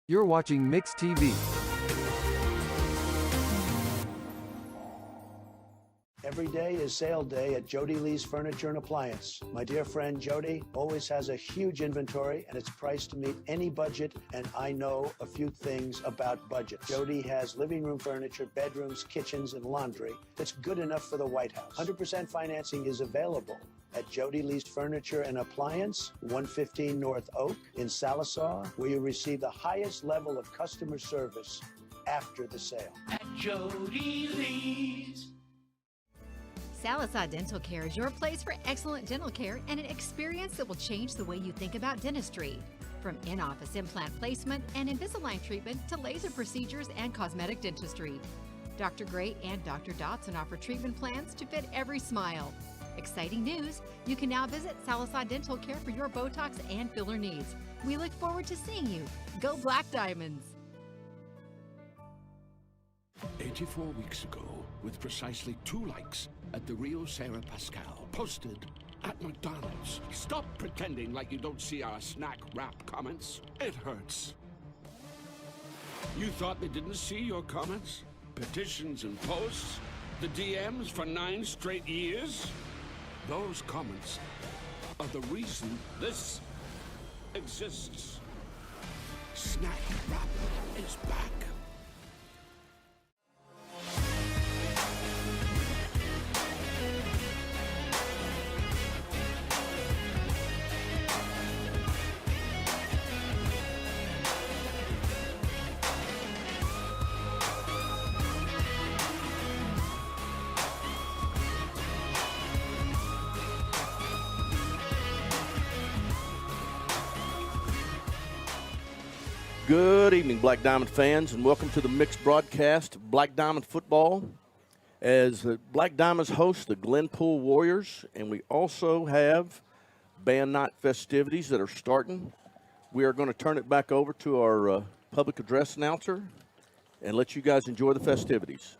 You're watching Mix TV. Every day is sale day at Jody Lee's Furniture and Appliance. My dear friend Jody always has a huge inventory and it's priced to meet any budget, and I know a few things about budget. Jody has living room furniture, bedrooms, kitchens, and laundry that's good enough for the White House. 100% financing is available at Jody Lee's Furniture and Appliance, 115 North Oak in Sallisaw, where you receive the highest level of customer service after the sale. At Jody Lee's. Sallisaw Dental Care is your place for excellent dental care and an experience that will change the way you think about dentistry. From in-office implant placement and Invisalign treatment to laser procedures and cosmetic dentistry. Dr. Gray and Dr. Dotson offer treatment plans to fit every smile. Exciting news! You can now visit Sallisaw Dental Care for your Botox and filler needs. We look forward to seeing you. Go Black Diamonds! 84 weeks ago, with precisely 2 likes at the real Sarah Pascal, posted at McDonald's. Stop pretending like you don't see our snack wrap comments. It hurts. You thought they didn't see your comments? Petitions and posts? The DMs for 9 straight years? Those comments are the reason this exists. Snack wrap is back. Good evening, Black Diamond fans, and welcome to the mixed broadcast of Black Diamond football. As the Black Diamonds host the Glenpool Warriors, and we also have band night festivities that are starting. We are going to turn it back over to our public address announcer and let you guys enjoy the festivities.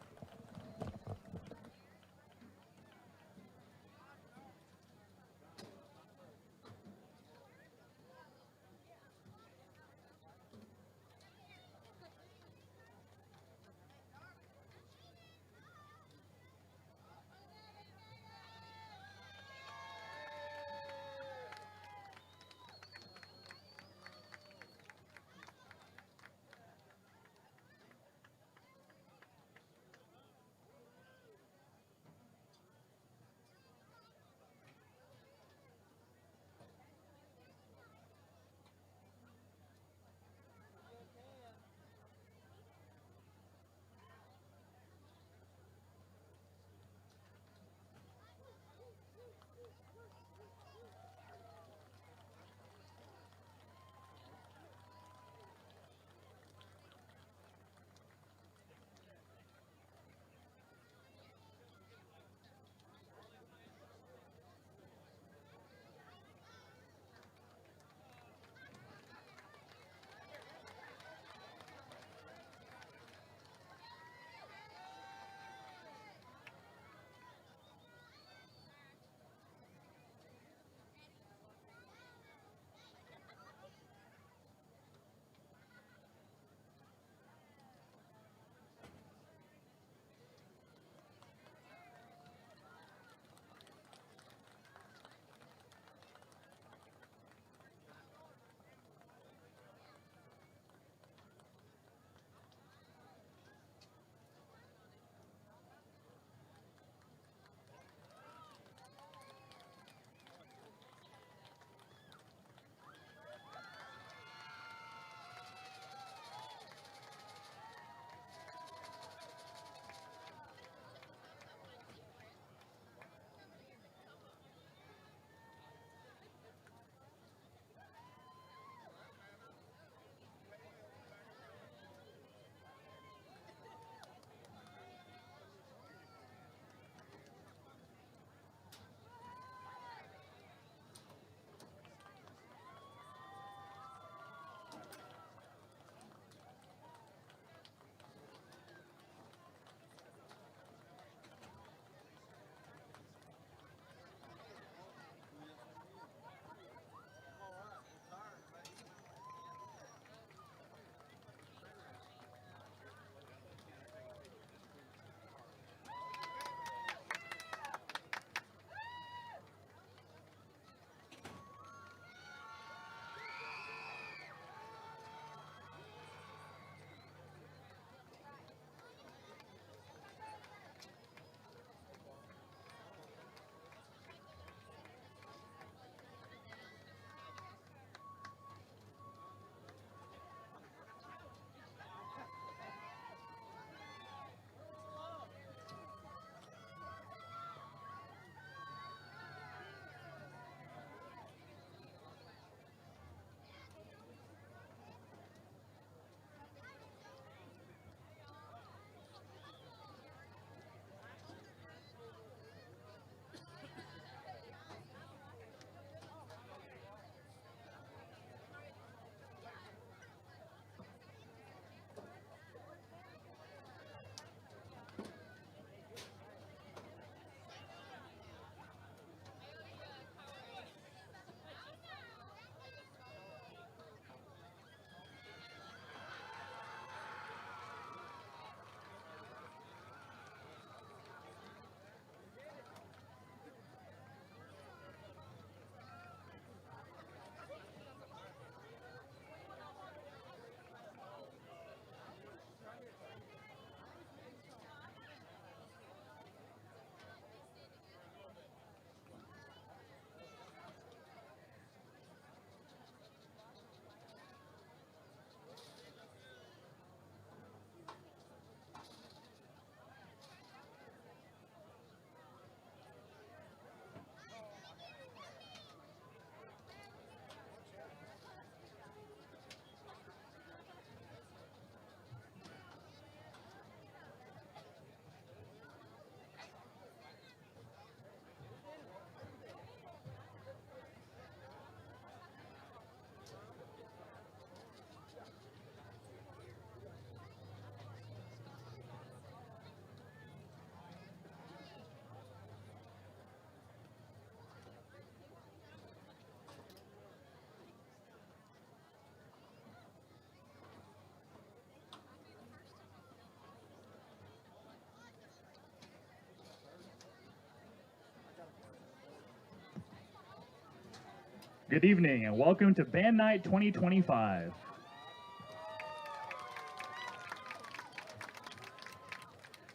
Good evening and welcome to Band Night 2025.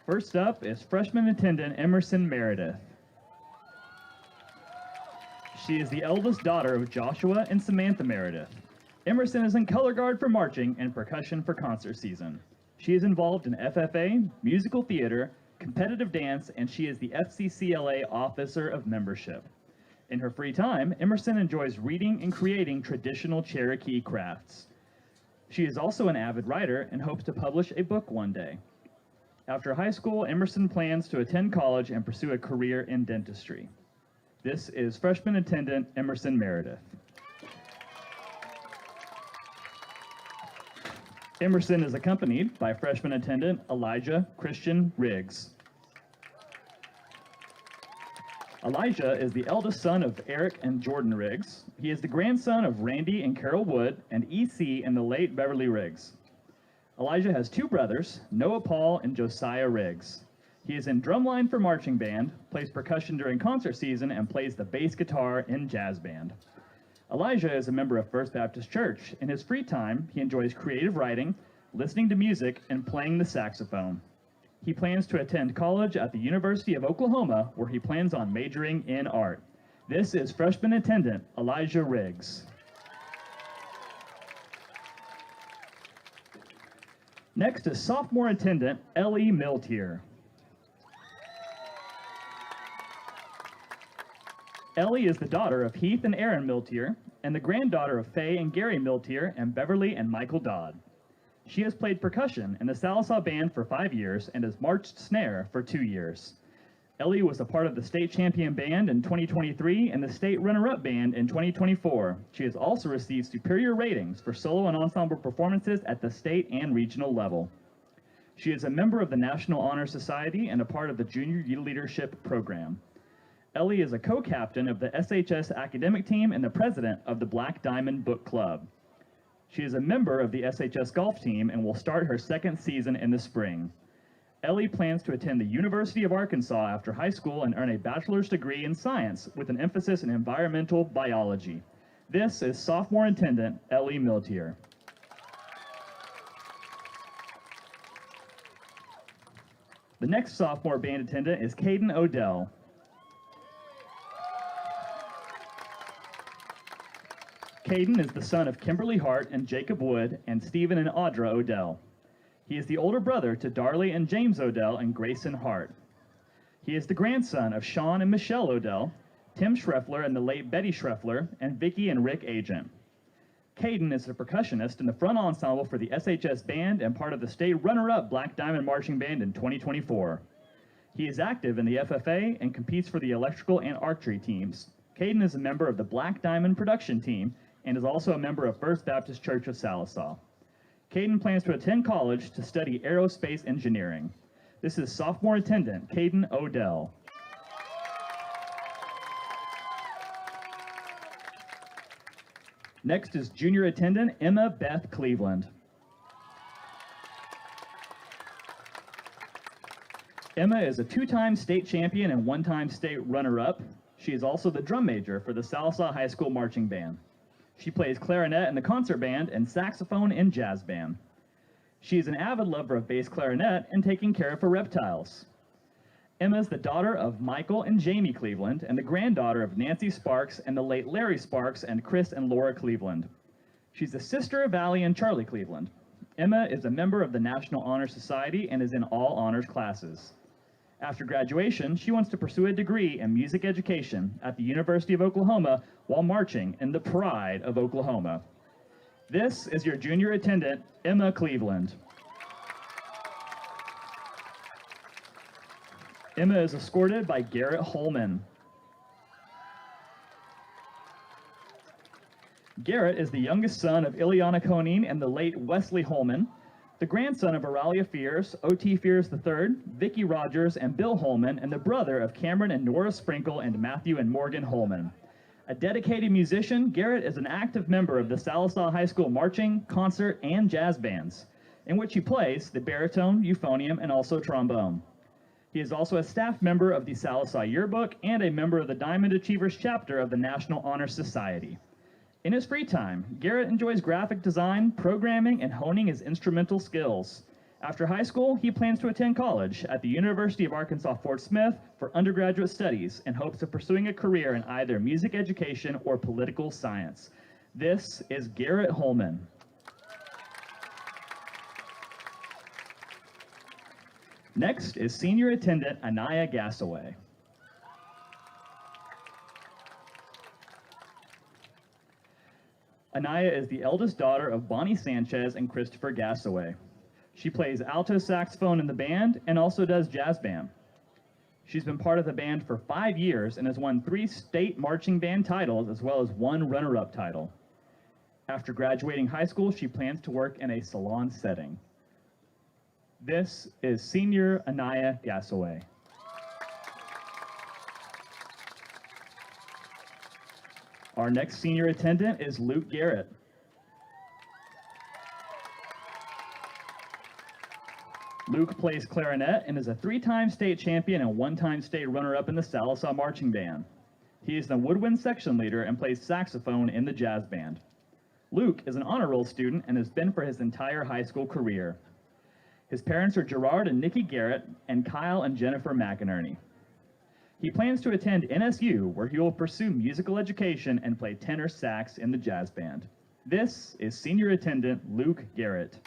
First up is freshman attendant Emerson Meredith. She is the eldest daughter of Joshua and Samantha Meredith. Emerson is in color guard for marching and percussion for concert season. She is involved in FFA, musical theater, competitive dance, and she is the FCCLA Officer of Membership. In her free time, Emerson enjoys reading and creating traditional Cherokee crafts. She is also an avid writer and hopes to publish a book one day. After high school, Emerson plans to attend college and pursue a career in dentistry. This is freshman attendant Emerson Meredith. Emerson is accompanied by freshman attendant Elijah Christian Riggs. Elijah is the eldest son of Eric and Jordan Riggs. He is the grandson of Randy and Carol Wood and EC and the late Beverly Riggs. Elijah has two brothers, Noah Paul and Josiah Riggs. He is in drumline for marching band, plays percussion during concert season, and plays the bass guitar in jazz band. Elijah is a member of First Baptist Church. In his free time, he enjoys creative writing, listening to music, and playing the saxophone. He plans to attend college at the University of Oklahoma, where he plans on majoring in art. This is freshman attendant Elijah Riggs. Next is sophomore attendant Ellie Miltier. Ellie is the daughter of Heath and Aaron Miltier, and the granddaughter of Faye and Gary Miltier and Beverly and Michael Dodd. She has played percussion in the Sallisaw Band for 5 years and has marched snare for 2 years. Ellie was a part of the state champion band in 2023 and the state runner-up band in 2024. She has also received superior ratings for solo and ensemble performances at the state and regional level. She is a member of the National Honor Society and a part of the Junior Leadership Program. Ellie is a co-captain of the SHS academic team and the president of the Black Diamond Book Club. She is a member of the SHS golf team and will start her second season in the spring. Ellie plans to attend the University of Arkansas after high school and earn a bachelor's degree in science with an emphasis in environmental biology. This is sophomore attendant Ellie Miltier. The next sophomore band attendant is Caden Odell. Caden is the son of Kimberly Hart and Jacob Wood and Stephen and Audra Odell. He is the older brother to Darley and James Odell and Grayson Hart. He is the grandson of Sean and Michelle Odell, Tim Schreffler and the late Betty Schreffler, and Vicky and Rick Agent. Caden is a percussionist in the front ensemble for the SHS band and part of the state runner-up Black Diamond Marching Band in 2024. He is active in the FFA and competes for the electrical and archery teams. Caden is a member of the Black Diamond production team and is also a member of First Baptist Church of Sallisaw. Caden plans to attend college to study aerospace engineering. This is sophomore attendant Caden Odell. Next is junior attendant Emma Beth Cleveland. Emma is a 2-time state champion and 1-time state runner-up. She is also the drum major for the Sallisaw High School Marching Band. She plays clarinet in the concert band and saxophone in jazz band. She is an avid lover of bass clarinet and taking care of her reptiles. Emma is the daughter of Michael and Jamie Cleveland and the granddaughter of Nancy Sparks and the late Larry Sparks and Chris and Laura Cleveland. She's the sister of Allie and Charlie Cleveland. Emma is a member of the National Honor Society and is in all honors classes. After graduation, she wants to pursue a degree in music education at the University of Oklahoma while marching in the pride of Oklahoma. This is your junior attendant, Emma Cleveland. Emma is escorted by Garrett Holman. Garrett is the youngest son of Ileana Koning and the late Wesley Holman, the grandson of Aralia Fears, O.T. Fears III, Vicky Rogers, and Bill Holman, and the brother of Cameron and Nora Sprinkle and Matthew and Morgan Holman. A dedicated musician, Garrett is an active member of the Sallisaw High School marching, concert, and jazz bands, in which he plays the baritone, euphonium, and also trombone. He is also a staff member of the Sallisaw Yearbook and a member of the Diamond Achievers chapter of the National Honor Society. In his free time, Garrett enjoys graphic design, programming, and honing his instrumental skills. After high school, he plans to attend college at the University of Arkansas Fort Smith for undergraduate studies in hopes of pursuing a career in either music education or political science. This is Garrett Holman. Next is senior attendant Anaya Gassaway. Anaya is the eldest daughter of Bonnie Sanchez and Christopher Gassaway. She plays alto saxophone in the band and also does jazz band. She's been part of the band for 5 years and has won 3 state marching band titles as well as 1 runner-up title. After graduating high school, she plans to work in a salon setting. This is senior Anaya Gassaway. Our next senior attendant is Luke Garrett. Luke plays clarinet and is a 3-time state champion and 1-time state runner-up in the Sallisaw Marching Band. He is the woodwind section leader and plays saxophone in the jazz band. Luke is an honor roll student and has been for his entire high school career. His parents are Gerard and Nikki Garrett and Kyle and Jennifer McInerney. He plans to attend NSU, where he will pursue musical education and play tenor sax in the jazz band. This is senior attendant Luke Garrett.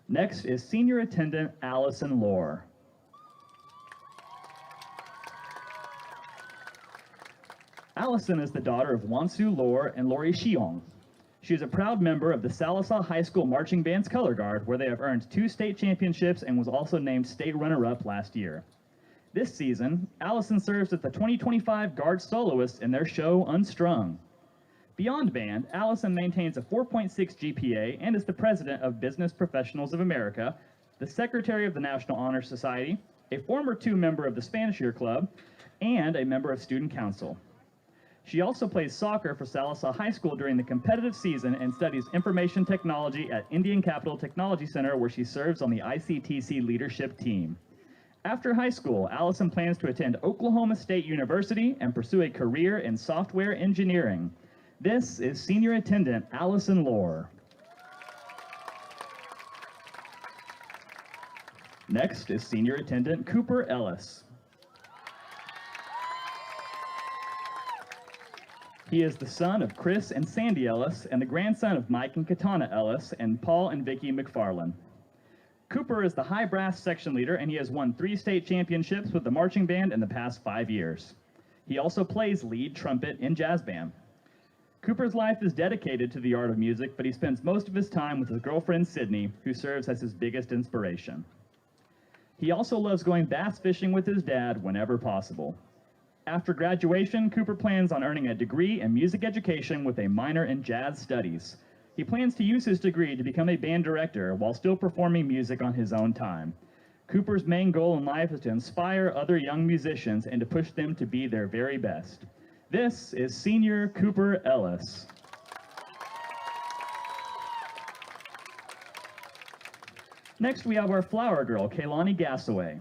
Next is senior attendant Allison Lohr. Allison is the daughter of Wansu Lohr and Lori Shiong. She is a proud member of the Sallisaw High School Marching Band's Color Guard, where they have earned 2 state championships and was also named state runner-up last year. This season, Allison serves as the 2025 Guard soloist in their show Unstrung. Beyond band, Allison maintains a 4.6 GPA and is the president of Business Professionals of America, the secretary of the National Honor Society, a former 2 member of the Spanish Year Club, and a member of Student Council. She also plays soccer for Sallisaw High School during the competitive season and studies information technology at Indian Capital Technology Center, where she serves on the ICTC leadership team. After high school, Allison plans to attend Oklahoma State University and pursue a career in software engineering. This is senior attendant Allison Lohr. Next is senior attendant Cooper Ellis. He is the son of Chris and Sandy Ellis and the grandson of Mike and Katana Ellis and Paul and Vicky McFarland. Cooper is the high brass section leader and he has won 3 state championships with the marching band in the past 5 years. He also plays lead trumpet in jazz band. Cooper's life is dedicated to the art of music, but he spends most of his time with his girlfriend Sydney, who serves as his biggest inspiration. He also loves going bass fishing with his dad whenever possible. After graduation, Cooper plans on earning a degree in music education with a minor in jazz studies. He plans to use his degree to become a band director while still performing music on his own time. Cooper's main goal in life is to inspire other young musicians and to push them to be their very best. This is senior Cooper Ellis. Next, we have our flower girl, Kaylani Gassaway.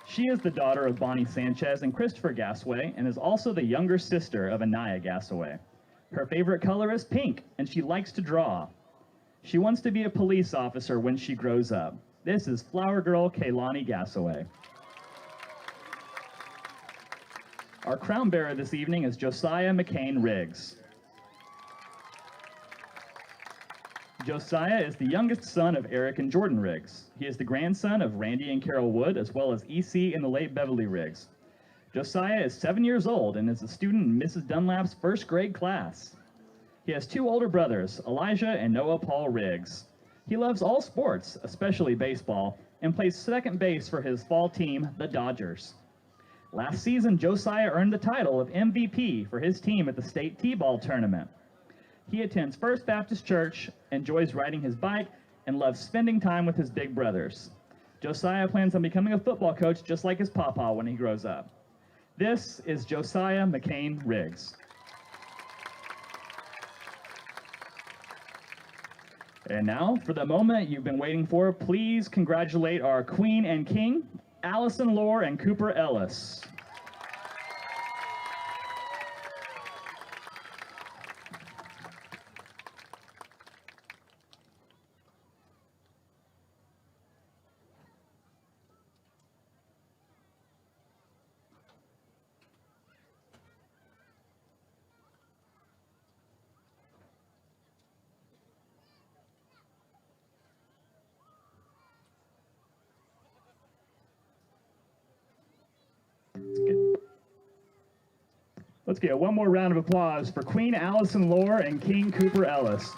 She is the daughter of Bonnie Sanchez and Christopher Gassaway and is also the younger sister of Anaya Gassaway. Her favorite color is pink, and she likes to draw. She wants to be a police officer when she grows up. This is flower girl Kaylani Gassaway. Our crown bearer this evening is Josiah McCain Riggs. Josiah is the youngest son of Eric and Jordan Riggs. He is the grandson of Randy and Carol Wood, as well as EC and the late Beverly Riggs. Josiah is 7 years old and is a student in Mrs. Dunlap's first grade class. He has 2 older brothers, Elijah and Noah Paul Riggs. He loves all sports, especially baseball, and plays second base for his fall team, the Dodgers. Last season, Josiah earned the title of MVP for his team at the state T-ball tournament. He attends First Baptist Church, enjoys riding his bike, and loves spending time with his big brothers. Josiah plans on becoming a football coach just like his papa when he grows up. This is Josiah McCain Riggs. And now, for the moment you've been waiting for, please congratulate our Queen and King. Allison Lohr and Cooper Ellis. Let's get one more round of applause for Queen Allison Lohr and King Cooper Ellis.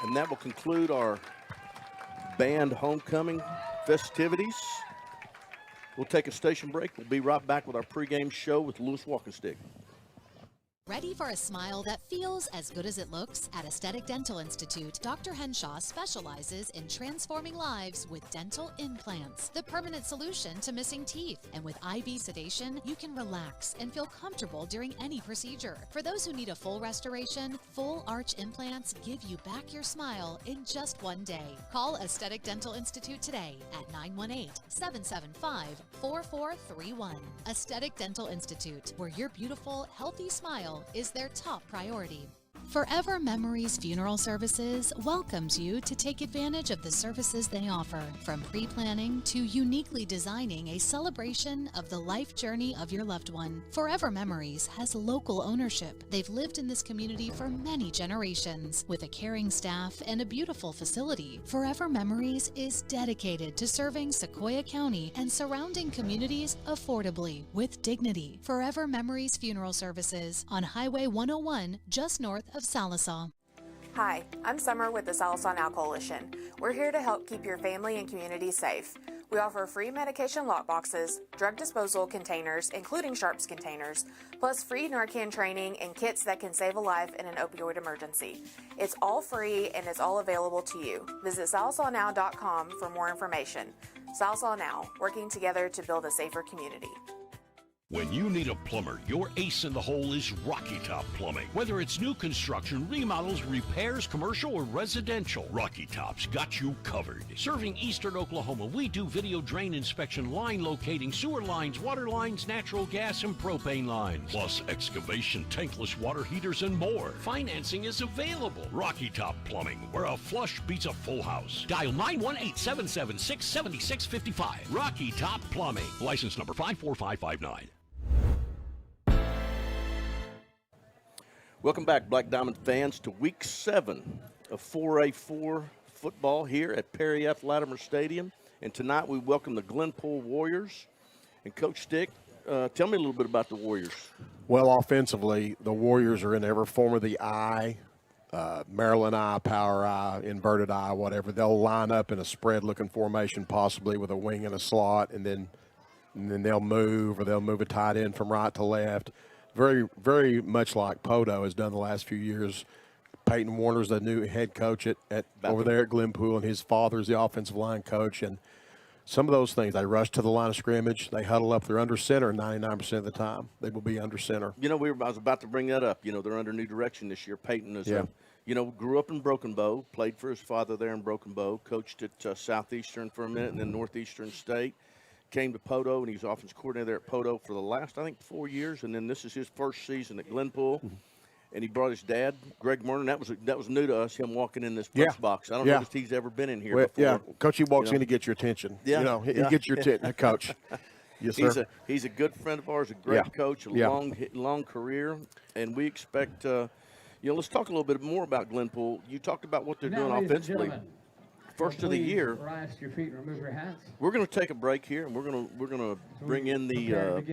And that will conclude our band homecoming festivities. We'll take a station break. We'll be right back with our pregame show with Lewis Walkenstick. Ready for a smile that feels as good as it looks? At Aesthetic Dental Institute, Dr. Henshaw specializes in transforming lives with dental implants, the permanent solution to missing teeth. And with IV sedation, you can relax and feel comfortable during any procedure. For those who need a full restoration, full arch implants give you back your smile in just one day. Call Aesthetic Dental Institute today at 918-775-4431. Aesthetic Dental Institute, where your beautiful, healthy smile is their top priority. Forever Memories Funeral Services welcomes you to take advantage of the services they offer, from pre-planning to uniquely designing a celebration of the life journey of your loved one. Forever Memories has local ownership. They've lived in this community for many generations. With a caring staff and a beautiful facility, Forever Memories is dedicated to serving Sequoyah County and surrounding communities affordably, with dignity. Forever Memories Funeral Services on Highway 101, just north of Sallisaw. Hi, I'm Summer with the Sallisaw Now Coalition. We're here to help keep your family and community safe. We offer free medication lockboxes, drug disposal containers, including Sharps containers, plus free Narcan training and kits that can save a life in an opioid emergency. It's all free and it's all available to you. Visit sallisawnow.com for more information. Sallisaw Now, working together to build a safer community. When you need a plumber, your ace in the hole is Rocky Top Plumbing. Whether it's new construction, remodels, repairs, commercial, or residential, Rocky Top's got you covered. Serving eastern Oklahoma, we do video drain inspection, line locating, sewer lines, water lines, natural gas, and propane lines, plus excavation, tankless water heaters, and more. Financing is available. Rocky Top Plumbing, where a flush beats a full house. Dial 918-776-7655. Rocky Top Plumbing. License number 54559. Welcome back, Black Diamond fans, to Week 7 of 4A4 football here at Perry F. Latimer Stadium. And tonight we welcome the Glenpool Warriors. And Coach Stick, tell me a little bit about the Warriors. Well, offensively, the Warriors are in every form of the I, Maryland I, power I, inverted I, whatever. They'll line up in a spread-looking formation, possibly with a wing and a slot, and then they'll move, or they'll move a tight end from right to left. Very, very much like Poto has done the last few years. Peyton Warner's the new head coach over there at Glenpool, and his father's the offensive line coach. And some of those things, they rush to the line of scrimmage, they huddle up, they're under center 99% of the time. They will be under center. You know, I was about to bring that up. You know, they're under new direction this year. Peyton is, Yeah. Grew up in Broken Bow, played for his father there in Broken Bow, coached at Southeastern for a minute and then Northeastern State. Came to Poto, and he was offense coordinator there at Poto for the last, I think, 4 years. And then this is his first season at Glenpool. And he brought his dad, Greg Murner. That was new to us, him walking in this press box. I don't know if he's ever been in here before. Yeah, Coach, he walks in to get your attention. Yeah. He gets your attention, Coach. Yes, sir. He's a good friend of ours, a great coach, a long career. And we expect, let's talk a little bit more about Glenpool. You talked about what they're doing offensively. First of the year. Rise to your feet and remove your hats. We're going to take a break here, and we're going to bring in the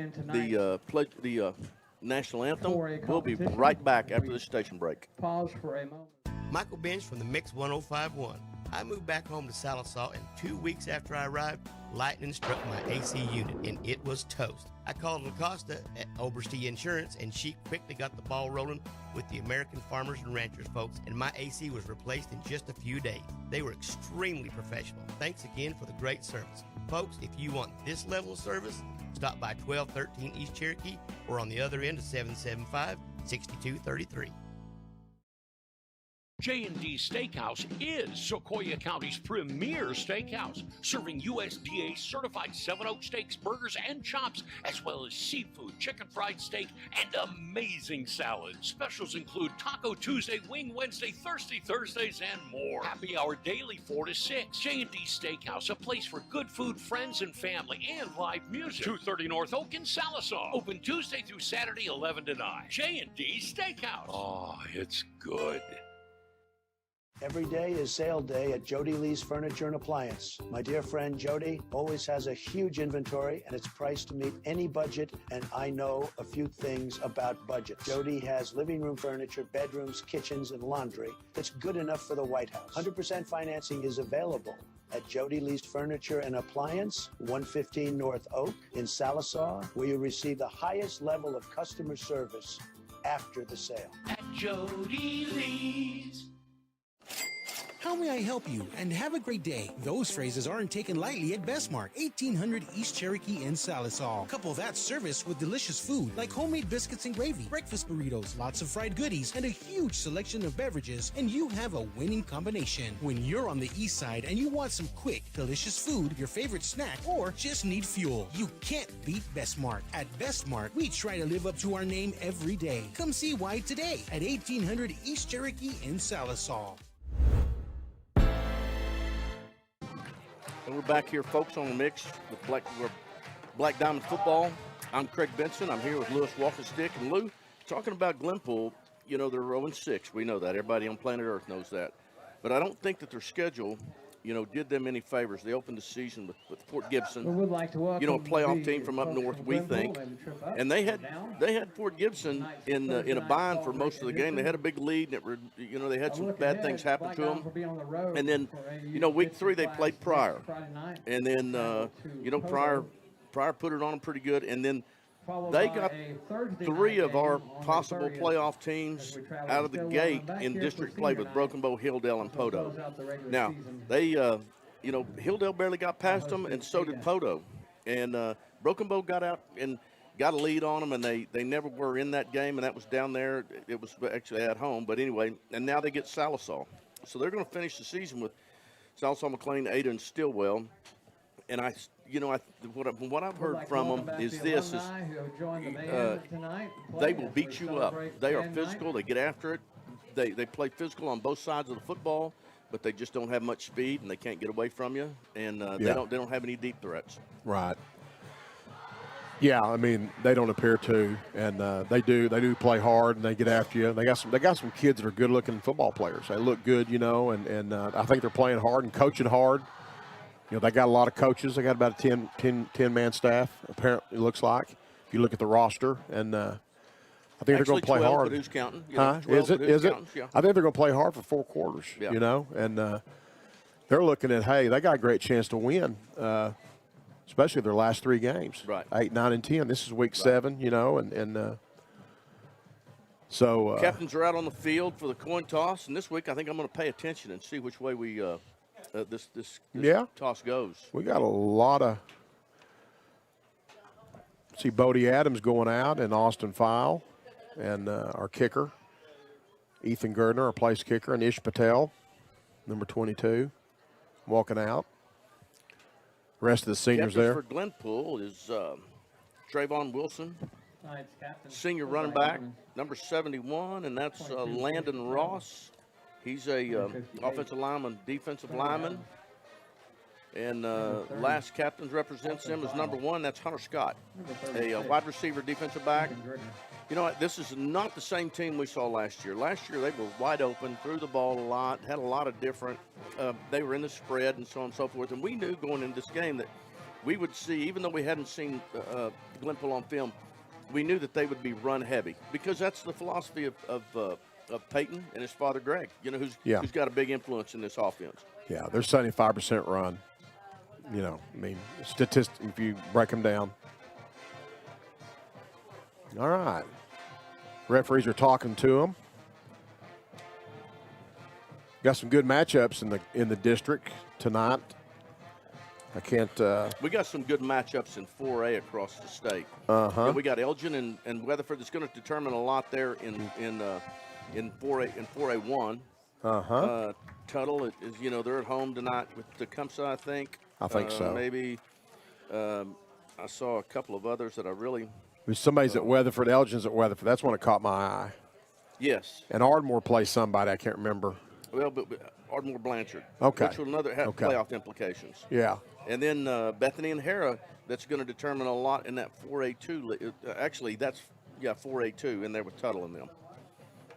national anthem. We'll be right back after this station break. Pause for a moment. Michael Bench from the Mix 105.1. I moved back home to Sallisaw, and 2 weeks after I arrived, lightning struck my AC unit, and it was toast. I called LaCosta at Oberste Insurance, and she quickly got the ball rolling with the American Farmers and Ranchers folks, and my AC was replaced in just a few days. They were extremely professional. Thanks again for the great service. Folks, if you want this level of service, stop by 1213 East Cherokee or on the other end of 775-6233. J&D Steakhouse is Sequoia County's premier steakhouse, serving USDA certified 7 Oak steaks, burgers, and chops, as well as seafood, chicken fried steak, and amazing salads. Specials include Taco Tuesday, Wing Wednesday, Thirsty Thursdays, and more. Happy hour daily 4 to 6. J&D Steakhouse, a place for good food, friends, and family, and live music. 230 North Oak in Sallisaw. Open Tuesday through Saturday, 11 to 9. J&D Steakhouse. Oh, it's good. Every day is sale day at Jody Lee's Furniture and Appliance. My dear friend Jody always has a huge inventory and it's priced to meet any budget, and I know a few things about budgets. Jody has living room furniture, bedrooms, kitchens, and laundry that's good enough for the White House. 100% financing is available at Jody Lee's Furniture and Appliance, 115 North Oak in Sallisaw, where you receive the highest level of customer service after the sale. At Jody Lee's. How may I help you? And have a great day. Those phrases aren't taken lightly at Bestmark, 1800 East Cherokee in Sallisaw. Couple that service with delicious food like homemade biscuits and gravy, breakfast burritos, lots of fried goodies, and a huge selection of beverages, and you have a winning combination. When you're on the east side and you want some quick, delicious food, your favorite snack, or just need fuel, you can't beat Bestmark. At Bestmark, we try to live up to our name every day. Come see why today at 1800 East Cherokee in Sallisaw. And we're back here, folks, on the mix with Black Diamond Football. I'm Craig Benson. I'm here with Lewis Walkenstick. And Lou, talking about Glenpool, they're 0-6. We know that. Everybody on planet Earth knows that. But I don't think that their schedule, did them any favors. They opened the season with Fort Gibson. We would like to welcome a playoff team from up north, we think. And they had Fort Gibson in a bind for most of the game. They had a big lead, and they had some bad things happen to them. And then, week 3 they played Pryor, and then Pryor put it on them pretty good, and then they got 3 of our possible playoff teams out of the gate in district play with Broken Bow, Hilldale, and Poto. Now, they, Hilldale barely got past them, and so did Poto. And Broken Bow got out and got a lead on them, and they never were in that game, and that was down there. It was actually at home. But anyway, and now they get Sallisaw. So they're going to finish the season with Sallisaw, McLean, Ada, and Stillwell. And what I've heard from them is this: they will beat you up. They are physical. They get after it. They play physical on both sides of the football, but they just don't have much speed and they can't get away from you. And they don't have any deep threats. Right. Yeah, I mean they don't appear to, and they do play hard and they get after you. They got some kids that are good-looking football players. They look good, and I think they're playing hard and coaching hard. They got a lot of coaches. They got about a 10-man staff, apparently, it looks like, if you look at the roster. And I think they're going to play 12, hard. But who's counting? Is it? Is it? Yeah. I think they're going to play hard for 4 quarters, and they're looking at, hey, they got a great chance to win, especially their last 3 games. Right. 8, 9, and 10. This is week 7, so. Captains are out on the field for the coin toss, and this week I think I'm going to pay attention and see which way we this Yeah. toss goes. We got a lot of. See Bodie Adams going out and Austin File, and our kicker, Ethan Gardner, our place kicker, and Ish Patel, number 22, walking out. Rest of the seniors Captains there. for Glenpool is Trayvon Wilson, Tonight's captain. senior running back, number 71, and that's Landon Ross. He's a offensive lineman, defensive lineman. And last captains represents him as number 1. That's Hunter Scott, a wide receiver, defensive back. You know what? This is not the same team we saw last year. Last year they were wide open, threw the ball a lot, had a lot of different. They were in the spread and so on and so forth. And we knew going into this game that we would see, even though we hadn't seen Glenpool on film, we knew that they would be run heavy because that's the philosophy of Peyton and his father Greg. You know, who's got a big influence in this offense. Yeah, they're 75% run. You know, I mean, statistics, if you break them down. All right. Referees are talking to them. Got some good matchups in the district tonight. I can't. We got some good matchups in 4A across the state. Uh-huh. We got Elgin and Weatherford. That's going to determine a lot there in 4A in 4A1. Uh-huh. Tuttle is, you know, they're at home tonight with Tecumseh, I think. I think so. Maybe I saw a couple of others that I really. Somebody's at Weatherford. Elgin's at Weatherford. That's one that caught my eye. Yes. And Ardmore plays somebody. I can't remember. Well, but Ardmore Blanchard. Okay. Which will another have playoff implications. Yeah. And then Bethany and Hera, that's going to determine a lot in that 4A2. Actually, that's 4A2 in there with Tuttle and them.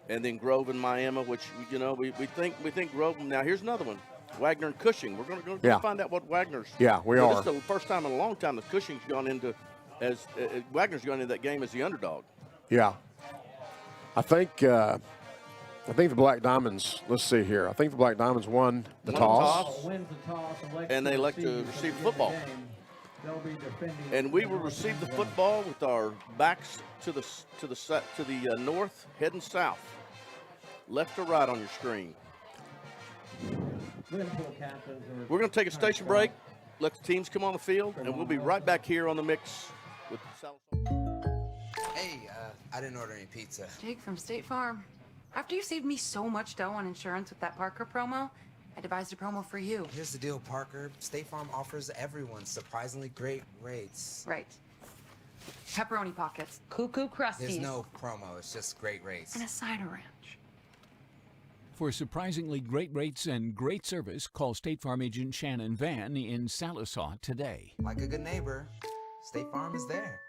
And then Grove and Miami, which, you know, we think Grove. Now here's another one. Wagner and Cushing. We're going to find out what Wagner's. Yeah, we are. This is the first time in a long time that Cushing's gone into Wagner's gone into that game as the underdog. Yeah. I think the Black Diamonds. Let's see here. I think the Black Diamonds won the toss. Wins the toss and they elect to receive the football. And we will receive the football with our backs to the north, heading south, left or right on your screen. We're going to take a station break, let the teams come on the field, and we'll be right back here on the mix with Hey, I didn't order any pizza. Jake from State Farm. After you saved me so much dough on insurance with that Parker promo, I devised a promo for you. Here's the deal, Parker. State Farm offers everyone surprisingly great rates. Right. Pepperoni pockets, cuckoo crusties. There's no promo, it's just great rates. And a cider ranch. For surprisingly great rates and great service, call State Farm agent Shannon Van in Sallisaw today. Like a good neighbor, State Farm is there.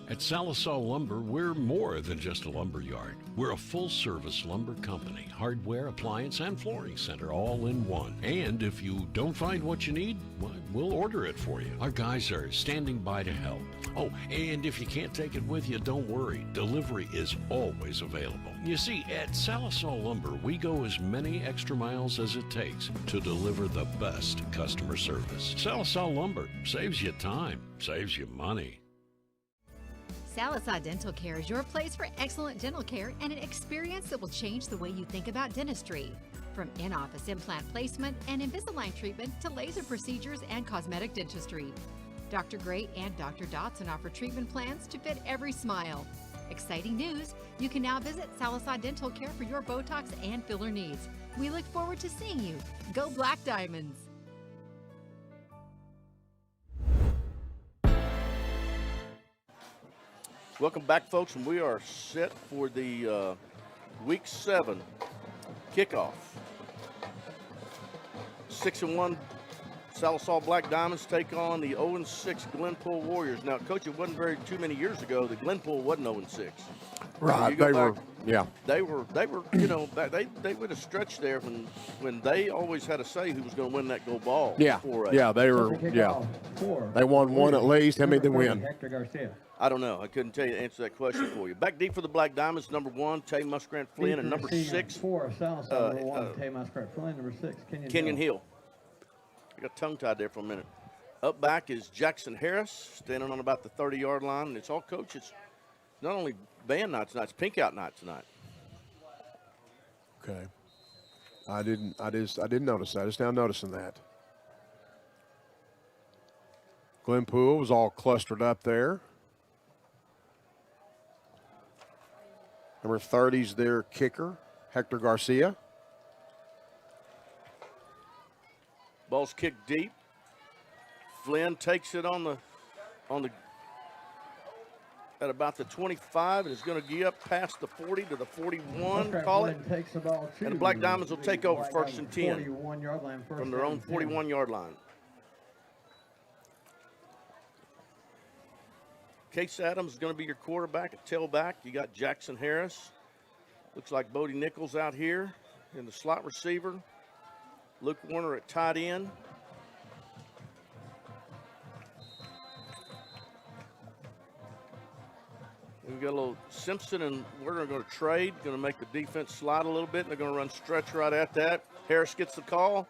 At Sallisaw Lumber, we're more than just a lumber yard. We're a full-service lumber company, hardware, appliance, and flooring center all in one. And if you don't find what you need, well, we'll order it for you. Our guys are standing by to help. Oh, and if you can't take it with you, don't worry. Delivery is always available. You see, at Sallisaw Lumber, we go as many extra miles as it takes to deliver the best customer service. Sallisaw Lumber saves you time, saves you money. Sallisaw Dental Care is your place for excellent dental care and an experience that will change the way you think about dentistry. From in-office implant placement and Invisalign treatment to laser procedures and cosmetic dentistry. Dr. Gray and Dr. Dotson offer treatment plans to fit every smile. Exciting news! You can now visit Sallisaw Dental Care for your Botox and filler needs. We look forward to seeing you. Go Black Diamonds! Welcome back, folks, and we are set for the Week 7 kickoff. 6-1 Sallisaw Black Diamonds take on the 0-6 Glenpool Warriors. Now, Coach, it wasn't too many years ago that Glenpool wasn't 0-6. Right, They were, you know, they would have stretched there when they always had to say who was going to win that gold ball. Yeah, they were, They won one at least. How many did they win? I don't know. I couldn't tell you to answer that question for you. Back deep for the Black Diamonds, number 1, Tay Muskrat Flynn, and number 6. 4, Sallisaw, number 1, Tay Muskrat Flynn, number 6, Kenyon Hill. I got tongue-tied there for a minute. Up back is Jackson Harris, standing on about the 30-yard line. And it's all coach. It's not only band night tonight, it's pink out night tonight. Okay. I didn't notice that. I just now noticing that. Glenpool was all clustered up there. Number 30's their kicker, Hector Garcia. Ball's kicked deep. Flynn takes it on the at about the 25 and is going to get up past the 40 to the 41, call it. Takes the ball And the Black Diamonds will take over first and 10 from their own 41-yard line. Case Adams is going to be your quarterback at tailback. You got Jackson Harris. Looks like Bodie Nichols out here in the slot receiver. Luke Warner at tight end. We've got a little Simpson and Werner going to trade, going to make the defense slide a little bit. And they're going to run stretch right at that. Harris gets the call.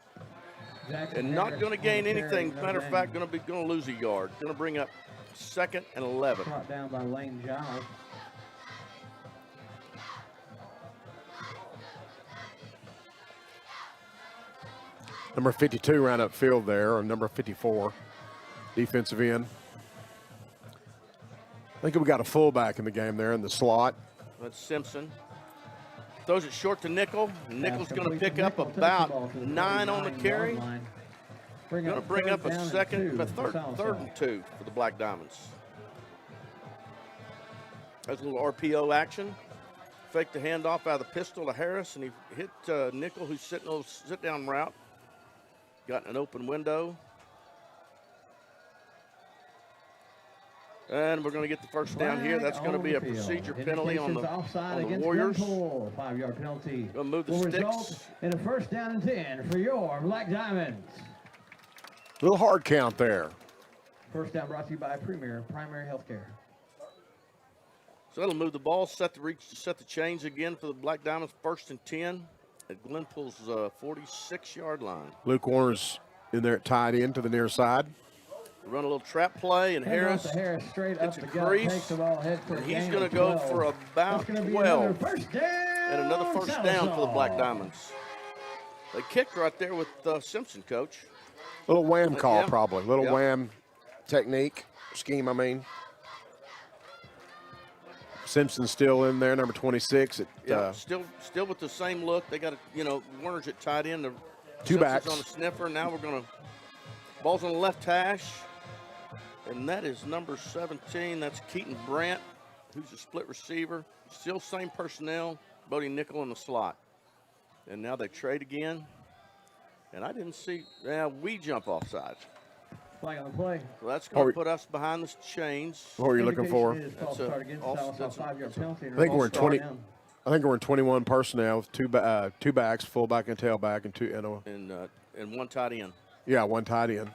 And not going to gain anything. Matter of fact, going to lose a yard. Going to bring up 2nd and 11. Brought down by Lane Giles. Number 52 ran upfield there, or number 54, defensive end. I think we got a fullback in the game there in the slot. That's Simpson. Throws it short to Nickel. Nickel's going to pick up about 9 on the carry. Going to bring up a third and 2 for the Black Diamonds. That's a little RPO action. Faked the handoff out of the pistol to Harris, and he hit Nickel, who's sitting on a sit-down route. Got an open window. And we're going to get the first down here. That's going to be a procedure penalty on the Warriors. 5-yard penalty. Going to move the will sticks. Result in a 1st down and 10 for your Black Diamonds. Little hard count there. 1st down brought to you by Premier Primary Healthcare. So that'll move the ball, set the chains again for the Black Diamonds. 1st and 10 at Glenpool's 46-yard line. Luke Warner's in there at tight end to the near side. Run a little trap play, and Harris straight gets up a the gut, crease, takes the ball ahead for and a he's gain going of to go 12. for about That's 12. And another first down for the Black Diamonds. They kicked right there with Simpson, Coach. Little wham call, yeah. probably. Little Yep. wham technique, scheme, I mean. Simpson's still in there, number 26. Still with the same look. They got Warner's at tight end. Two backs on the sniffer. Now we're going to ball's on the left hash, and that is number 17. That's Keaton Brandt, who's a split receiver. Still same personnel. Bodie Nickel in the slot, and now they trade again. And I didn't see. Now we jump offside. Flag on the play. So that's going to put us behind the chains. What are you looking for? That's a 5-yard penalty. I think we're in 20. I think we're in 21 personnel with two backs, fullback and tailback, and one tight end. Yeah, one tight end.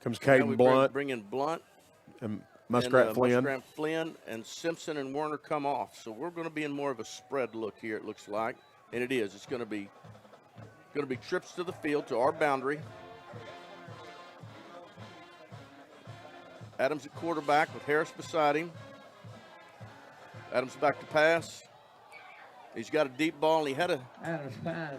Comes Caden Blunt. Bring in Blunt. And Muskrat Flynn. Muskrat Flynn and Simpson and Warner come off. So we're going to be in more of a spread look here, it looks like. And it is. It's going to be trips to the field, to our boundary. Adams at quarterback with Harris beside him. Adams back to pass. He's got a deep ball, and he had Adams pass.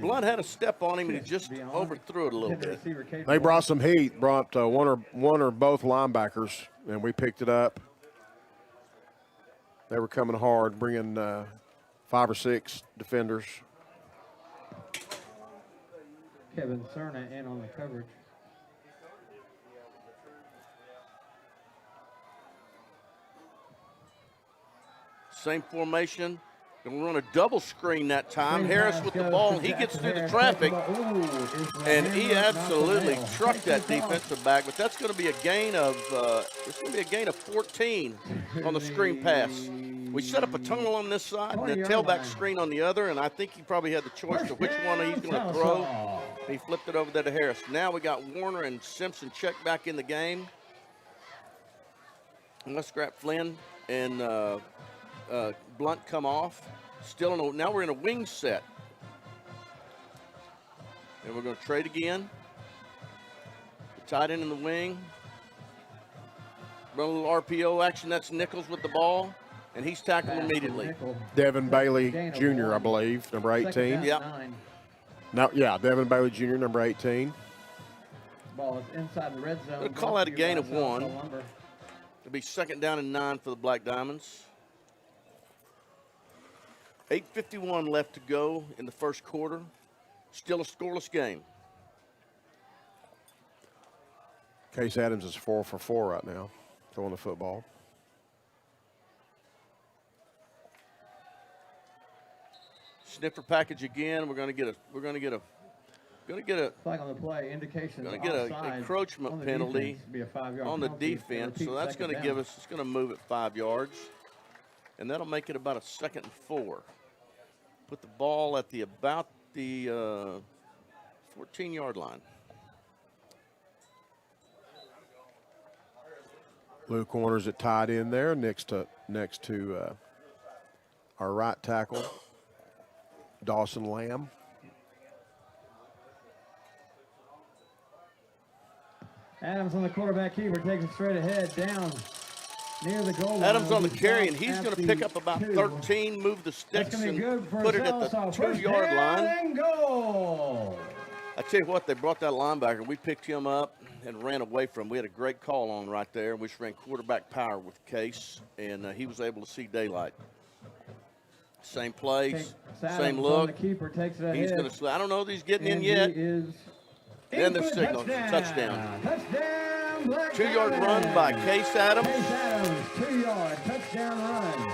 Blunt had a step on him, and he just overthrew it a little bit. They brought some heat. Brought one or both linebackers, and we picked it up. They were coming hard, bringing 5 or 6 defenders. Kevin Cerna in on the coverage. Same formation. Going to run a double screen that time. Harris with the ball, and he gets through the traffic. And he absolutely trucked that defensive back. But that's going to be a gain of 14 on the screen pass. We set up a tunnel on this side and a tailback screen on the other, and I think he probably had the choice of which one he's going to throw. He flipped it over there to Harris. Now we got Warner and Simpson checked back in the game. Muskrat Flynn and Blunt come off. Now we're in a wing set. And we're going to trade again. Tight end in the wing. Run a little RPO action. That's Nichols with the ball. And he's tackled immediately. Devin Bailey Jr., I believe, number 18. Yep. No, yeah, Devin Bailey Jr., number 18. Ball is inside the red zone. We'll call that a gain of 1. It'll be 2nd down and 9 for the Black Diamonds. 8:51 left to go in the first quarter. Still a scoreless game. Case Adams is 4 for 4 right now, throwing the football. Sniffer package again. We're going to get a flag on the play. Indication. Going to get an encroachment penalty on the defense. So that's going to give us. It's going to move it 5 yards, and that'll make it about a 2nd and 4. Put the ball at about the 14-yard line. Blue corners at tight end there, next to our right tackle, Dawson Lamb. Adams on the quarterback keeper, takes it straight ahead, down near the goal line. Adams on the carry, and he's going to pick up about 13, move the sticks, and put it at the 2-yard line. And goal. I tell you what, they brought that linebacker. We picked him up and ran away from him. We had a great call on right there. We just ran quarterback power with Case, and he was able to see daylight. Same place, same look. The keeper takes it he's going to. I don't know if he's getting in yet. And the signal, touchdown. Touchdown, Black 2-yard run by Case Adams. Case Adams, 2-yard touchdown run.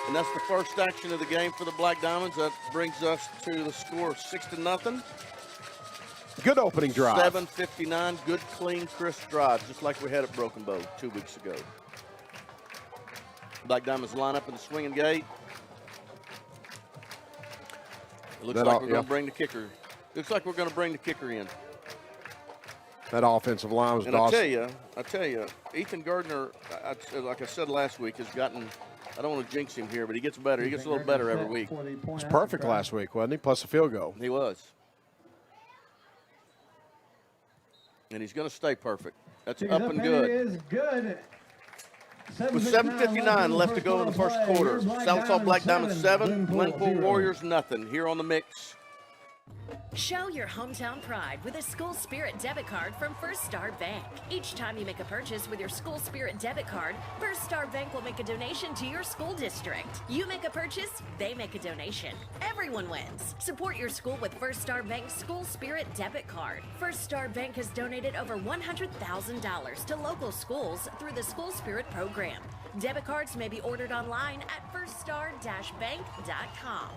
And that's the first action of the game for the Black Diamonds. That brings us to the score of 6-0. Good opening drive. 7:59, good, clean, crisp drive, just like we had at Broken Bow 2 weeks ago. Black Diamonds line up in the swinging gate. It looks like we're going to bring the kicker. Looks like we're going to bring the kicker in. That offensive line was Dawson. I tell you, Ethan Gardner, like I said last week, has gotten. I don't want to jinx him here, but he gets better. He gets a little better every week. He was perfect last week, wasn't he? Plus a field goal. He was. And he's going to stay perfect. That's up and good. Is good. With 7:59 left to go in the first quarter. Southall Black Diamonds 7, Glenpool Warriors nothing. Here on the mix. Show your hometown pride with a School Spirit debit card from First Star Bank. Each time you make a purchase with your School Spirit debit card, First Star Bank will make a donation to your school district. You make a purchase, they make a donation. Everyone wins. Support your school with First Star Bank's School Spirit debit card. First Star Bank has donated over $100,000 to local schools through the School Spirit program. Debit cards may be ordered online at firststar-bank.com.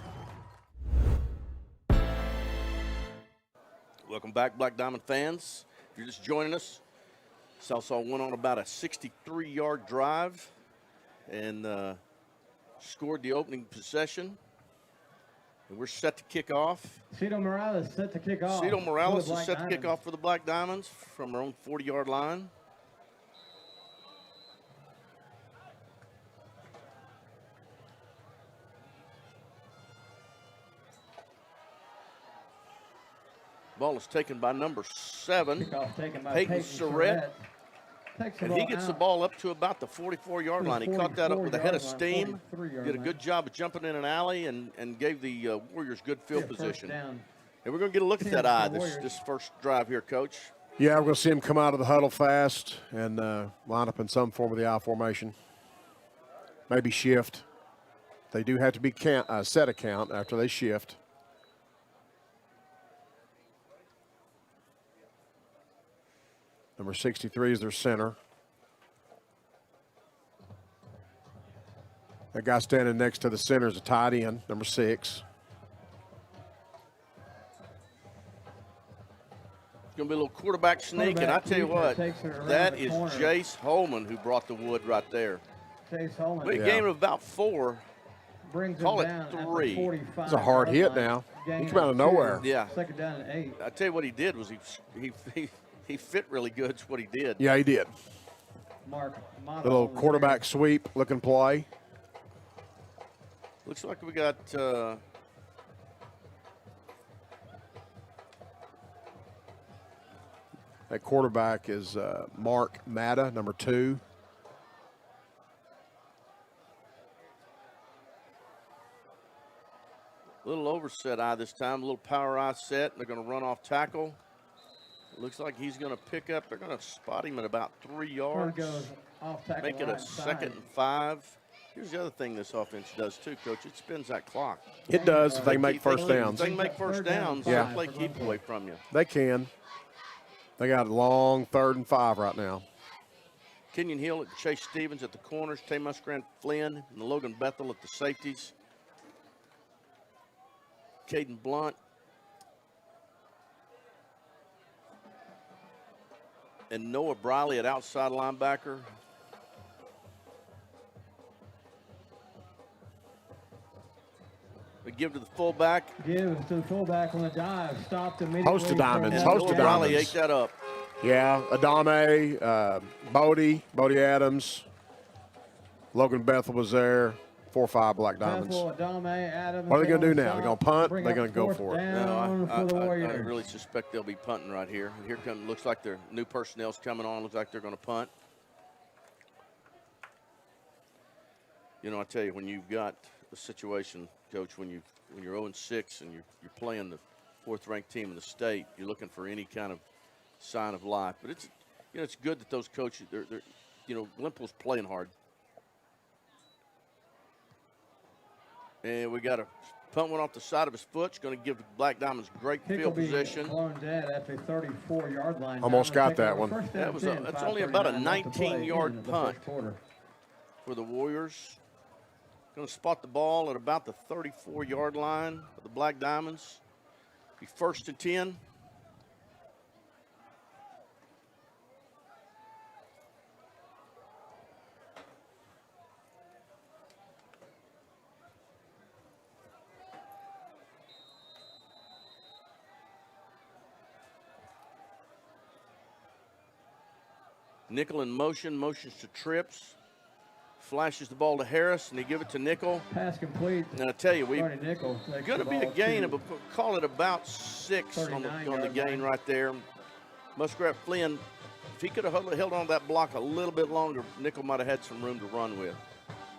Welcome back, Black Diamond fans. If you're just joining us, Southall went on about a 63-yard drive and scored the opening possession. And we're set to kick off. Cito Morales set to kick off. Cito Morales is set to kick off for the Black Diamonds from their own 40-yard line. Ball is taken by number 7, Peyton Surratt. And he gets the ball up to about the 44-yard line. He caught that up with a head of steam. Did a good job of jumping in an alley and gave the Warriors good field position. And we're going to get a look at that eye this first drive here, Coach. Yeah, we're going to see him come out of the huddle fast and line up in some form of the I formation. Maybe shift. They do have to be set a count after they shift. Number 63 is their center. That guy standing next to the center is a tight end, number 6. It's going to be a little quarterback sneak, and I tell you what, that is Jace Holman who brought the wood right there. Jace Holman. We gave him about 4. Call it 3. It's a hard hit now. He came out of nowhere. Yeah. 2nd down and 8. I tell you what he did was he fit really good. Is what he did. Yeah, he did. The little quarterback sweep looking play. Looks like we got that quarterback is Mark Matta, number 2. set eye this time, a little power eye set. They're going to run off tackle. Looks like he's going to pick up. They're going to spot him at about 3 yards. Goes off tackle, make it a second and 5. Here's the other thing this offense does too, Coach. It spins that clock. It does if they make first downs. If they can make first downs, yeah. they'll play keep away from you. They can. They got a long 3rd and 5 right now. Kenyon Hill at Chase Stevens at the corners, Tay Musgrant Flynn, and Logan Bethel at the safeties. Caden Blunt. And Noah Briley at outside linebacker. We give to the fullback. Give to the fullback on the dive. Stopped immediately. Host of diamonds. Noah Briley ate that up. Yeah, Adame, Bodie Adams, Logan Bethel was there. 4 or 5 Black Diamonds. Bethel, Adame, Adams. What are they going to do now? They're going to punt? They're going to go for it. No, I really suspect they'll be punting right here. And here comes, looks like their new personnel's coming on. Looks like they're going to punt. You know, I tell you, when you've got a situation, Coach, when you're 0-6 and you're playing the 4th-ranked team in the state, you're looking for any kind of sign of life. But it's, you know, it's good that those coaches, they're you know, Glenpool's playing hard. And we got a punt one off the side of his foot. It's going to give the Black Diamonds great field position. Blown dead at the 34-yard line. Almost got that one. That was that's only about a 19-yard punt for the Warriors. Going to spot the ball at about the 34-yard line of the Black Diamonds. Be 1st and 10. Nickel in motion, motions to trips, flashes the ball to Harris, and they give it to Nickel. Pass complete. And I tell you, we're going to be a gain of, call it about 6 on the gain right there. Muskrat Flynn, if he could have held on to that block a little bit longer, Nickel might have had some room to run with.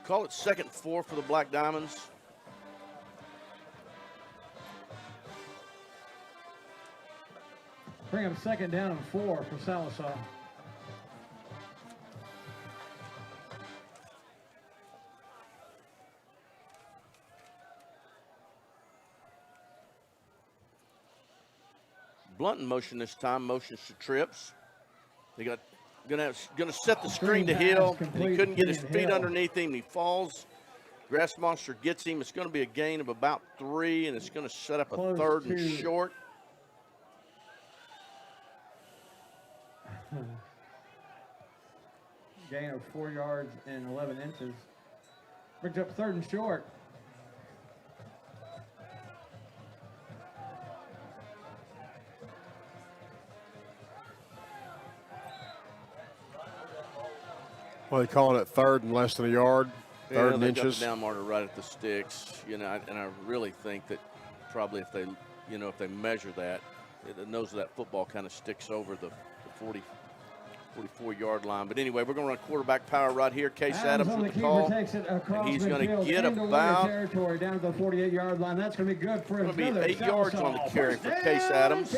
Call it 2nd and 4 for the Black Diamonds. Bring him 2nd down and 4 for Sallisaw. Blunt in motion this time, motions to trips. They got gonna set the screen to Hill. And he couldn't get his feet underneath him. He falls. Grass Monster gets him. It's going to be a gain of about 3, and it's going to set up a 3rd and short. Gain of 4 yards and 11 inches. Brings up 3rd and short. Well, they calling it 3rd and less than a yard, 3rd and inches. Got the down marker right at the sticks, you know, and I really think that probably if they, you know, if they measure that, the nose of that football kind of sticks over the 44-yard line. But anyway, we're going to run quarterback power right here. Case Adams with the call. And he's going to get about territory down to the 48-yard line. That's going to be good for him. It's going to be 8 yards on the carry for Case Adams.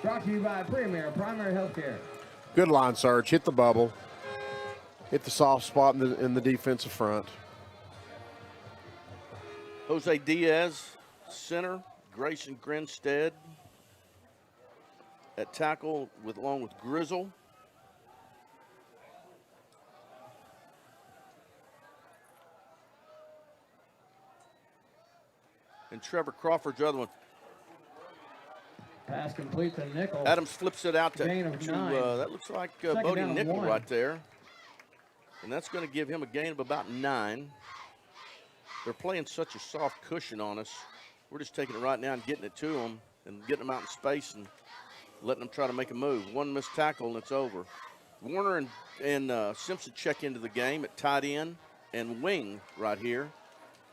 Brought to you by Premier Primary Healthcare. Good line search. Hit the bubble. Hit the soft spot in the defensive front. Jose Diaz, center. Grayson Grinstead at tackle along with Grizzle. And Trevor Crawford's the other one. Pass complete to Nickel. Adams flips it out to that looks like Bodie Nickel right there. And that's going to give him a gain of about 9. They're playing such a soft cushion on us. We're just taking it right now and getting it to them and getting them out in space and letting them try to make a move. One missed tackle and it's over. Warner and Simpson check into the game at tight end and wing right here.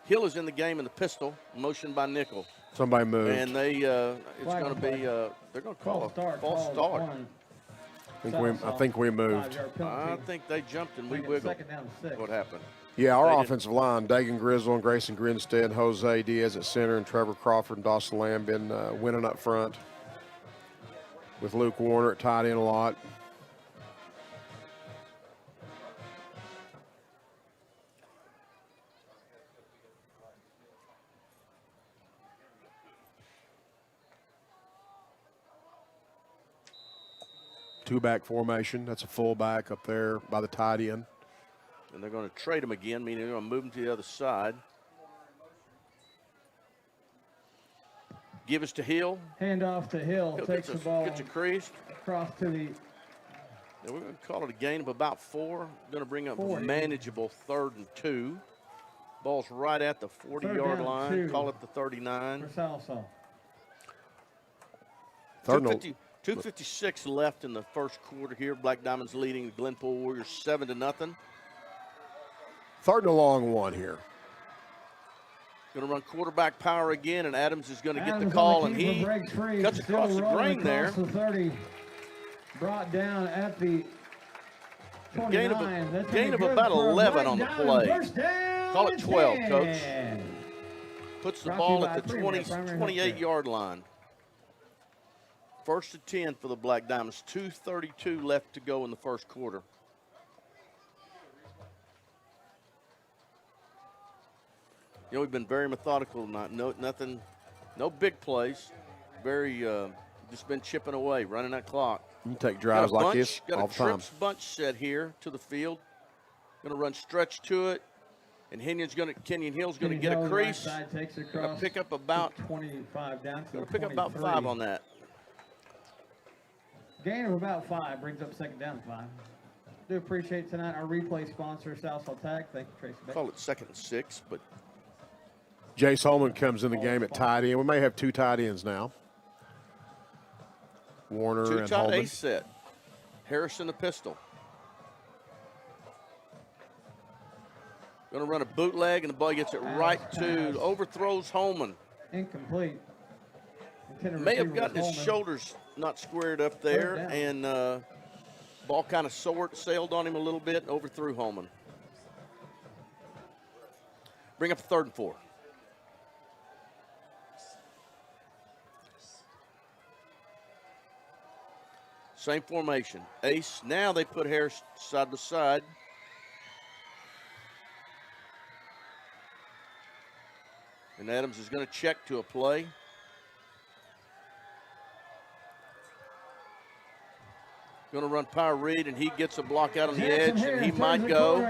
Hill is in the game in the pistol, motioned by Nickel. Somebody moved. And they, it's going to be, they're going to call a false start. I think we moved. I think they jumped and we wiggled. What happened? Yeah, our offensive line, Dagan Grizzle and Grayson Grinstead, Jose Diaz at center, and Trevor Crawford and Dawson Lamb been winning up front with Luke Warner at tight end a lot. Two-back formation. That's a fullback up there by the tight end. And they're going to trade him again, meaning they're going to move him to the other side. Give us to Hill. Hand off to Hill. Takes the ball. Gets a crease. Across to the. Now we're going to call it a gain of about 4. Going to bring up 40. Manageable 3rd and 2. Ball's right at the 40-yard line. 2. Call it the 39. For Salsa. 2:56 left in the first quarter here. Black Diamonds leading the Glenpool Warriors 7-0. 3rd and a long one here. Going to run quarterback power again, and Adams is going to get the call, and he cuts across the grain there. The 30, brought down at the 29. Gain of about 11 on the play. Call it 12, Coach. Puts the ball at the 28-yard line. 1st and 10 for the Black Diamonds. 2:32 left to go in the first quarter. You know, we've been very methodical tonight. No big plays. Very, just been chipping away, running that clock. You take drives like this all the time. Got a trips bunch set here to the field. Going to run stretch to it. And Kenyon Hill's going to get a crease. Going to pick up about 25 down to going to pick up about 5 on that. Gain of about 5 brings up 2nd down to 5. Do appreciate tonight our replay sponsor, Southall Tag. Thank you, Tracy. Call it 2nd and 6, but Jace Holman comes in the game at tight end. We may have 2 tight ends now. Warner 2 and tight Holman. ace set. Harrison the pistol. Going to run a bootleg, and the ball gets it right to, overthrows Holman. Incomplete. May have gotten his shoulders not squared up there, and ball kind of sailed on him a little bit and overthrew Holman. Bring up 3rd and 4. Same formation. Ace. Now they put Harris side by side. And Adams is going to check to a play. Going to run power read, and he gets a block out on the edge, and he might go.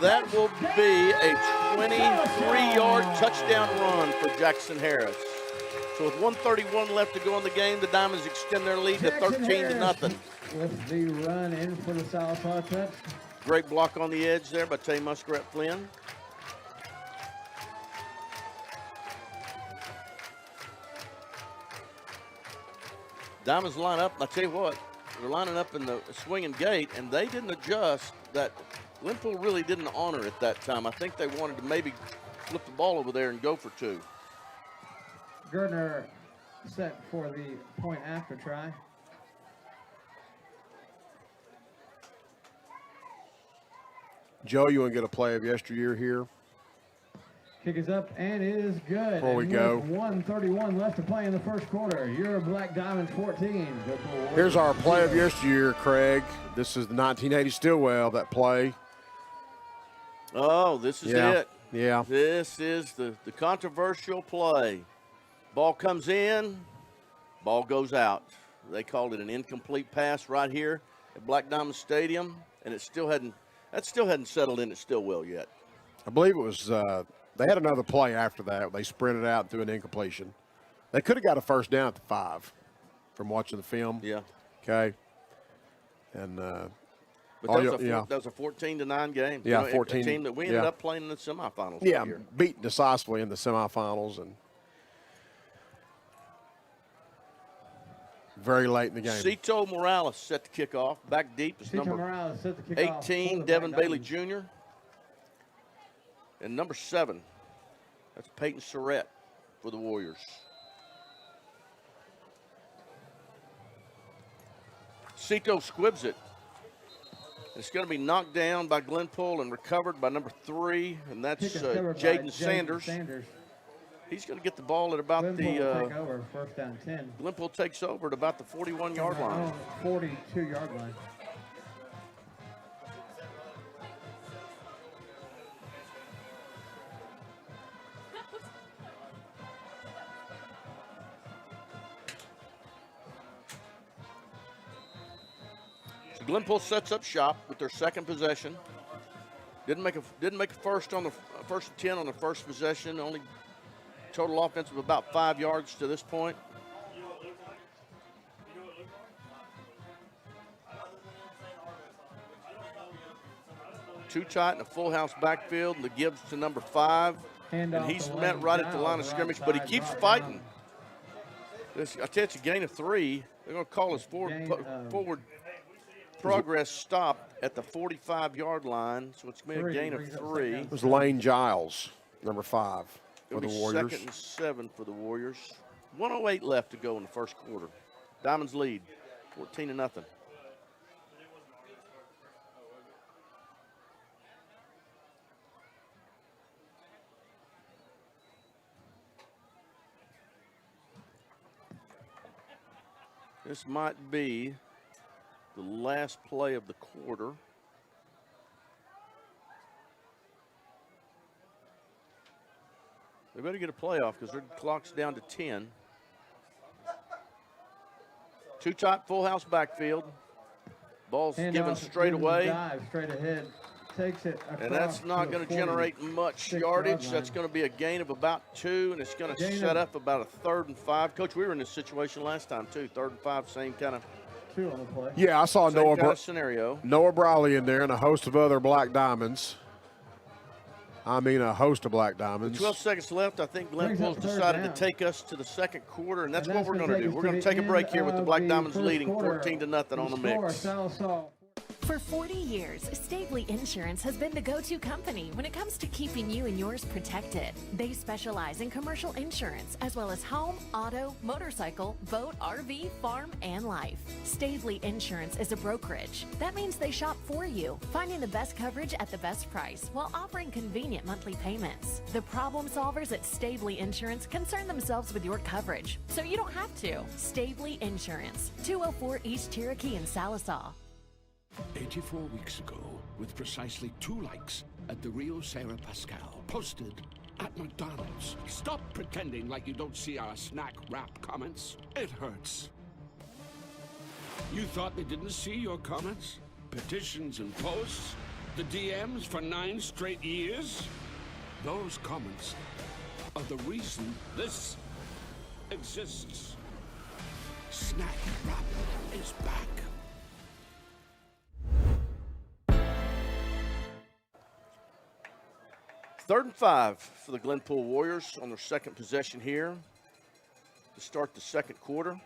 That will be a 23-yard touchdown run for Jackson Harris. So with 1:31 left to go in the game, the Diamonds extend their lead to 13-0. With the run in for the Southall touch. Great block on the edge there by Tay Muskrat Flynn. Diamonds line up, and I tell you what, they're lining up in the swinging gate, and they didn't adjust. That Glenpool really didn't honor it that time. I think they wanted to maybe flip the ball over there and go for 2. Gardner set for the point after try. Joe, you want to get a play of yesteryear here? Kick is up and it is good. Before we go. 1:31 left to play in the first quarter. Your Black Diamonds 14. Here's our play of yesteryear, Craig. This is the 1980 Stillwell, that play. Oh, this is it. Yeah. This is the controversial play. Ball comes in, ball goes out. They called it an incomplete pass right here at Black Diamond Stadium, and that still hadn't settled in at Stillwell yet. I believe it was they had another play after that. They sprinted out and threw an incompletion. They could have got a first down at the 5 from watching the film. Yeah. Okay. And that was a 14-9 game. Yeah, 14. A team that we ended up playing in the semifinals. Yeah, beat decisively in the semifinals and very late in the game. Cito Morales set to kick off. Back deep is number 18, Devin Bailey Jr. And number 7, that's Peyton Surratt for the Warriors. Cito squibs it. It's going to be knocked down by Glenpool and recovered by number 3, and that's Jaden Jaden Sanders. He's going to get the ball at about Glenpool the will take over, first down 10. Glenpool takes over at about the 41-yard line. 42-yard line. So Glenpool sets up shop with their second possession. Didn't make a first on the first and 10 on the first possession. Only total offense of about 5 yards to this point. Too tight in a full house backfield, and the gives to number 5. And he's met right at the line of scrimmage, but he keeps fighting. I tell you, it's a gain of 3. They're going to call his forward progress stop at the 45-yard line, so it's going to be a gain of 3. It was Lane Giles, number 5 for the Warriors. 2nd and 7 for the Warriors. 1:08 left to go in the first quarter. Diamonds lead, 14-0. This might be the last play of the quarter. They better get a playoff because their clock's down to 10. Too tight, full house backfield. Ball's given straight away. Dive straight ahead. Takes it across, and that's not going to generate much yardage. That's going to be a gain of about 2, and it's going to set up about a 3rd and 5. Coach, we were in this situation last time too. 3rd and 5, same kind of 2 on the play. Yeah, I saw scenario. Noah Brawley in there and a host of other Black Diamonds. I mean, a host of Black Diamonds. 12 seconds left. I think Glenpool's decided to take us to the second quarter, and that's what we're going to do. We're going to take a break here with the Black Diamonds leading 14-0 on the mix. For 40 years, Stavely Insurance has been the go-to company when it comes to keeping you and yours protected. They specialize in commercial insurance as well as home, auto, motorcycle, boat, RV, farm, and life. Stavely Insurance is a brokerage. That means they shop for you, finding the best coverage at the best price while offering convenient monthly payments. The problem solvers at Stavely Insurance concern themselves with your coverage, so you don't have to. Stavely Insurance, 204 East Cherokee in Salisaw. 84 weeks ago, with precisely 2 likes at the Rio Sarah Pascal, posted at McDonald's. Stop pretending like you don't see our snack wrap comments. It hurts. You thought they didn't see your comments? Petitions and posts? The DMs for 9 straight years? Those comments are the reason this exists. Snack wrap is back. Third and 5 for the Glenpool Warriors on their second possession here to start the second quarter.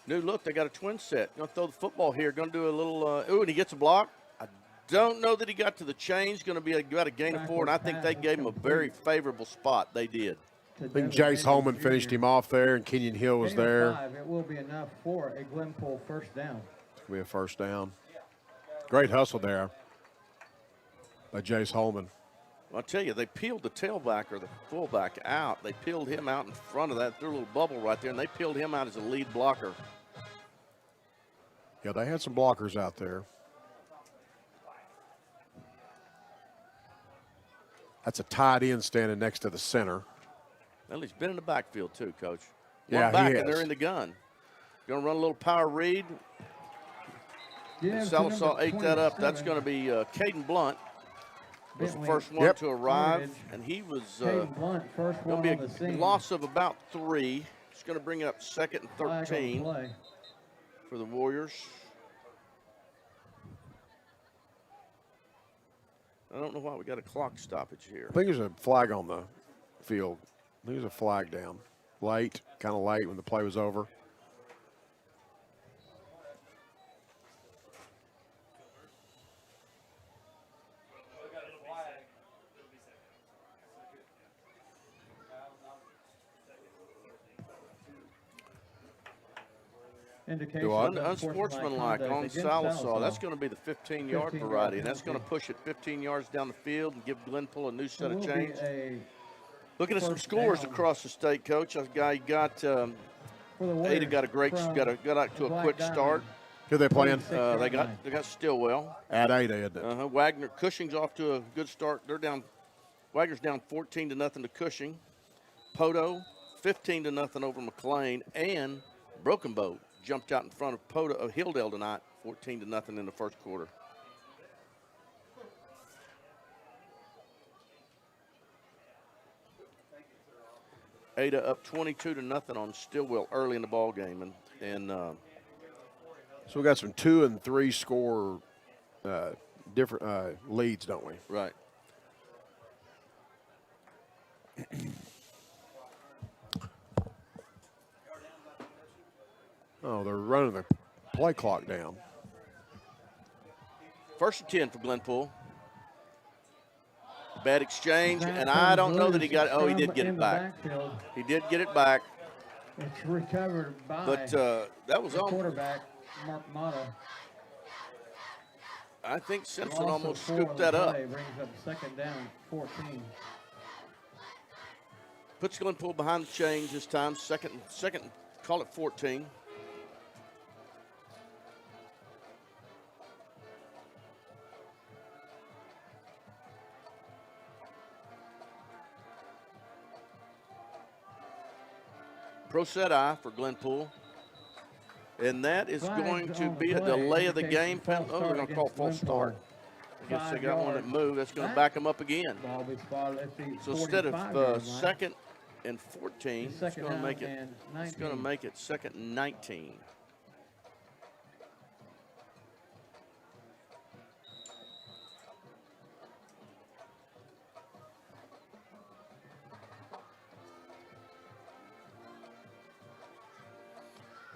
New look, they got a twin set. Going to throw the football here. Going to do a little, and he gets a block. I don't know that he got to the change. Going to be about a gain of 4, and I think they gave him a very favorable spot. They did. I think Jace Holman finished him off there, and Kenyon Hill was there. 5, it will be enough for a Glenpool first down. It'll be a first down. Great hustle there by Jace Holman. Well, I'll tell you, they peeled the tailback or the fullback out. They peeled him out in front of that, threw a little bubble right there, and they peeled him out as a lead blocker. Yeah, they had some blockers out there. That's a tight end standing next to the center. Well, he's been in the backfield too, Coach. Yeah, back, he and they're in the gun. Going to run a little power read. Yeah, Salisaw ate that up. That's going to be Caden Blunt. Was the first one to arrive, and he was going to be a loss of about 3. It's going to bring up 2nd and 13 for the Warriors. I don't know why we got a clock stoppage here. I think there's a flag on the field. I think there's a flag down. Late, kind of late when the play was over. indication Well, of unsportsmanlike on against Sallisaw. That's going to be the 15-yard 15-yard variety, and that's going penalty. to push it 15 yards down the field and give Glenpool a new set It of will be chains. a Looking at some first scores down. across the state, Coach. I got Ada got a great got out to a quick start. Who they playing? They got Stillwell at 8, isn't it? Wagner Cushing's off to a good start. They're down. Wagner's down 14-0 to Cushing. Poto 15-0 over McLean, and Broken Bow jumped out in front of Hilldale tonight, 14-0 in the first quarter. Ada up 22-0 on Stillwell early in the ball game, and so we got some 2 and 3 score different leads, don't we? Right. Oh, they're running the play clock down. First and 10 for Glenpool. Bad exchange, and I don't know that he got it. Oh, he did get it back. He did get it back. It's recovered by but that was on quarterback Mark Mata. I think Simpson almost scooped that up. Brings up second down, 14. Puts Glenpool behind the chains this time. Second, call it 14. Pro set eye for Glenpool. And that is going to be a delay of the game. Oh, we're going to call false start. I guess they got one that moved. That's going to back them up again. So instead of second and 14, it's going to make it. It's going to make it second and 19.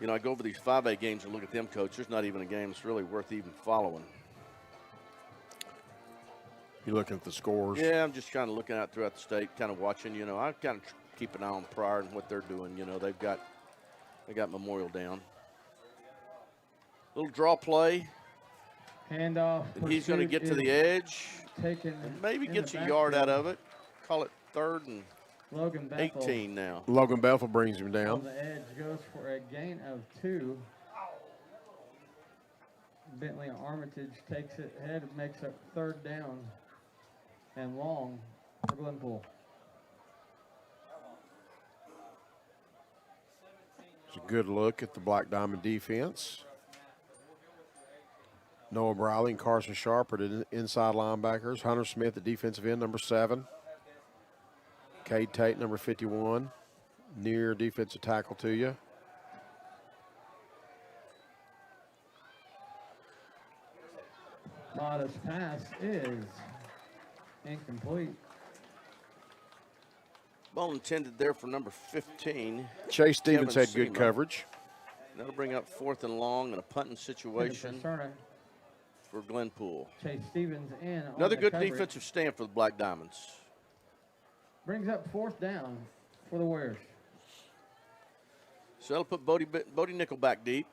You know, I go over these 5A games and look at them, Coach. There's not even a game that's really worth even following. You looking at the scores? Yeah, I'm just kind of looking out throughout the state, kind of watching. You know, I kind of keep an eye on Pryor and what they're doing. You know, they got Memorial down. Little draw play. Handoff. And he's going to get to the edge. And maybe gets a yard out of it. Call it third and Logan Bethel 18 now. Logan Bethel brings him down. On the edge goes for a gain of 2. Bentley Armitage takes it ahead and makes it third down and long for Glenpool. It's a good look at the Black Diamond defense. Noah Briley and Carson Sharp are the inside linebackers. Hunter Smith, the defensive end, number 7. Cade Tate, number 51, near defensive tackle to you. Mata's pass is incomplete. Ball intended there for number 15. Chase Stevens Kevin had good Seaman. coverage. That'll bring up 4th and long and a punting situation for Glenpool. Chase Stevens in. Another good defensive stand for the Black Diamonds. Brings up 4th down for the Warriors. So that'll put Bodie Nickel back deep.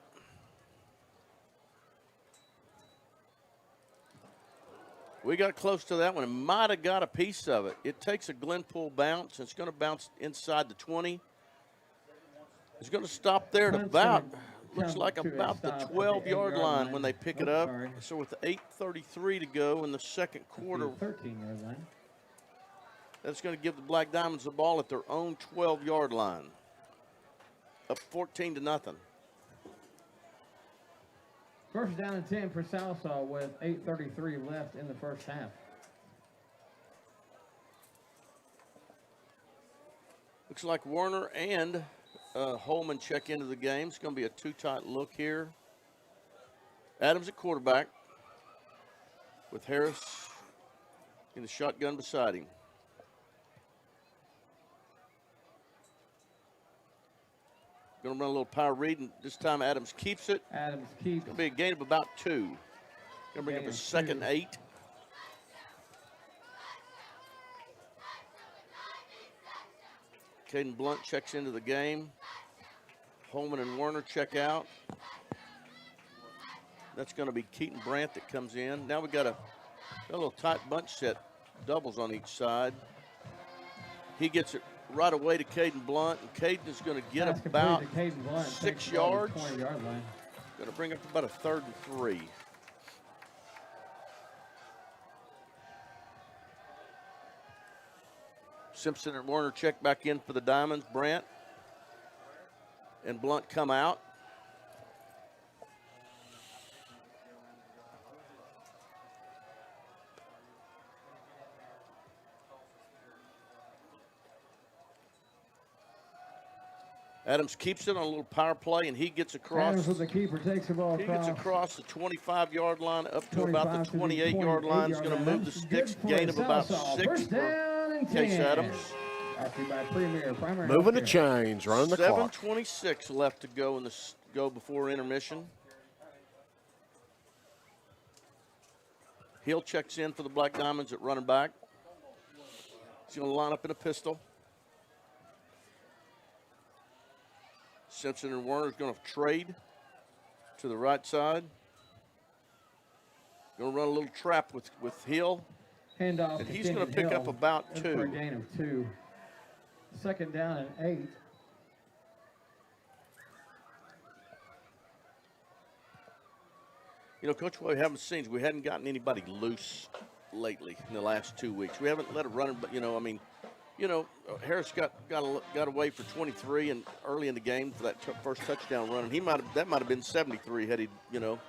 We got close to that one and might have got a piece of it. It takes a Glenpool bounce. It's going to bounce inside the 20. It's going to stop there at about, looks like about the 12-yard line when they pick it up. So with 8:33 to go in the second quarter, 13-yard line. That's going to give the Black Diamonds the ball at their own 12-yard line. Up 14-0. First down and 10 for Sallisaw with 8:33 left in the first half. Looks like Warner and Holman check into the game. It's going to be a two-tight look here. Adams at quarterback with Harris in the shotgun beside him. Going to run a little power read, and this time Adams keeps it. Adams keeps. Going to be a gain of about 2. Going to bring up a second 8. Caden Blunt checks into the game. Holman and Werner check out. That's going to be Keaton Brandt that comes in. Now we got a little tight bunch set, doubles on each side. He gets it right away to Caden Blunt, and Caden is going to get about 6 yards. 20-yard line. Going to bring up about a 3rd and 3. Simpson and Warner check back in for the Diamonds. Brandt and Blunt come out. Adams keeps it on a little power play, and he gets across. Adams with the keeper takes the ball He across. gets across the 25-yard line up to about the 28-yard line. He's going to move the sticks, gain of about 6 for Case Adams. Moving the chains, running the clock. 7:26 left to go in the go before intermission. Hill checks in for the Black Diamonds at running back. He's going to line up in a pistol. Simpson and Werner is going to trade to the right side. Going to run a little trap with Hill. Handoff. And he's going to pick up about 2. For a gain of 2. 2nd down and 8. You know, Coach, what we haven't seen is we hadn't gotten anybody loose lately in the last 2 weeks. We haven't let it run, but, Harris got away for 23 and early in the game for that first touchdown run, and that might have been 73 had he been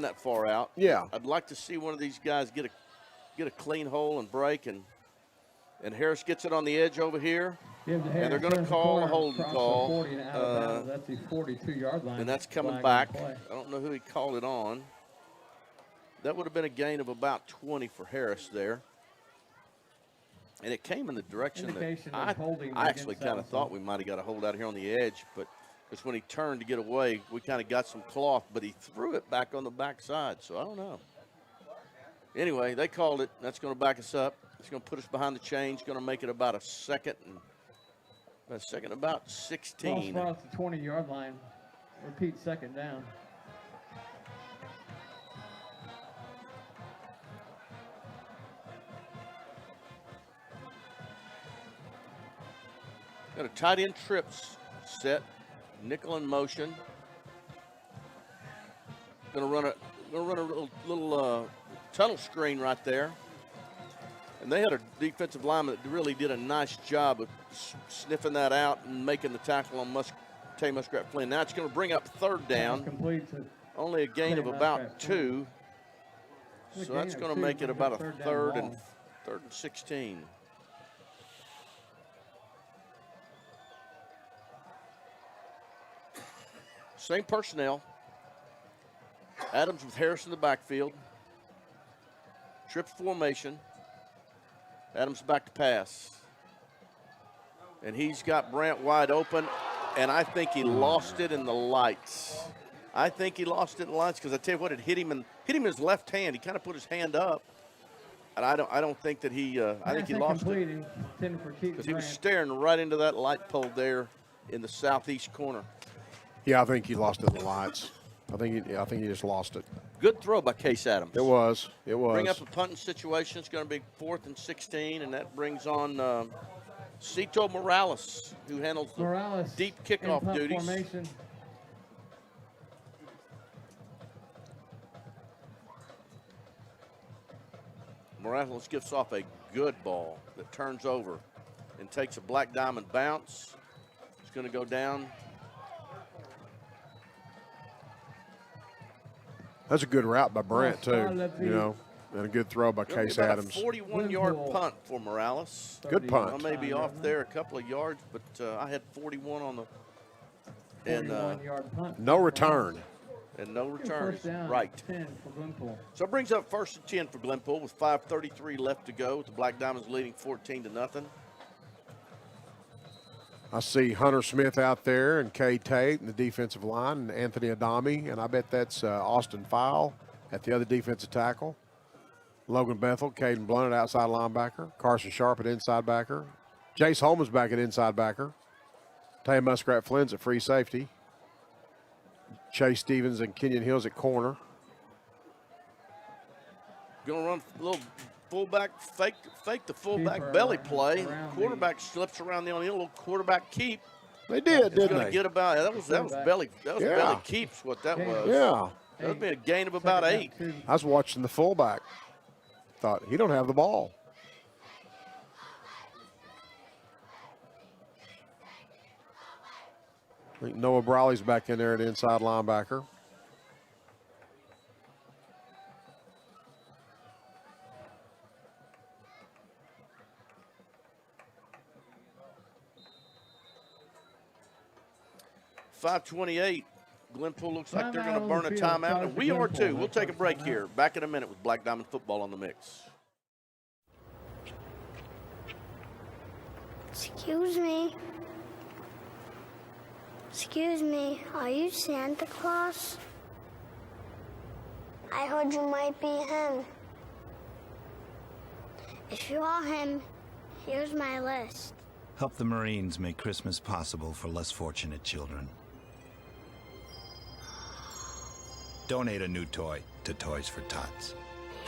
that far out. Yeah. I'd like to see one of these guys get a clean hole and break, and Harris gets it on the edge over here, and they're going to call a holding call. That's the 42-yard line. And that's coming back. I don't know who he called it on. That would have been a gain of about 20 for Harris there. And it came in the direction that I actually kind of thought we might have got a hold out here on the edge, but because when he turned to get away, we kind of got some cloth, but he threw it back on the backside, so I don't know. Anyway, they called it. That's going to back us up. It's going to put us behind the chains, going to make it about a second, about 16. Ball spot at the 20-yard line. Repeat 2nd down. Got a tight end trips set, nickel in motion. Going to run a little tunnel screen right there. And they had a defensive lineman that really did a nice job of sniffing that out and making the tackle on Tay Muskrat Flynn. Now it's going to bring up 3rd down. Only a gain of about 2. So that's going to make it about a 3rd and 16. Same personnel. Adams with Harris in the backfield. Trips formation. Adams back to pass. And he's got Brandt wide open, and I think he lost it in the lights. Because I tell you what, it hit him in his left hand. He kind of put his hand up, and I don't think that he. I think he lost it because he was staring right into that light pole there in the southeast corner. Yeah, I think he lost it in the lights. I think he just lost it. Good throw by Case Adams. It was. Bring up a punting situation. It's going to be 4th and 16, and that brings on Cito Morales, who handles the deep kickoff duties. Formation. Morales gives off a good ball that turns over and takes a Black Diamond bounce. It's going to go down. That's a good route by Brandt, too, and a good throw by Case Adams. A 41-yard punt for Morales. Good punt. I may be off there a couple of yards, but I had 41 on the – and no return. And no return. Right. 10 for Glenpool. So it brings up 1st and 10 for Glenpool with 5:33 left to go, with the Black Diamonds leading 14-0. I see Hunter Smith out there and Kay Tate in the defensive line and Anthony Adami, and I bet that's Austin File at the other defensive tackle. Logan Bethel, Caden Blunt at outside linebacker. Carson Sharp at inside backer. Jace Holman's back at inside backer. Tay Muskrat Flynn's at free safety. Chase Stevens and Kenyon Hills at corner. Going to run a little fullback, fake the fullback belly play. Quarterback slips around the little quarterback keep. They did, didn't Going they? to get about that was belly belly keeps what that was. Yeah. That would be a gain of about 8. I was watching the fullback. Thought he don't have the ball. I think Noah Brawley's back in there at inside linebacker. .528. Glenpool looks like they're going to burn a timeout, and we are too. We'll take a break here. Back in a minute with Black Diamond Football on the Mix. Excuse me. Excuse me, are you Santa Claus? I heard you might be him. If you are him, here's my list. Help the Marines make Christmas possible for less fortunate children. Donate a new toy to Toys for Tots.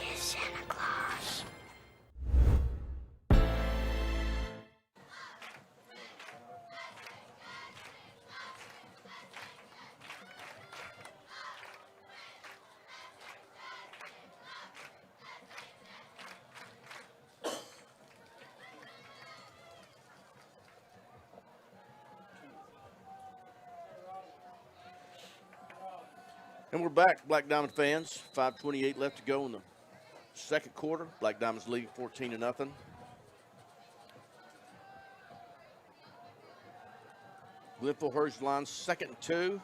Here's Santa Claus. And we're back, Black Diamond fans. 5:28 left to go in the second quarter. Black Diamonds lead 14-0. Glenpool hurries the line, 2nd and 2.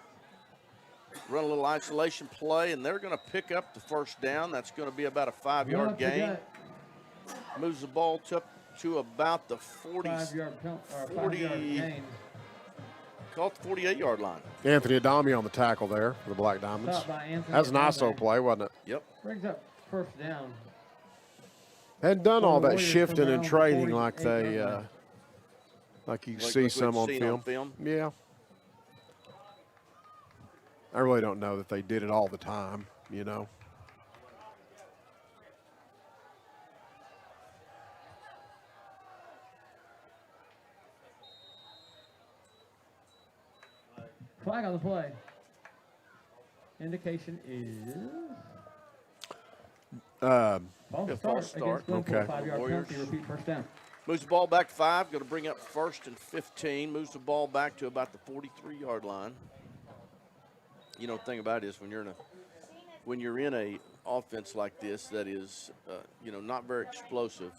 Run a little isolation play, and they're going to pick up the first down. That's going to be about a 5-yard gain. Moves the ball to about the 40. 5-yard gain. Call it the 48-yard line. Anthony Adami on the tackle there for the Black Diamonds. Stop by Anthony That was an ISO Adami. play, wasn't it? Yep. Brings up first down. Hadn't done all that Warriors shifting come and down trading like 48 they, yard line. like you Like see we've some on seen film. on film. Yeah. I really don't know that they did it all the time, you know. Flag on the play. Indication is false false start. against Glenpool. Okay. 5-yard Warriors. penalty. Repeat first down. Moves the ball back 5. Going to bring up 1st and 15. Moves the ball back to about the 43-yard line. You know, the thing about it is when you're in a offense like this that is, not very explosive,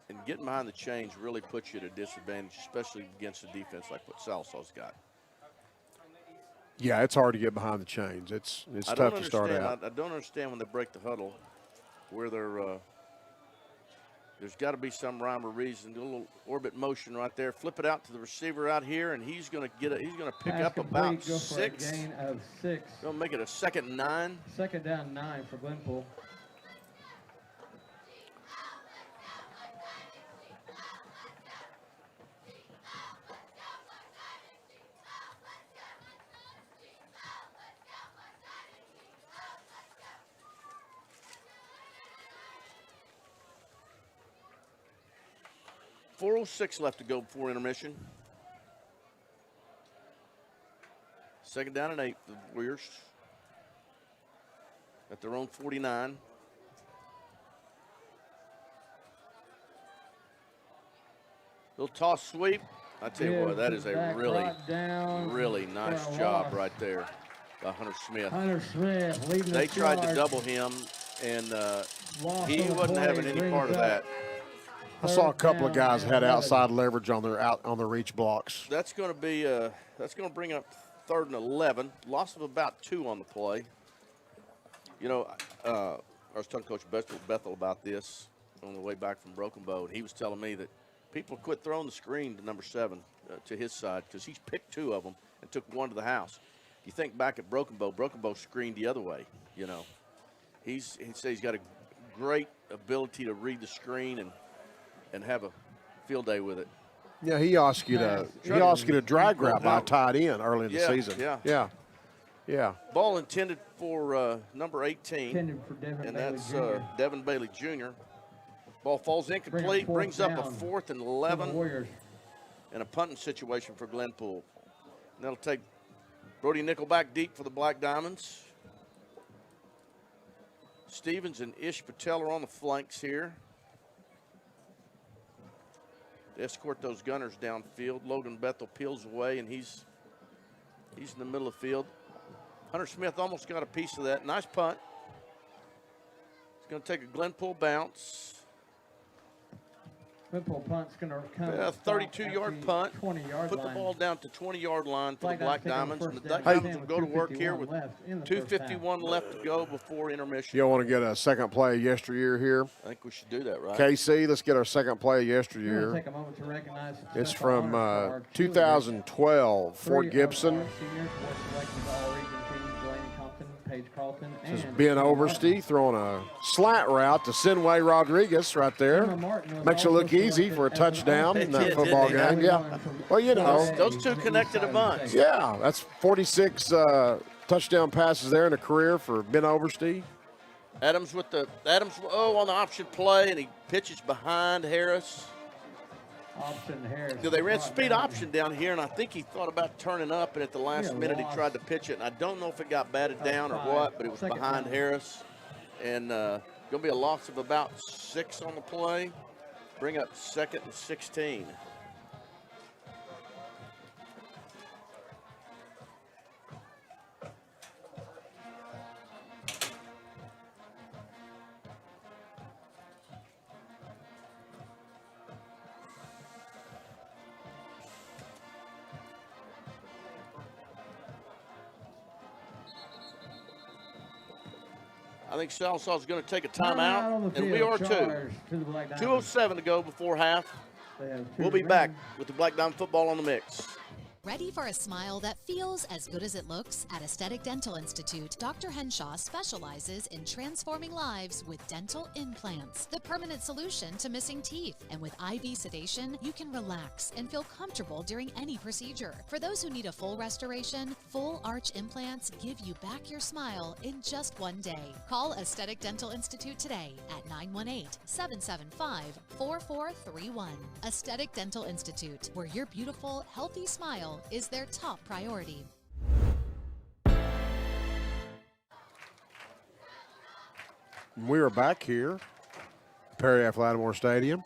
and getting behind the chains really puts you at a disadvantage, especially against a defense like what Salsaw's got. Yeah, it's hard to get behind the chains. It's tough to start out. I don't understand when they break the huddle where there's got to be some rhyme or reason. Do a little orbit motion right there. Flip it out to the receiver out here, and he's going to pick Pass up complete, about go for 6. a gain of 6. Going to make it a 2nd and 9. 2nd down 9 for Glenpool. .406 left to go before intermission. 2nd down and 8 for the Warriors at their own 49. Little toss sweep. I tell you what, that is a really nice job right there by Hunter Smith. Hunter Smith leading They the tried to charge. double him, and he on the wasn't play, having any brings part of up that. I saw a couple of guys had 11. outside leverage on their reach blocks. That's going to bring up 3rd and 11. Loss of about 2 on the play. You know, I was talking to Coach Bethel about this on the way back from Broken Bow, and he was telling me that people quit throwing the screen to number 7 to his side because he's picked 2 of them and took 1 to the house. You think back at Broken Bow screened the other way. You know, he says he's got a great ability to read the screen and have a field day with it. Yeah, he asked you to drag route by a tight end early in the season. Yeah. Ball intended for number 18, Intended for Devin and Bailey that's Jr. Devin Bailey Jr. Ball falls incomplete, brings up a 4th and 11, Warriors. and a punting situation for Glenpool. And that'll take Brody Nickelback deep for the Black Diamonds. Stevens and Ish Patel are on the flanks here. To escort those gunners downfield. Logan Bethel peels away, and he's in the middle of the field. Hunter Smith almost got a piece of that. Nice punt. It's going to take a Glenpool bounce. Glenpool punt's going to come. A 32-yard punt. 20-yard Put line. the ball down to 20-yard line for the Black Diamonds. And the down. Diamonds will go to work here with 2:51 left to go before intermission. You want to get a second play of yesteryear here? I think we should do that, right? KC, let's get our second play of yesteryear. Take a moment to recognize It's from 2012, Fort Gibson. This is Ben Oversty throwing a slant route to Sinway Rodriguez right there. Makes it look easy for a touchdown in that football game. Yeah. Well, you know. Those two connected a bunch. Yeah, that's 46 touchdown passes there in a career for Ben Oversty. Adams on the option play, and he pitches behind Harris. They ran speed option down here, and I think he thought about turning up, and at the last minute he tried to pitch it. And I don't know if it got batted down or what, but it was behind Harris. And going to be a loss of about 6 on the play. Bring up 2nd and 16. I think Salsaw's going to take a timeout, and we are too. 2:07 to go before half. We'll be back with the Black Diamond football on the mix. Ready for a smile that feels as good as it looks? At Aesthetic Dental Institute, Dr. Henshaw specializes in transforming lives with dental implants, the permanent solution to missing teeth. And with IV sedation, you can relax and feel comfortable during any procedure. For those who need a full restoration, full arch implants give you back your smile in just one day. Call Aesthetic Dental Institute today at 918-775-4431. Aesthetic Dental Institute, where your beautiful, healthy smile is their top priority. We are back here, Perry F. Lattimore Stadium.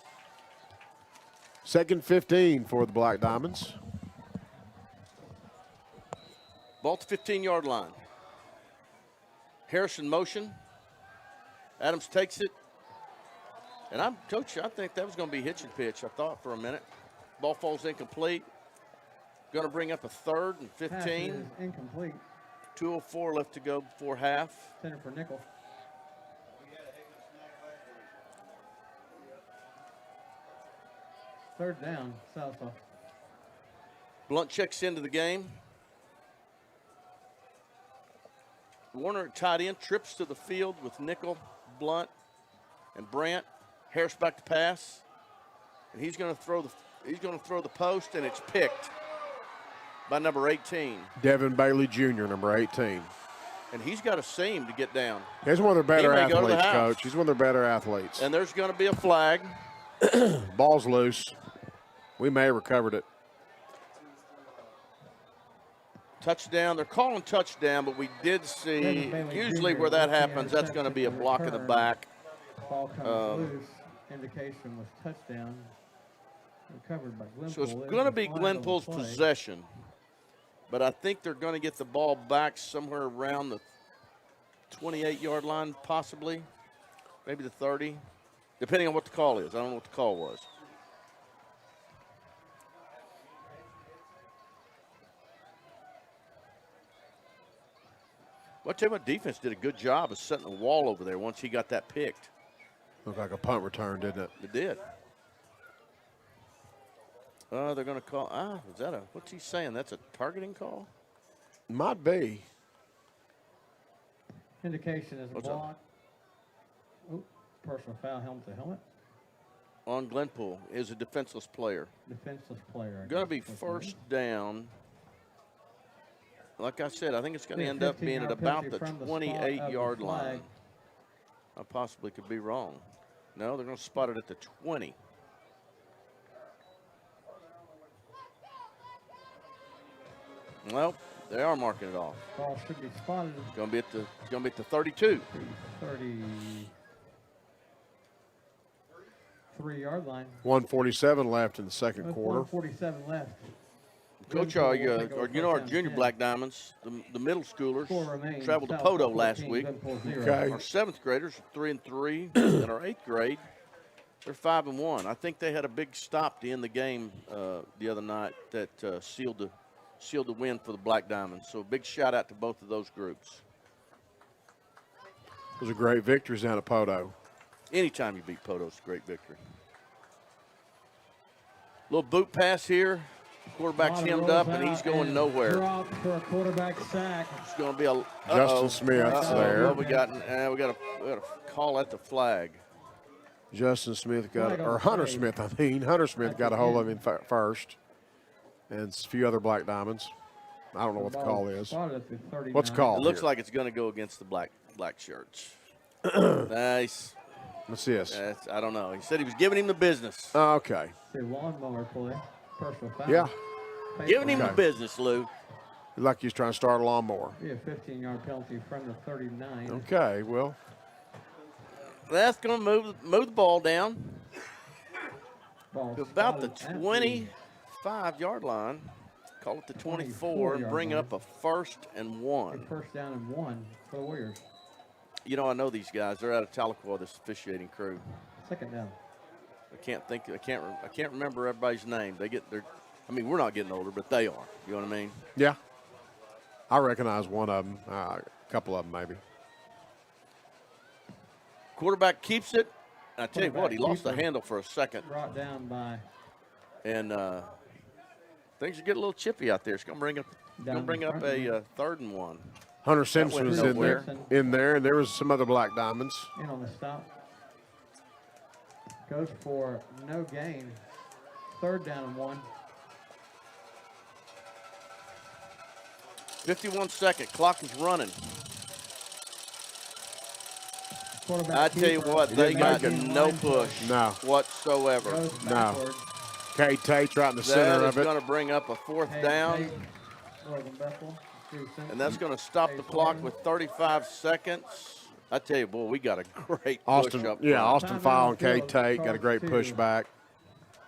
2nd 15 for the Black Diamonds. Ball to 15-yard line. Harrison motion. Adams takes it. And Coach, I think that was going to be hitch and pitch, I thought, for a minute. Ball falls incomplete. Going to bring up a 3rd and 15. Incomplete. 2:04 left to go before half. Center for nickel. Third down, Southpaw. Blunt checks into the game. Warner at tight end trips to the field with Nickel, Blunt, and Brandt. Harris back to pass, and he's going to throw the post, and it's picked by number 18. Devin Bailey Jr., number 18. And he's got a seam to get down. He's one of their better athletes, Coach. He's one of their better athletes. And there's going to be a flag. Ball's loose. We may have recovered it. Touchdown. They're calling touchdown, but we did see usually where that happens, that's going to be a block in the back. Ball comes loose. Indication was touchdown. Recovered by Glenpool. So it's going to be Glenpool's possession. But I think they're going to get the ball back somewhere around the 28-yard line, possibly. Maybe the 30, depending on what the call is. I don't know what the call was. Well, I tell you what, defense did a good job of setting a wall over there once he got that picked. Looked like a punt return, didn't it? It did. They're going to call. Is that what's he saying? That's a targeting call? Might be. Indication is a block. Personal foul, helmet to helmet. on Glenpool is a defenseless player. Defenseless player. Going to be first down. Like I said, I think it's going to end up being at about the 28-yard line. I possibly could be wrong. No, they're going to spot it at the 20. Well, they are marking it off. Ball should be spotted. It's going to be at the 32. 33-yard line. 1:47 left in the second quarter. 1:47 left. Coach, our junior Black Diamonds, the middle schoolers, traveled to Poto last week. Okay. Our 7th graders are 3-3, and our 8th grade, they're 5-1. I think they had a big stop to end the game the other night that sealed the win for the Black Diamonds. So a big shout out to both of those groups. Those are great victories down at Poto. Anytime you beat Poto, it's a great victory. Little boot pass here. Quarterback's hemmed up, and he's going nowhere. Drop for a quarterback sack. It's going to be a Justin Smith's there. Well, we got to call at the flag. Justin Smith or Hunter Smith, I mean. Hunter Smith got a hold of him first. And a few other Black Diamonds. I don't know what the call is. What's the call? It looks like it's going to go against the black shirts. Nice. What's this? I don't know. He said he was giving him the business. Okay. Lawnmower play. Personal foul. Yeah. Giving him the business, Lou. Like he's trying to start a lawnmower. Be a 15-yard penalty from the 39. Okay, well. That's going to move the ball down Ball to about the 25-yard line. Call it the 24 and bring up a 1st and 1. First down and 1 for the Warriors. You know, I know these guys. They're out of Tahlequah, this officiating crew. Second down. I can't remember everybody's name. We're not getting older, but they are. You know what I mean? Yeah. I recognize one of them, a couple of them maybe. Quarterback keeps it. I tell you what, he lost the handle for a second. Brought down by. And things are getting a little chippy out there. It's going to bring up a 3rd and 1. Hunter Simpson was in there, and there was some other Black Diamonds. In on the stop. Goes for no gain. 3rd down and 1. 51 second. Clock is running. I tell you what, they got no push whatsoever. No. Kate Tate right in the center of it. That is going to bring up a 4th down. And that's going to stop the clock with 35 seconds. I tell you, boy, we got a great push up. Yeah, Austin File and Kate Tate got a great pushback.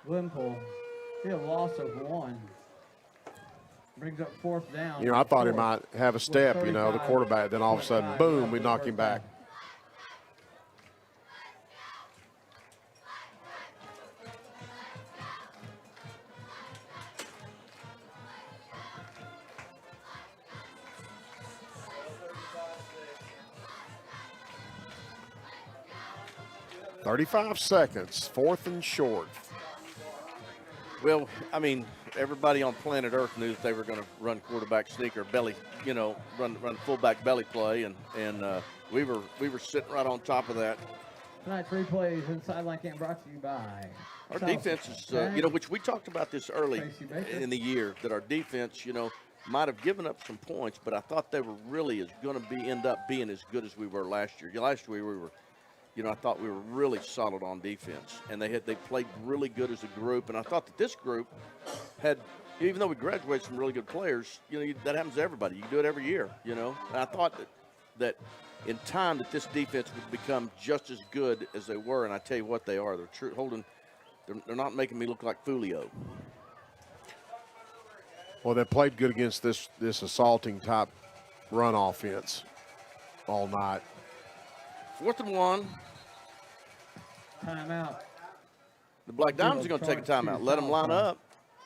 Glenpool, be a loss of 1. Brings up 4th down. You know, I thought he might have a step, the quarterback. Then all of a sudden, boom, we knock him back. .35 seconds, 4th and short. Well, I mean, everybody on planet Earth knew that they were going to run quarterback sneak or belly, run fullback belly play, and we were sitting right on top of that. Tonight's replays and sideline cam brought to you by our defense is, which we talked about this early in the year, that our defense, might have given up some points, but I thought they were really going to end up being as good as we were last year. Last year we were. I thought we were really solid on defense, and they played really good as a group. And I thought that this group had, even though we graduated some really good players, that happens to everybody. You can do it every year, And I thought that in time that this defense would become just as good as they were. And I tell you what, they are. They're not making me look like Fulio. Well, they played good against this assaulting type run offense all night. 4th and 1. Timeout. The Black Diamonds are going to take a timeout. Let them line up,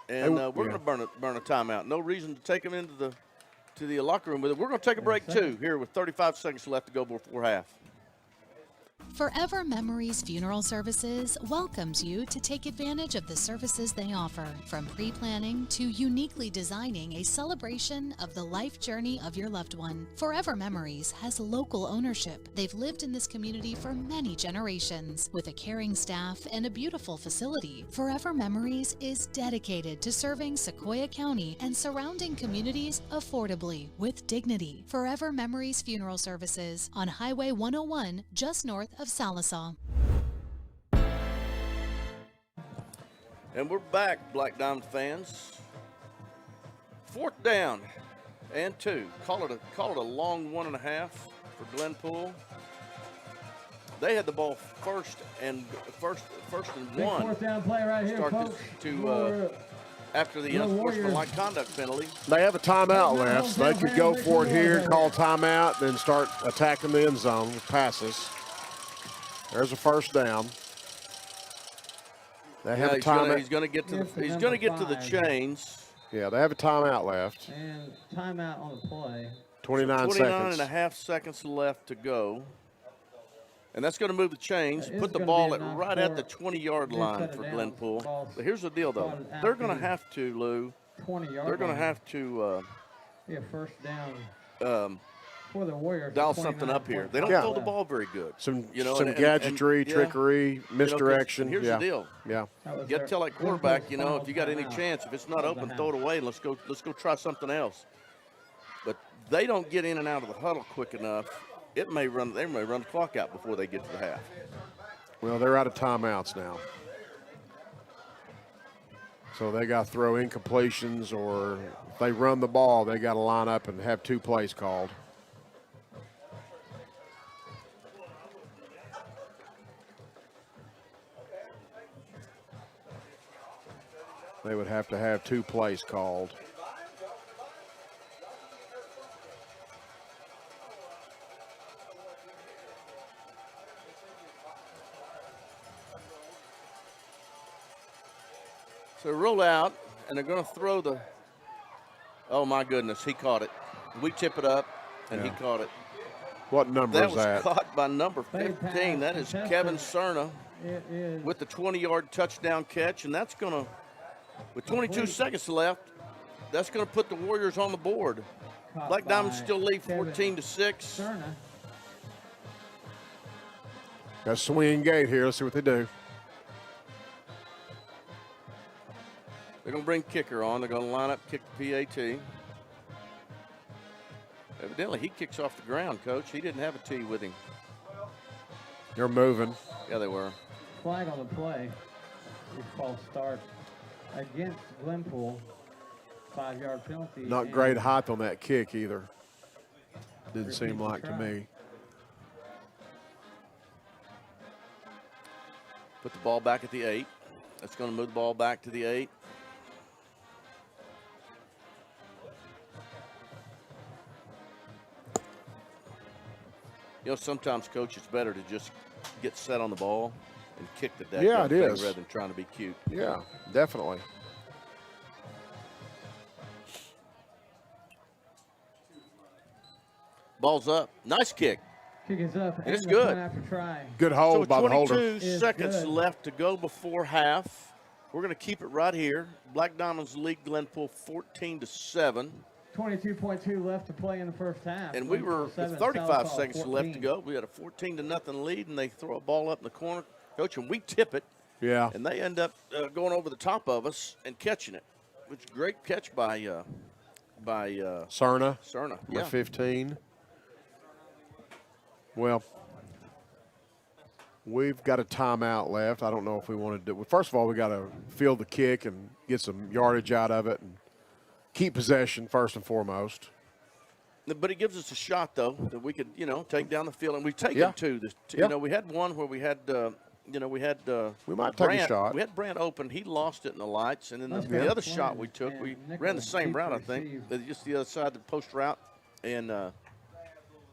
and we're going to burn a timeout. No reason to take them into the locker room with it. We're going to take a break too here with 35 seconds left to go before half. Forever Memories Funeral Services welcomes you to take advantage of the services they offer, from pre-planning to uniquely designing a celebration of the life journey of your loved one. Forever Memories has local ownership. They've lived in this community for many generations. With a caring staff and a beautiful facility, Forever Memories is dedicated to serving Sequoyah County and surrounding communities affordably with dignity. Forever Memories Funeral Services on Highway 101, just north of Sallisaw. And we're back, Black Diamond fans. 4th down and 2. Call it a long 1.5 for Glenpool. They had the ball first and 1. 4th down play right here, folks. After the unsportsmanlike conduct penalty. They have a timeout left, so they could go for it here, call timeout, then start attacking the end zone with passes. There's a 1st down. They have a timeout. He's going to get to the chains. Yeah, they have a timeout left. And timeout on the play. 29 seconds. 29.5 seconds left to go. And that's going to move the chains, put the ball right at the 20-yard line for Glenpool. But here's the deal, though. They're going to have to, Lou. 20-yard. They're going to have to. Be a 1st down. For the Warriors. Dial something up here. They don't throw the ball very good. Some gadgetry, trickery, misdirection. Here's the deal. Yeah. You got to tell that quarterback, if you got any chance, if it's not open, throw it away and let's go try something else. But they don't get in and out of the huddle quick enough. They may run the clock out before they get to the half. Well, they're out of timeouts now. So they got to throw incompletions, or if they run the ball, they got to line up and have 2 plays called. They would have to have 2 plays called. So roll out, and they're going to throw the – oh, my goodness, he caught it. We tip it up, and he caught it. What number is that? That was caught by number 15. That is Kevin Cerna with the 20-yard touchdown catch, and that's going to – with 22 seconds left, that's going to put the Warriors on the board. Black Diamonds still lead 14-6. Got a swinging gate here. Let's see what they do. They're going to bring kicker on. They're going to line up, kick the PAT. Evidently, he kicks off the ground, Coach. He didn't have a tee with him. They're moving. Yeah, they were. Flag on the play. False start against Glenpool. 5-yard penalty. Not great height on that kick either. Didn't seem like to me. Put the ball back at the 8. That's going to move the ball back to the 8. Sometimes, Coach, it's better to just get set on the ball and kick the deck it is, rather than trying to be cute. Yeah, definitely. Ball's up. Nice kick. Kick is up. It's good. After try. Good hold by the holder. 22 seconds left to go before half. We're going to keep it right here. Black Diamonds lead Glenpool 14-7. 22.2 left to play in the first half. And we were with 35 seconds left to go. We had a 14-0 lead, and they throw a ball up in the corner, Coach, and we tip it. Yeah. And they end up going over the top of us and catching it. Which great catch by Cerna. Yeah. 15. Well, we've got a timeout left. I don't know if we want to do. Well, first of all, we got to field the kick and get some yardage out of it and keep possession first and foremost. But it gives us a shot, though, that we could, take down the field, and we've taken two. We had one where we had, we might take a shot. We had Brant open. He lost it in the lights, and then the other shot we took, we ran the same route, I think, just the other side of the post route, and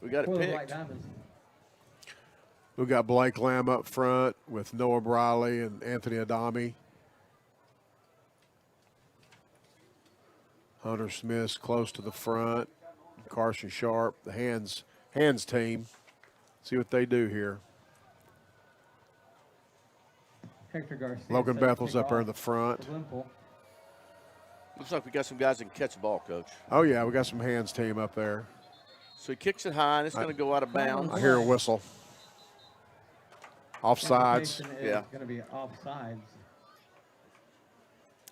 we got it picked. We've got Blake Lamb up front with Noah Briley and Anthony Adami. Hunter Smith's close to the front. Carson Sharp, the hands team. See what they do here. Hector Garcia. Logan set to Bethel's kick up there in off the front. for Glenpool. Looks like we got some guys that can catch the ball, Coach. Oh, yeah, we got some hands team up there. So he kicks it high, and it's going to go out of bounds. I hear a whistle. Offsides. Yeah. It's going to be offsides.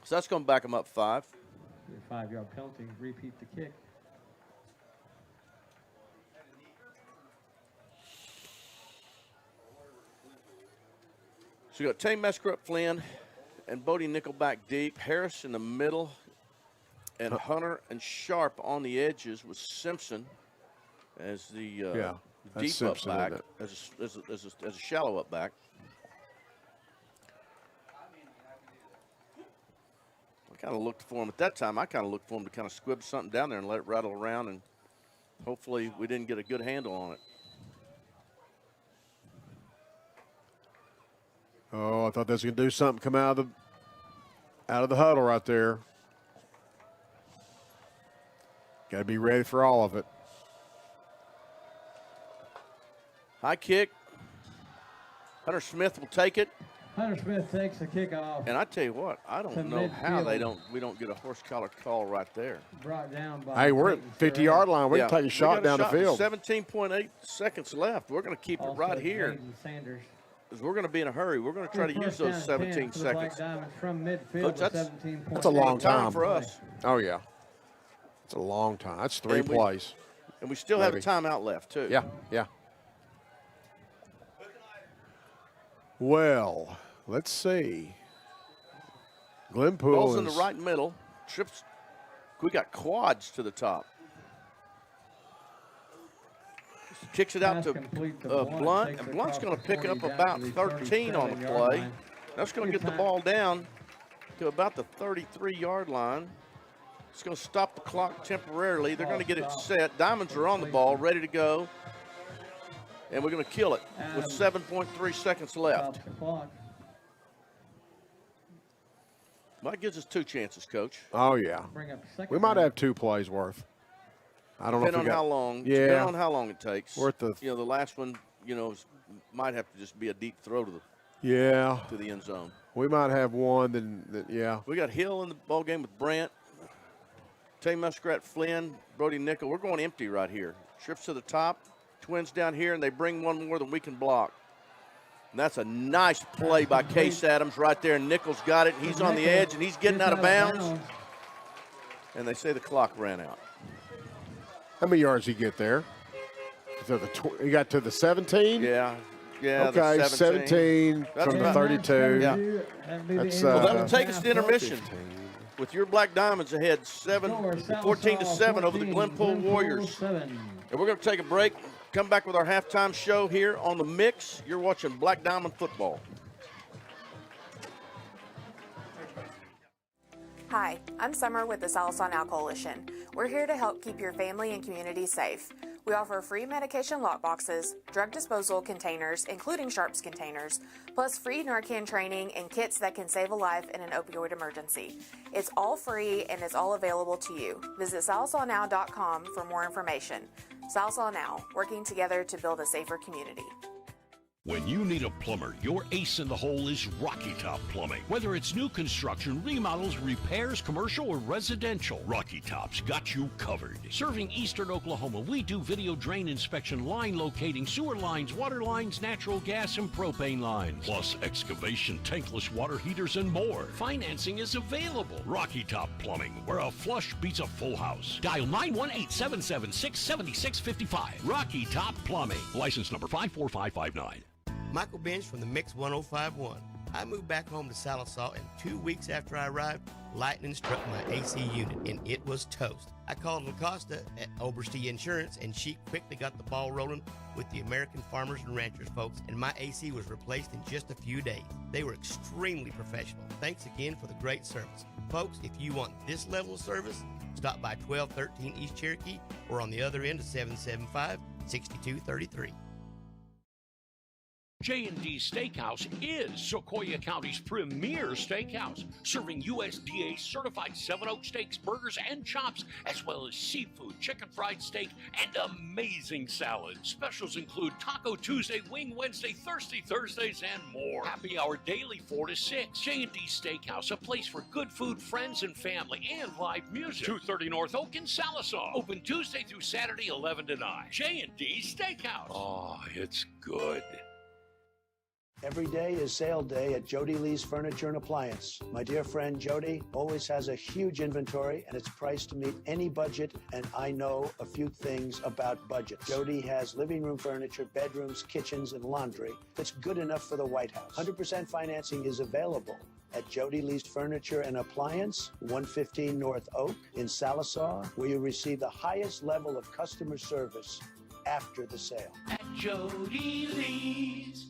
So that's going to back them up 5. 5-yard penalty. Repeat the kick. So you got Tay Mescrut, Flynn, and Bodie Nickelback deep. Harris in the middle, and Hunter and Sharp on the edges with Simpson as the deep Simpson, up back, as a shallow up back. I kind of looked for him at that time. I kind of looked for him to kind of squib something down there and let it rattle around, and hopefully we didn't get a good handle on it. Oh, I thought they was going to do something, come out of the huddle right there. Got to be ready for all of it. High kick. Hunter Smith will take it. Hunter Smith takes the kickoff. And I tell you what, I don't know how we don't get a horse collar call right there. Brought down by Hey, we're at 50-yard line. We can take a shot down the field. 17.8 seconds left. We're going to keep it right here. Sanders. Because we're going to be in a hurry. We're going to try to use those 17 seconds. From midfield. Coach, that's a long time for us. Oh, yeah. It's a long time. That's 3 plays. And we still have a timeout left, too. Yeah, yeah. Well, let's see. Glenpool Ball's in the right middle. Trips. We got quads to the top. Kicks it out to Blunt, and Blunt's going to pick up about 13 on the play. That's going to get the ball down to about the 33-yard line. It's going to stop the clock temporarily. They're going to get it set. Diamonds are on the ball, ready to go. And we're going to kill it with 7.3 seconds left. Well, that gives us 2 chances, Coach. Oh, yeah. We might have 2 plays worth. I don't know if Depending on how long. Yeah. Depending on how long it takes. Worth the. The last one, might have to just be a deep throw to the end zone. We might have one. Yeah. We got Hill in the ball game with Brant, Tay Muskrat, Flynn, Brody Nickel. We're going empty right here. Trips to the top, Twins down here, and they bring one more than we can block. And that's a nice play by Case Adams right there. Nickel's got it. He's on the edge, and he's getting out of bounds. And they say the clock ran out. How many yards did he get there? He got to the 17? Yeah. Okay, 17 from the 32. Yeah. Well, that will take us to intermission. 15. With your Black Diamonds ahead, 14-7 over the Glenpool Warriors. And we're going to take a break, come back with our halftime show here on The Mix. You're watching Black Diamond Football. Hi, I'm Summer with the Salsa Now Coalition. We're here to help keep your family and community safe. We offer free medication lockboxes, drug disposal containers, including Sharps containers, plus free Narcan training and kits that can save a life in an opioid emergency. It's all free and it's all available to you. Visit salsanow.com for more information. Salsa Now, working together to build a safer community. When you need a plumber, your ace in the hole is Rocky Top Plumbing. Whether it's new construction, remodels, repairs, commercial, or residential, Rocky Top's got you covered. Serving eastern Oklahoma, we do video drain inspection, line locating, sewer lines, water lines, natural gas, and propane lines. Plus excavation, tankless water heaters, and more. Financing is available. Rocky Top Plumbing, where a flush beats a full house. Dial 918-776-7655. Rocky Top Plumbing. License number 54559. Michael Bench from the Mix 1051. I moved back home to Sallisaw, and 2 weeks after I arrived, lightning struck my AC unit, and it was toast. I called LaCosta at Oberste Insurance, and she quickly got the ball rolling with the American Farmers and Ranchers folks, and my AC was replaced in just a few days. They were extremely professional. Thanks again for the great service. Folks, if you want this level of service, stop by 1213 East Cherokee or on the other end of 775-6233. J&D Steakhouse is Sequoia County's premier steakhouse, serving USDA certified 7 Oak steaks, burgers, and chops, as well as seafood, chicken fried steak, and amazing salads. Specials include Taco Tuesday, Wing Wednesday, Thirsty Thursdays, and more. Happy hour daily 4 to 6. J&D Steakhouse, a place for good food, friends, and family, and live music. 230 North Oak in Sallisaw. Open Tuesday through Saturday, 11 to 9. J&D Steakhouse. Oh, it's good. Every day is sale day at Jody Lee's Furniture and Appliance. My dear friend Jody always has a huge inventory and it's priced to meet any budget, and I know a few things about budgets. Jody has living room furniture, bedrooms, kitchens, and laundry that's good enough for the White House. 100% financing is available at Jody Lee's Furniture and Appliance, 115 North Oak in Sallisaw, where you receive the highest level of customer service after the sale. At Jody Lee's.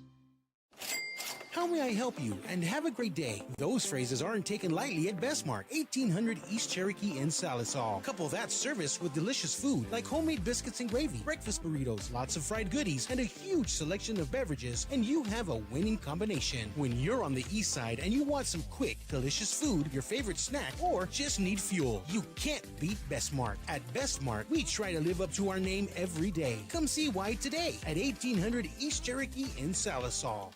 How may I help you? And have a great day. Those phrases aren't taken lightly at Bestmark, 1800 East Cherokee in Sallisaw. Couple that service with delicious food like homemade biscuits and gravy, breakfast burritos, lots of fried goodies, and a huge selection of beverages, and you have a winning combination. When you're on the east side and you want some quick, delicious food, your favorite snack, or just need fuel, you can't beat Bestmark. At Bestmark, we try to live up to our name every day. Come see why today at 1800 East Cherokee in Sallisaw.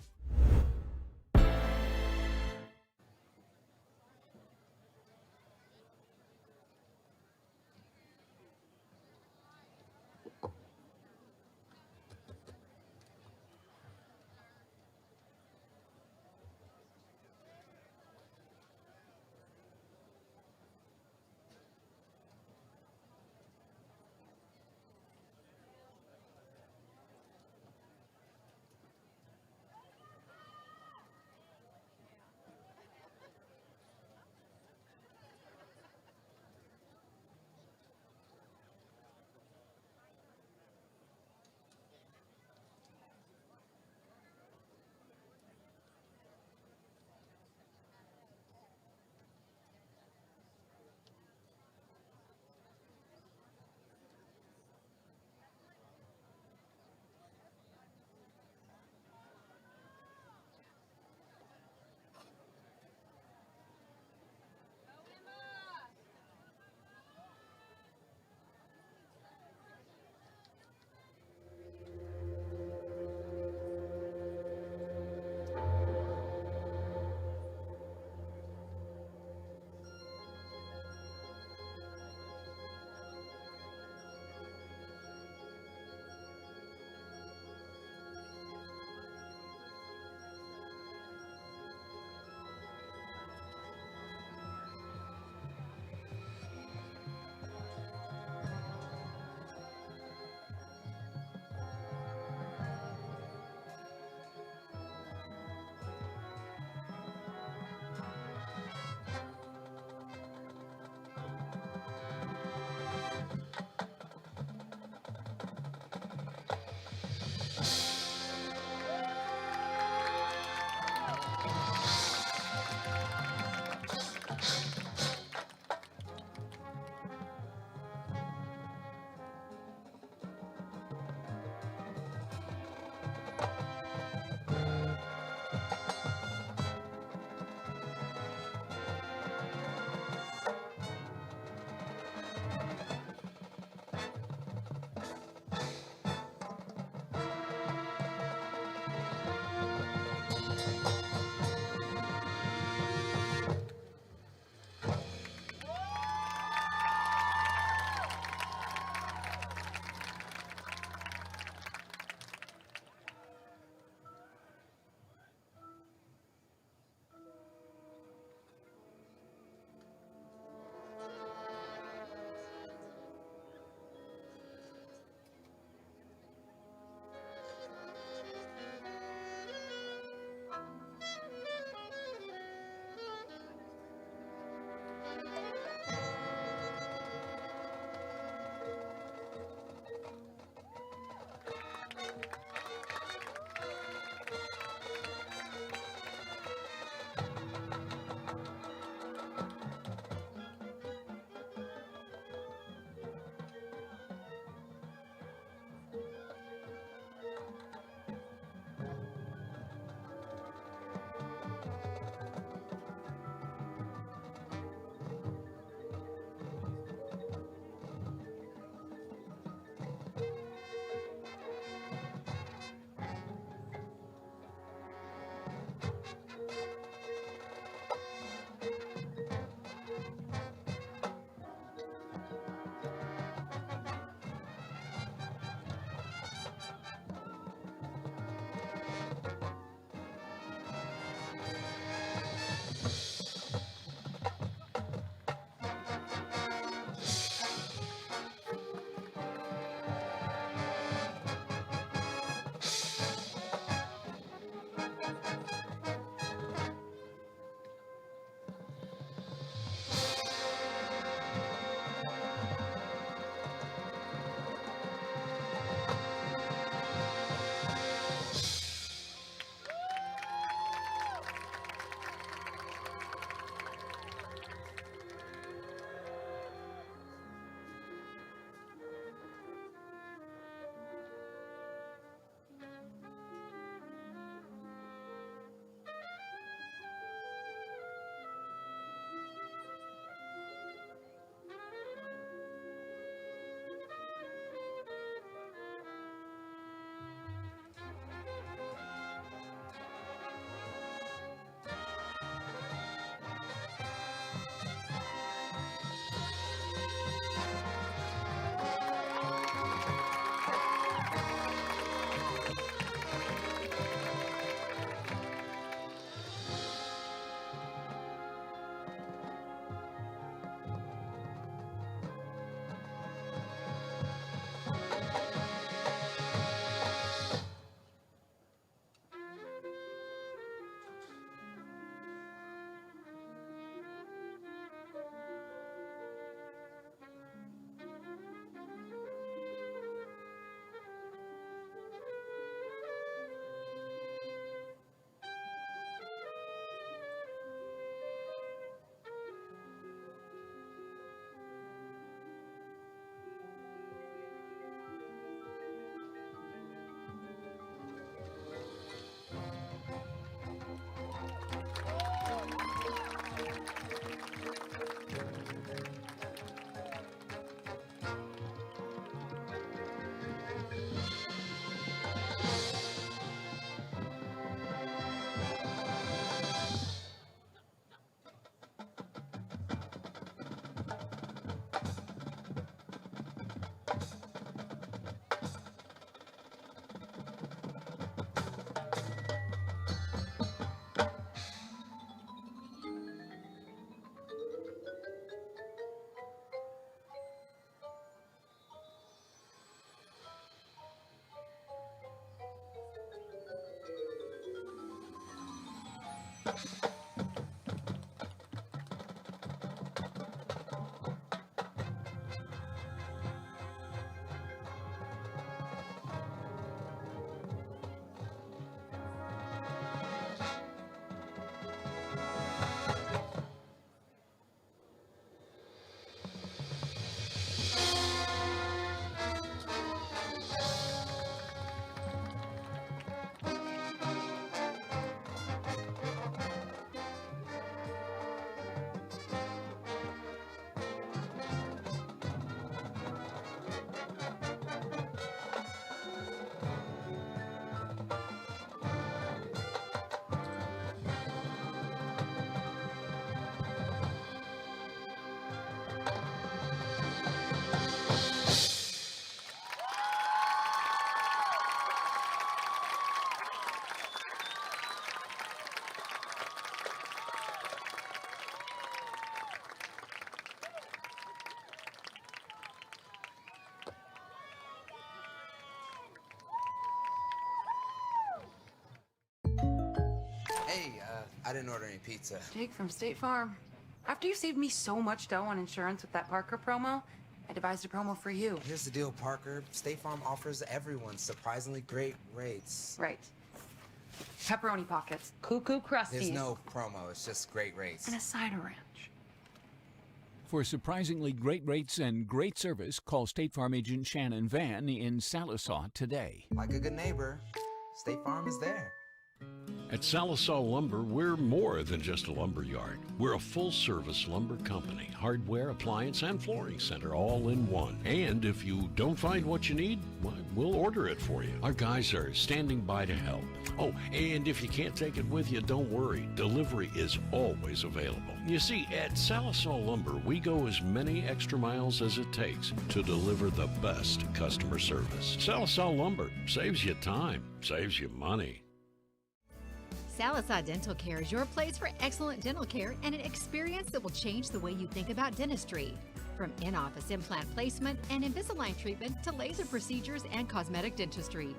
Hey, I didn't order any pizza. Jake from State Farm. After you saved me so much dough on insurance with that Parker promo, I devised a promo for you. Here's the deal, Parker. State Farm offers everyone surprisingly great rates. Right. Pepperoni pockets, cuckoo crusties. There's no promo, it's just great rates. And a cider ranch. For surprisingly great rates and great service, call State Farm agent Shannon Van in Sallisaw today. Like a good neighbor, State Farm is there. At Sallisaw Lumber, we're more than just a lumber yard. We're a full-service lumber company, hardware, appliance, and flooring center all in one. And if you don't find what you need, well, we'll order it for you. Our guys are standing by to help. Oh, and if you can't take it with you, don't worry. Delivery is always available. You see, at Sallisaw Lumber, we go as many extra miles as it takes to deliver the best customer service. Sallisaw Lumber saves you time, saves you money. Sallisaw Dental Care is your place for excellent dental care and an experience that will change the way you think about dentistry. From in-office implant placement and Invisalign treatment to laser procedures and cosmetic dentistry.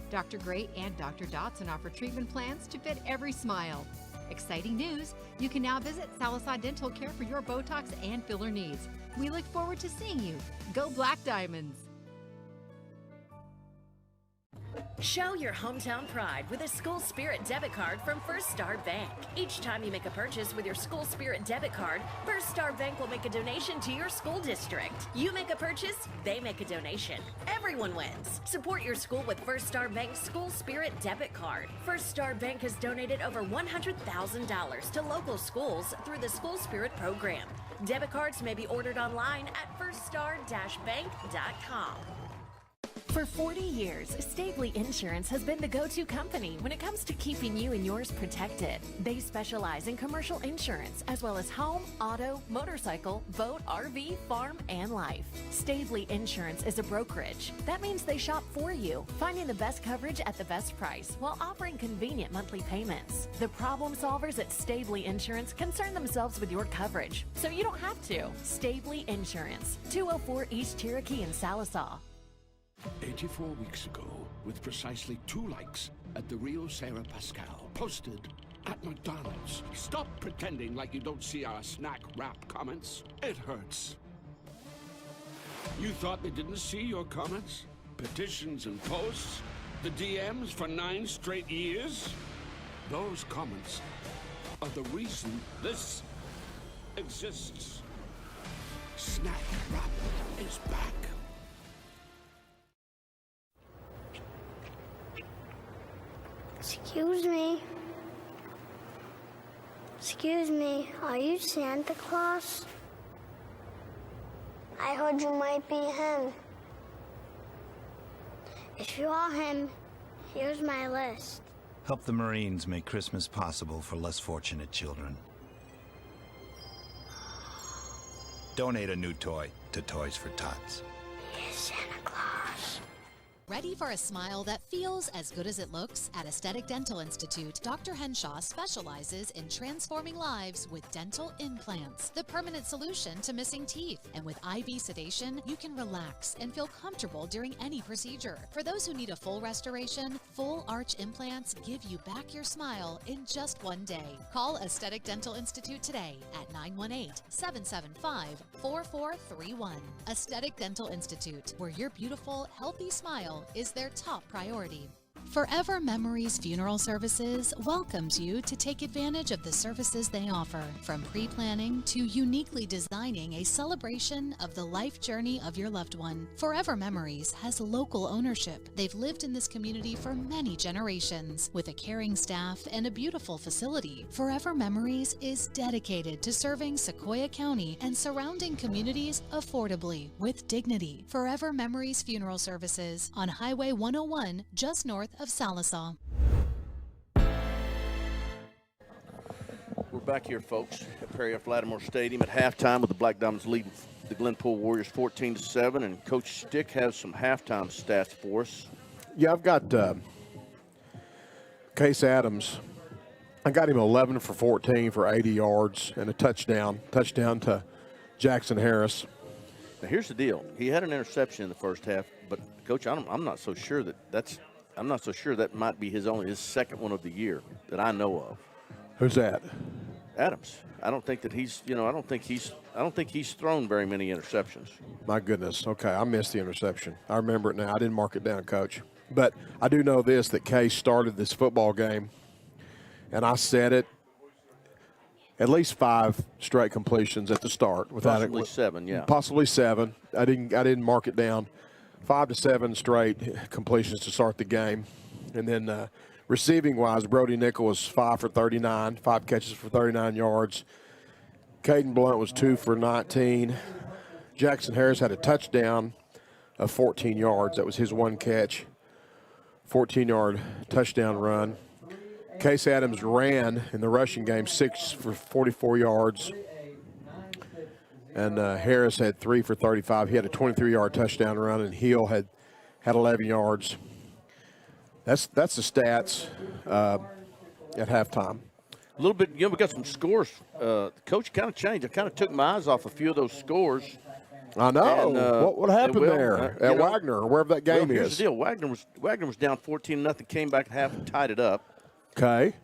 Dr. Gray and Dr. Dotson offer treatment plans to fit every smile. Exciting news! You can now visit Sallisaw Dental Care for your Botox and filler needs. We look forward to seeing you. Go Black Diamonds! Show your hometown pride with a School Spirit debit card from First Star Bank. Each time you make a purchase with your School Spirit debit card, First Star Bank will make a donation to your school district. You make a purchase, they make a donation. Everyone wins. Support your school with First Star Bank's School Spirit debit card. First Star Bank has donated over $100,000 to local schools through the School Spirit program. Debit cards may be ordered online at firststar-bank.com. For 40 years, Stavely Insurance has been the go-to company when it comes to keeping you and yours protected. They specialize in commercial insurance as well as home, auto, motorcycle, boat, RV, farm, and life. Stavely Insurance is a brokerage. That means they shop for you, finding the best coverage at the best price while offering convenient monthly payments. The problem solvers at Stavely Insurance concern themselves with your coverage, so you don't have to. Stavely Insurance, 204 East Cherokee in Sallisaw. 84 weeks ago, with precisely 2 likes at the Rio Sarah Pascal, posted at McDonald's. Stop pretending like you don't see our snack wrap comments. It hurts. You thought they didn't see your comments? Petitions and posts? The DMs for 9 straight years? Those comments are the reason this exists. Snack wrap is back. Excuse me. Excuse me, are you Santa Claus? I heard you might be him. If you are him, here's my list. Help the Marines make Christmas possible for less fortunate children. Donate a new toy to Toys for Tots. Yes, Santa Claus. Ready for a smile that feels as good as it looks? At Aesthetic Dental Institute, Dr. Henshaw specializes in transforming lives with dental implants, the permanent solution to missing teeth. And with IV sedation, you can relax and feel comfortable during any procedure. For those who need a full restoration, full arch implants give you back your smile in just one day. Call Aesthetic Dental Institute today at 918-775-4431. Aesthetic Dental Institute, where your beautiful, healthy smile is their top priority. Forever Memories Funeral Services welcomes you to take advantage of the services they offer, from pre-planning to uniquely designing a celebration of the life journey of your loved one. Forever Memories has local ownership. They've lived in this community for many generations. With a caring staff and a beautiful facility, Forever Memories is dedicated to serving Sequoia County and surrounding communities affordably with dignity. Forever Memories Funeral Services on Highway 101, just north of Sallisaw. We're back here, folks, at Perry F. Lattimore Stadium at halftime with the Black Diamonds leading the Glenpool Warriors 14-7, and Coach Stick has some halftime stats for us. Yeah, I've got Case Adams. I got him 11 for 14 for 80 yards and a touchdown to Jackson Harris. Now, here's the deal. He had an interception in the first half, but, Coach, I'm not so sure that might be his second one of the year that I know of. Who's that? Adams. I don't think that he's, I don't think he's thrown very many interceptions. My goodness. Okay, I missed the interception. I remember it now. I didn't mark it down, Coach. But I do know this, that Case started this football game, and I said it, at least 5 straight completions at the start. Possibly 7, yeah. Possibly 7. I didn't mark it down. 5 to 7 straight completions to start the game. And then receiving-wise, Brody Nickel was 5 for 39, 5 catches for 39 yards. Caden Blunt was 2 for 19. Jackson Harris had a touchdown of 14 yards. That was his one catch, 14-yard touchdown run. Case Adams ran in the rushing game 6 for 44 yards. And Harris had 3 for 35. He had a 23-yard touchdown run, and Hill had 11 yards. That's the stats at halftime. A little bit, we got some scores. The coach kind of changed. I kind of took my eyes off a few of those scores. I know. And, what happened there at Wagner or wherever that game here's is? the deal. Wagner was down 14-0, came back at half and tied it up. Okay.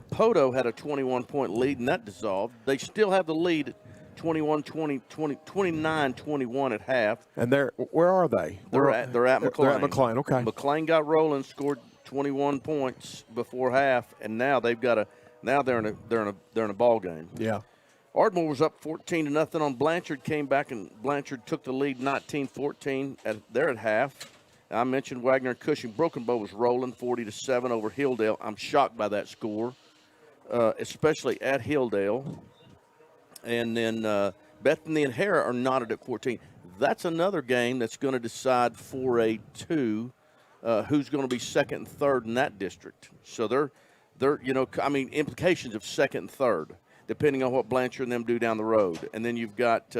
Poto had a 21-point lead, and that dissolved. They still have the lead at 29-21 at half. And where are they? They're at McLean. They're at McLean, okay. McLean got rolling, scored 21 points before half, and now they're in a ball game. Yeah. Ardmore was up 14-0 on Blanchard, came back, and Blanchard took the lead 19-14. They're at half. I mentioned Wagner and Cushing. Broken Bow was rolling 40-7 over Hilldale. I'm shocked by that score, especially at Hilldale. And then Bethany and Hara are knotted at 14. That's another game that's going to decide 4A2 who's going to be second and third in that district. So they're implications of second and third, depending on what Blanchard and them do down the road. And then you've got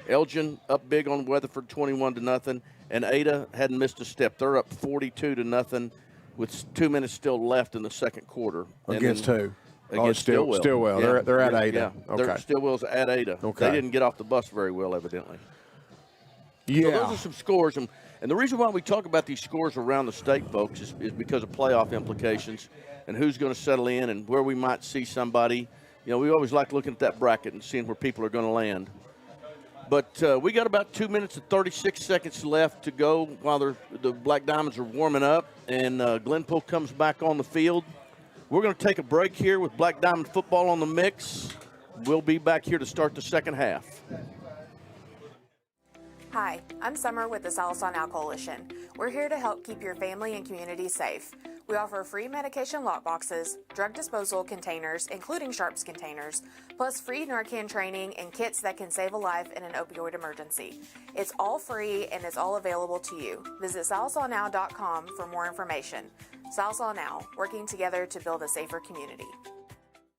Elgin up big on Weatherford 21-0. And Ada hadn't missed a step. They're up 42-0 with 2 minutes still left in the second quarter. Against who? Against Stillwell. Stillwell. Yeah. They're at Ada. Yeah. Okay. Stillwell's at Ada. Okay. They didn't get off the bus very well, evidently. Yeah. So those are some scores. And the reason why we talk about these scores around the state, folks, is because of playoff implications and who's going to settle in and where we might see somebody. We always like looking at that bracket and seeing where people are going to land. But we got about 2 minutes and 36 seconds left to go while the Black Diamonds are warming up, and Glenpool comes back on the field. We're going to take a break here with Black Diamond football on the mix. We'll be back here to start the second half. Hi, I'm Summer with the Sallisaw Now Coalition. We're here to help keep your family and community safe. We offer free medication lockboxes, drug disposal containers, including sharps containers, plus free Narcan training and kits that can save a life in an opioid emergency. It's all free and it's all available to you. Visit sallisawnow.com for more information. Sallisaw Now, working together to build a safer community.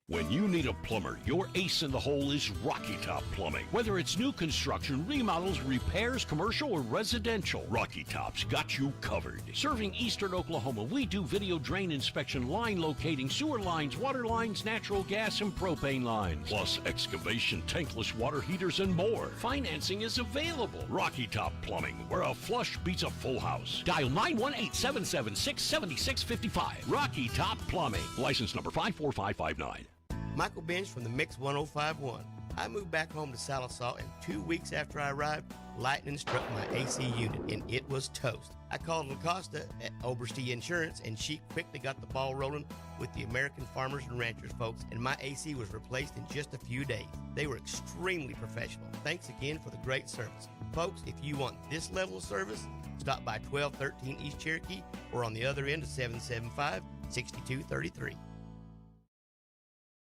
When you need a plumber, your ace in the hole is Rocky Top Plumbing. Whether it's new construction, remodels, repairs, commercial, or residential, Rocky Top's got you covered. Serving eastern Oklahoma, we do video drain inspection, line locating, sewer lines, water lines, natural gas, and propane lines. Plus excavation, tankless water heaters, and more. Financing is available. Rocky Top Plumbing, where a flush beats a full house. Dial 918-776-7655. Rocky Top Plumbing. License number 54559. Michael Bench from the Mix 1051. I moved back home to Sallisaw, and 2 weeks after I arrived, lightning struck my AC unit, and it was toast. I called LaCosta at Oberste Insurance, and she quickly got the ball rolling with the American Farmers and Ranchers folks, and my AC was replaced in just a few days. They were extremely professional. Thanks again for the great service. Folks, if you want this level of service, stop by 1213 East Cherokee or on the other end of 775-6233.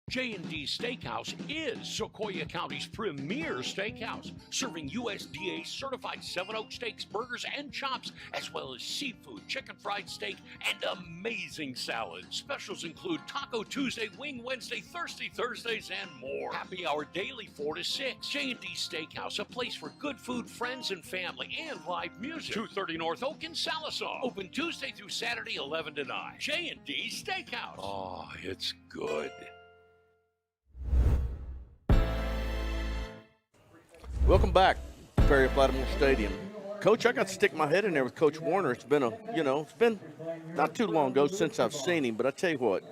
J&D Steakhouse is Sequoia County's premier steakhouse, serving USDA certified 7 Oak steaks, burgers, and chops, as well as seafood, chicken fried steak, and amazing salads. Specials include Taco Tuesday, Wing Wednesday, Thirsty Thursdays, and more. Happy hour daily 4 to 6. J&D Steakhouse, a place for good food, friends, and family, and live music. 230 North Oak in Sallisaw. Open Tuesday through Saturday, 11 to 9. J&D Steakhouse. Oh, it's good. Welcome back to Perry Lattimore Stadium. Coach, I got to stick my head in there with Coach Warner. It's been it's been not too long ago since I've seen him, but I tell you what,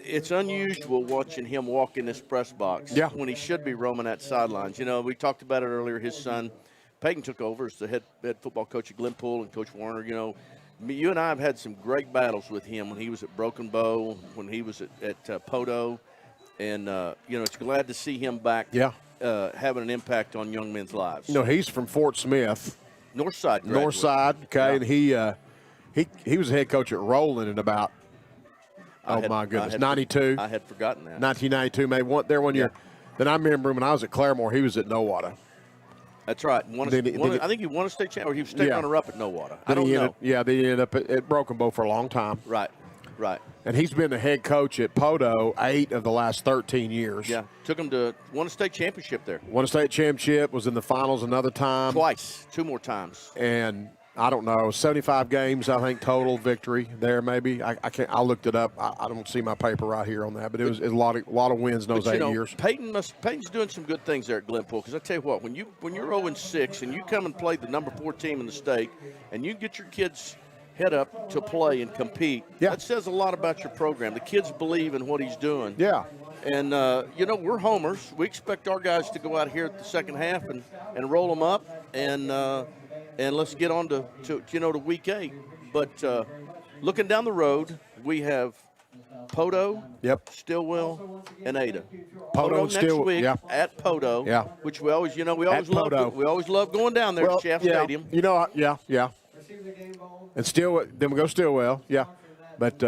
it's unusual watching him walk in this press box when he should be roaming that sidelines. You know, we talked about it earlier. His son, Peyton, took over as the head football coach at Glenpool, and Coach Warner, you know, you and I have had some great battles with him when he was at Broken Bow, when he was at Podo. And, you know, it's glad to see him back having an impact on young men's lives. You know, he's from Fort Smith. Northside graduate. Northside, okay, and he was the head coach at Roland in about, my goodness, 92. I had forgotten that. 1992, maybe one year. Then I remember him when I was at Claremore, he was at Nowata. That's right. I think he won a state championship, or he was state runner-up at Nowata. I don't know. They ended up at Broken Bow for a long time. Right. And he's been the head coach at Podo 8 of the last 13 years. Yeah, won a state championship there. Won a state championship, was in the finals another time. Twice, 2 more times. And I don't know, 75 games, I think, total victory there maybe. I can't. I looked it up. I don't see my paper right here on that, but it was a lot of wins in those 8 years. Peyton's doing some good things there at Glenpool, because I tell you what, when you're 0-6 and you come and play the number 4 team in the state, and you get your kids head up to play and compete, that says a lot about your program. The kids believe in what he's doing. Yeah. And, you know, we're homers. We expect our guys to go out here at the second half and roll them up, and let's get on to week 8. But looking down the road, we have Podo, Stillwell, and Ada. Podo next week at Podo, which we always love going down there to Shaft Stadium. You know, and then we go Stillwell, But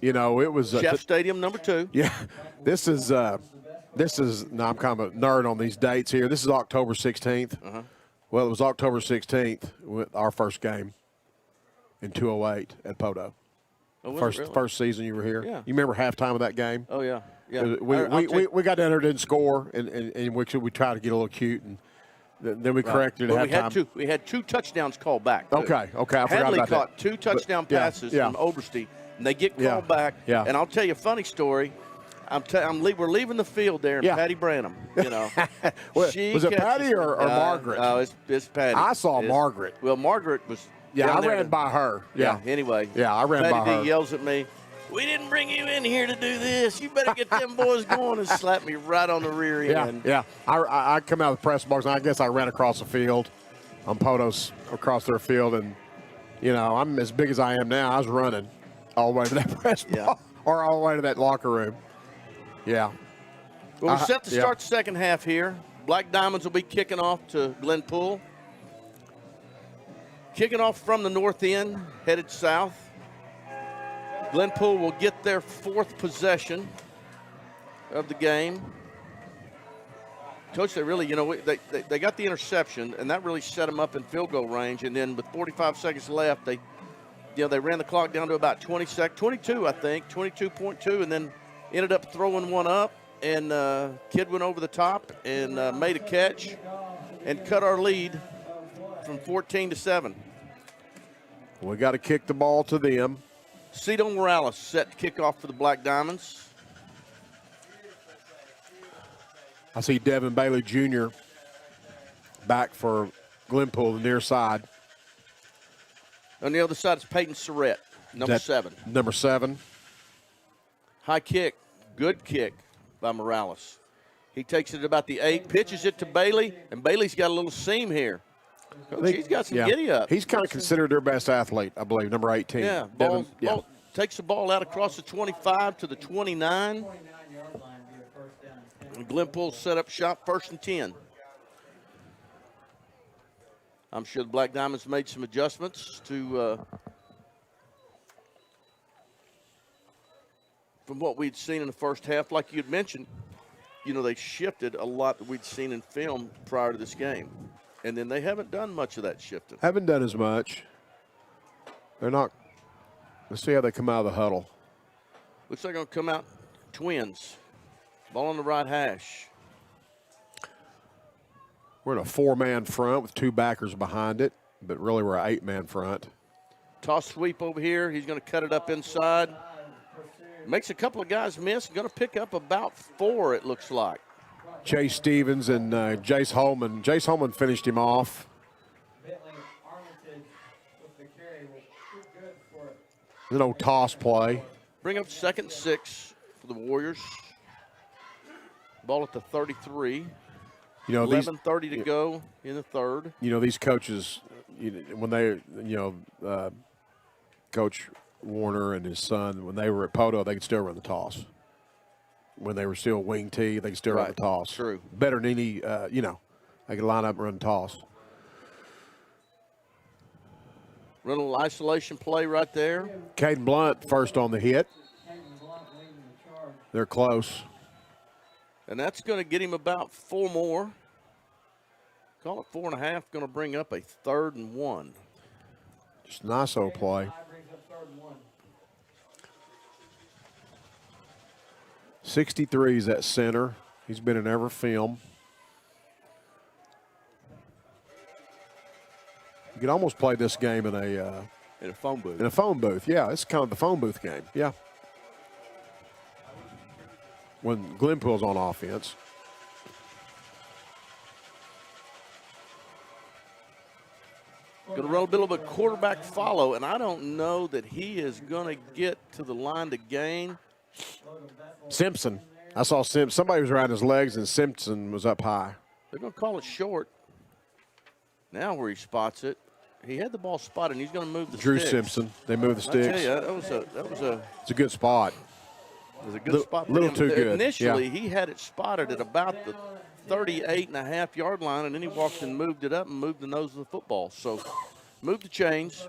you know, it was Shaft Stadium number 2. Yeah, this is now I'm kind of a nerd on these dates here. This is October 16th. Well, it was October 16th with our first game in 208 at Podo. Oh, first season you were here. Yeah. You remember halftime of that game? Oh yeah. We got down there, didn't score, and we tried to get a little cute, and then we corrected it at halftime. We had 2 touchdowns called back. Okay, I forgot Hadley about caught that. 2 touchdown passes from Oberste, and they get called back. Yeah. And I'll tell you a funny story. We're leaving the field there, and Patty Branham, you know. Was it Patty or Margaret? No, it's Patty. I saw Margaret. Well, Margaret was I ran by her. Anyway. Yeah, I ran by her. Patty D yells at me, "We didn't bring you in here to do this. You better get them boys going," and slapped me right on the rear end. Yeah. I come out of the press box, and I guess I ran across the field on Podos, across their field, and, you know, I'm as big as I am now. I was running all the way to that press box or all the way to that locker room. Yeah. Well, we're set to start the second half here. Black Diamonds will be kicking off to Glenpool. Kicking off from the north end, headed south. Glenpool will get their 4th possession of the game. Coach, they really, you know, they got the interception, and that really set them up in field goal range. And then with 45 seconds left, they ran the clock down to about 22, I think, 22.2, and then ended up throwing one up, and kid went over the top and made a catch and cut our lead from 14-7. We got to kick the ball to them. Cito Morales set to kick off for the Black Diamonds. I see Devin Bailey Jr. back for Glenpool, the near side. On the other side is Peyton Surratt, number 7. Number 7. High kick, good kick by Morales. He takes it at about the 8, pitches it to Bailey, and Bailey's got a little seam here. Coach, he's got some giddy up. He's kind of considered their best athlete, I believe, number 18. Yeah, ball takes the ball out across the 25 to the 29. And Glenpool set up shop, 1st and 10. I'm sure the Black Diamonds made some adjustments to from what we'd seen in the first half. Like you'd mentioned, you know, they shifted a lot that we'd seen in film prior to this game. And then they haven't done much of that shifting. Haven't done as much. They're not. Let's see how they come out of the huddle. Looks like they're going to come out twins. Ball on the right hash. We're in a 4-man front with 2 backers behind it, but really we're an 8-man front. Toss sweep over here. He's going to cut it up inside. Makes a couple of guys miss. Going to pick up about 4, it looks like. Chase Stevens and Jace Holman. Jace Holman finished him off. An old toss play. Bring up 2nd and 6 for the Warriors. Ball at the 33. 11:30 to go in the third. These coaches, when they, Coach Warner and his son, when they were at Poto, they could still run the toss. When they were still wing T, they could still run the toss. True. Better than any, they could line up and run the toss. Run a little isolation play right there. Caden Blunt first on the hit. They're close. And that's going to get him about 4 more. Call it 4.5. Going to bring up a 3rd and 1. Just nice old play. 63 is at center. He's been in every film. You could almost play this game in a phone booth. In a phone booth, yeah. It's kind of the phone booth game, yeah. When Glenpool's on offense. Going to run a bit of a quarterback follow, and I don't know that he is going to get to the line to gain. Simpson. I saw Simpson. Somebody was around his legs, and Simpson was up high. They're going to call it short. Now where he spots it, he had the ball spotted, and he's going to move the Drew sticks. Simpson. They moved the sticks. I tell you, that was a. It's a good spot. It was a good spot. For little him. too good. Initially, yeah. he had it spotted at about the 38.5-yard line, and then he walked and moved it up and moved the nose of the football. So, move the chains.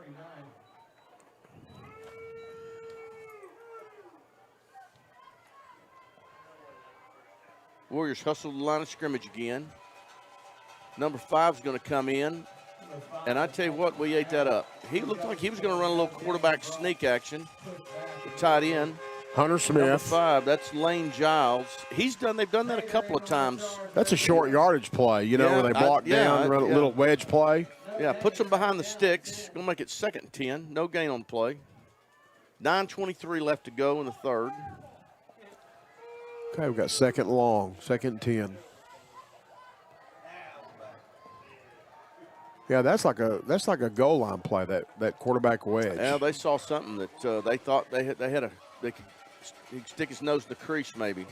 Warriors hustle the line of scrimmage again. Number 5 is going to come in. And I tell you what, we ate that up. He looked like he was going to run a little quarterback sneak action. Tight end. Hunter Smith. Number 5, that's Lane Giles. They've done that a couple of times. That's a short yardage play, where they block down, run a little wedge play. Yeah, puts them behind the sticks. Going to make it 2nd and 10. No gain on the play. 9:23 left to go in the third. Okay, we've got 2nd long, 2nd and 10. Yeah, that's like a goal line play, that quarterback wedge. Yeah, they saw something that they thought they could stick his nose in the crease maybe.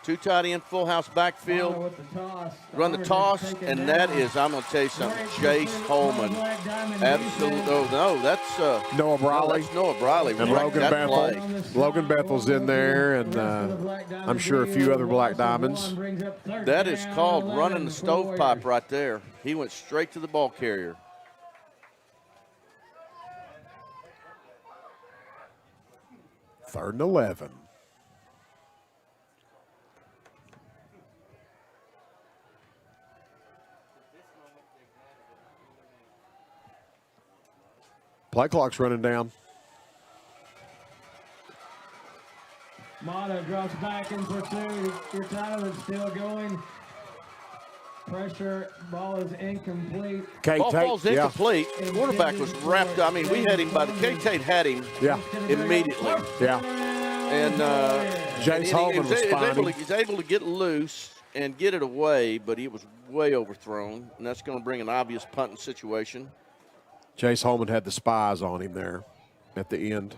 2 tight end, full house backfield. Run the toss, and that is, I'm going to tell you something, Jace Holman. Absolutely. Oh, no, that's Noah Briley. No, that's Noah Briley. And Logan Bethel. Logan Bethel's in there, and I'm sure a few other Black Diamonds. That is called running the stovepipe right there. He went straight to the ball carrier. Third and 11. Play clock's running down. Mata drops back in pursuit. Your time is still going. Pressure. Ball is incomplete. Ball's incomplete. Quarterback was wrapped up. I mean, we had him by the K-Tate had him immediately. Yeah. And Jace Holman was he's able to get loose and get it away, but he was way overthrown, and that's going to bring an obvious punting situation. Jace Holman had the spies on him there at the end.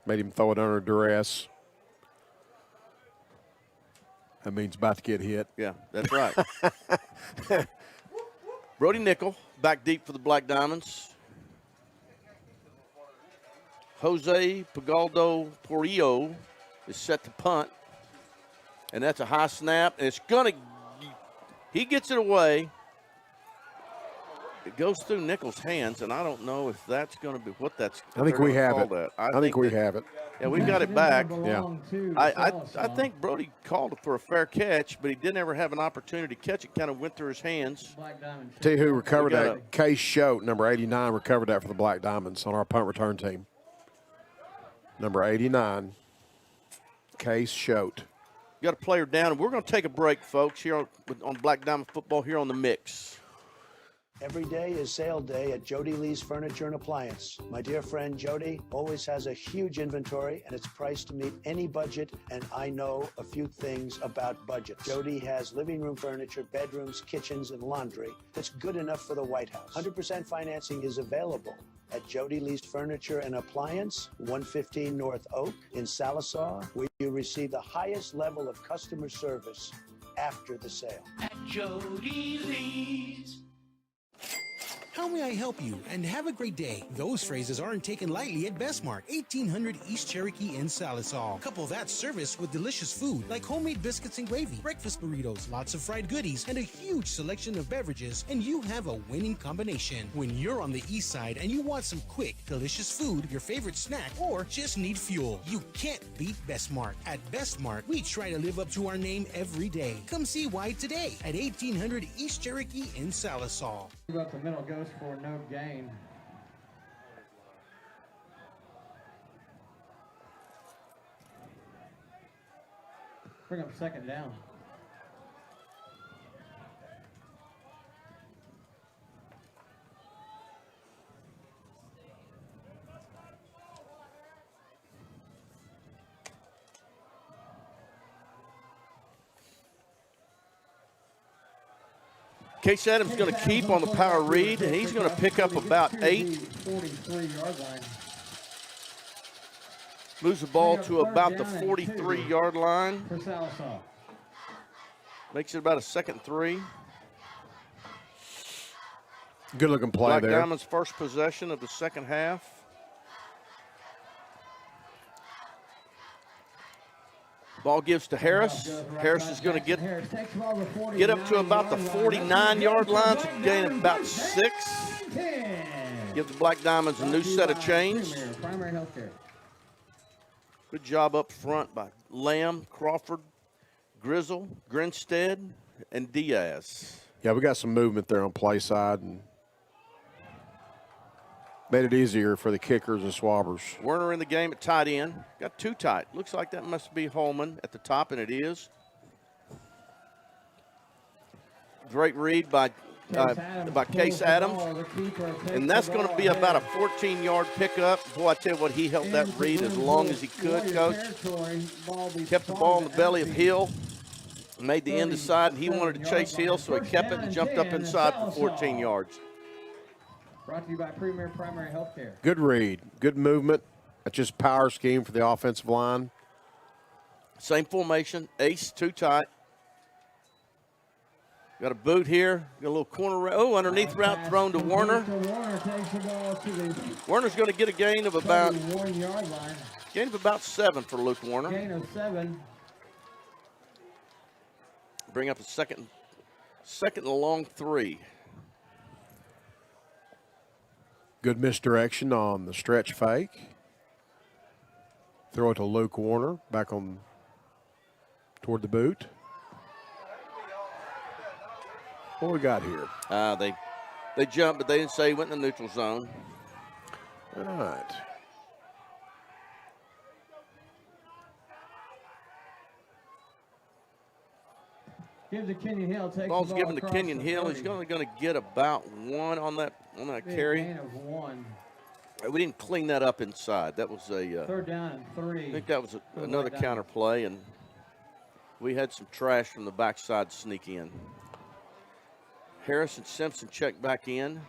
Made him throw it under duress. That means about to get hit. Yeah, that's right. Brody Nickel back deep for the Black Diamonds. Jose Pagaldo Porrillo is set to punt. And that's a high snap. And it's going to – he gets it away. It goes through Nickel's hands, and I don't know if that's going to be what that's. I think we have it. I think we have it. Yeah, we've got it back. Yeah. I think Brody called for a fair catch, but he didn't ever have an opportunity to catch it. Kind of went through his hands. Tell you who recovered that. Case Choate, number 89, recovered that for the Black Diamonds on our punt return team. Number 89, Case Choate. Got a player down, and we're going to take a break, folks, here on Black Diamond Football here on the Mix. Every day is sale day at Jody Lee's Furniture and Appliance. My dear friend Jody always has a huge inventory and it's priced to meet any budget, and I know a few things about budget. Jody has living room furniture, bedrooms, kitchens, and laundry that's good enough for the White House. 100% financing is available at Jody Lee's Furniture and Appliance, 115 North Oak in Sallisaw, where you receive the highest level of customer service after the sale. At Jody Lee's. How may I help you? And have a great day. Those phrases aren't taken lightly at Bestmark, 1800 East Cherokee in Sallisaw. Couple that service with delicious food like homemade biscuits and gravy, breakfast burritos, lots of fried goodies, and a huge selection of beverages, and you have a winning combination. When you're on the east side and you want some quick, delicious food, your favorite snack, or just need fuel, you can't beat Bestmark. At Bestmark, we try to live up to our name every day. Come see why today at 1800 East Cherokee in Sallisaw. About the middle goes for no gain. Bring up second down. Case Adams going to keep on the power read, and he's going to pick up about 8. 43-yard line. Moves the ball to about the 43-yard line. For Sallisaw. Makes it about a 2nd 3. Good looking play Black there. Diamond's first possession of the second half. Ball gives to Harris. Harris is going to get up to about the 49-yard line, so gain about 6. Give the Black Diamonds a new set of chains. Primary healthcare. Good job up front by Lamb, Crawford, Grizzle, Grinstead, and Diaz. Yeah, we got some movement there on play side and made it easier for the kickers and swabbers. Werner in the game at tight end. Got 2 tight. Looks like that must be Holman at the top, and it is. Great read by Case Adams. And that's going to be about a 14-yard pickup. Boy, I tell you what, he held that read as long as he could, Coach. Kept the ball in the belly of Hill. Made the end aside, and he wanted to chase Hill, so he kept it and jumped up inside for 14 yards. Brought to you by Premier Primary Healthcare. Good read. Good movement. That's just power scheme for the offensive line. Same formation. Ace, 2 tight. Got a boot here. Got a little corner. Oh, underneath route thrown to Werner. Werner's going to get a gain of about 1-yard line. Gain of about 7 for Luke Werner. Gain of 7. Bring up a second and a long 3. Good misdirection on the stretch fake. Throw it to Luke Werner, back on toward the boot. What we got here? They jumped, but they didn't say he went in the neutral zone. All right. Gives to Kenyon Hill. Takes Ball's the ball given to across Kenyon the Hill. 30. He's only going to get about 1 on that carry. Gain of 1. We didn't clean that up inside. That was a 3rd down and 3. I think that was another counter play, and we had some trash from the backside sneak in. Harris and Simpson check back in.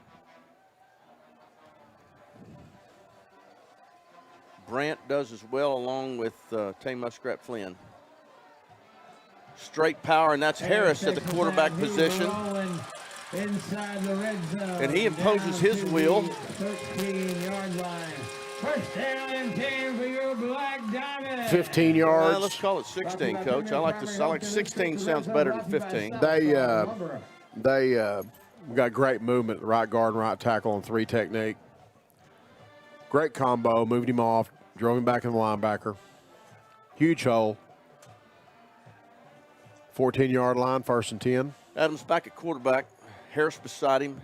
Brandt does as well, along with Tay Muskrat Flynn. Straight power, and that's Harris at the quarterback position. Inside the red zone. And he imposes his will. 13-yard line. First down and 10 for your Black Diamond. 15 yards. Let's call it 16, Coach. I like 16 sounds better than 15. They got great movement, right guard and right tackle on 3 technique. Great combo, moved him off, drove him back in the linebacker. Huge hole. 14-yard line, 1st and 10. Adams back at quarterback. Harris beside him.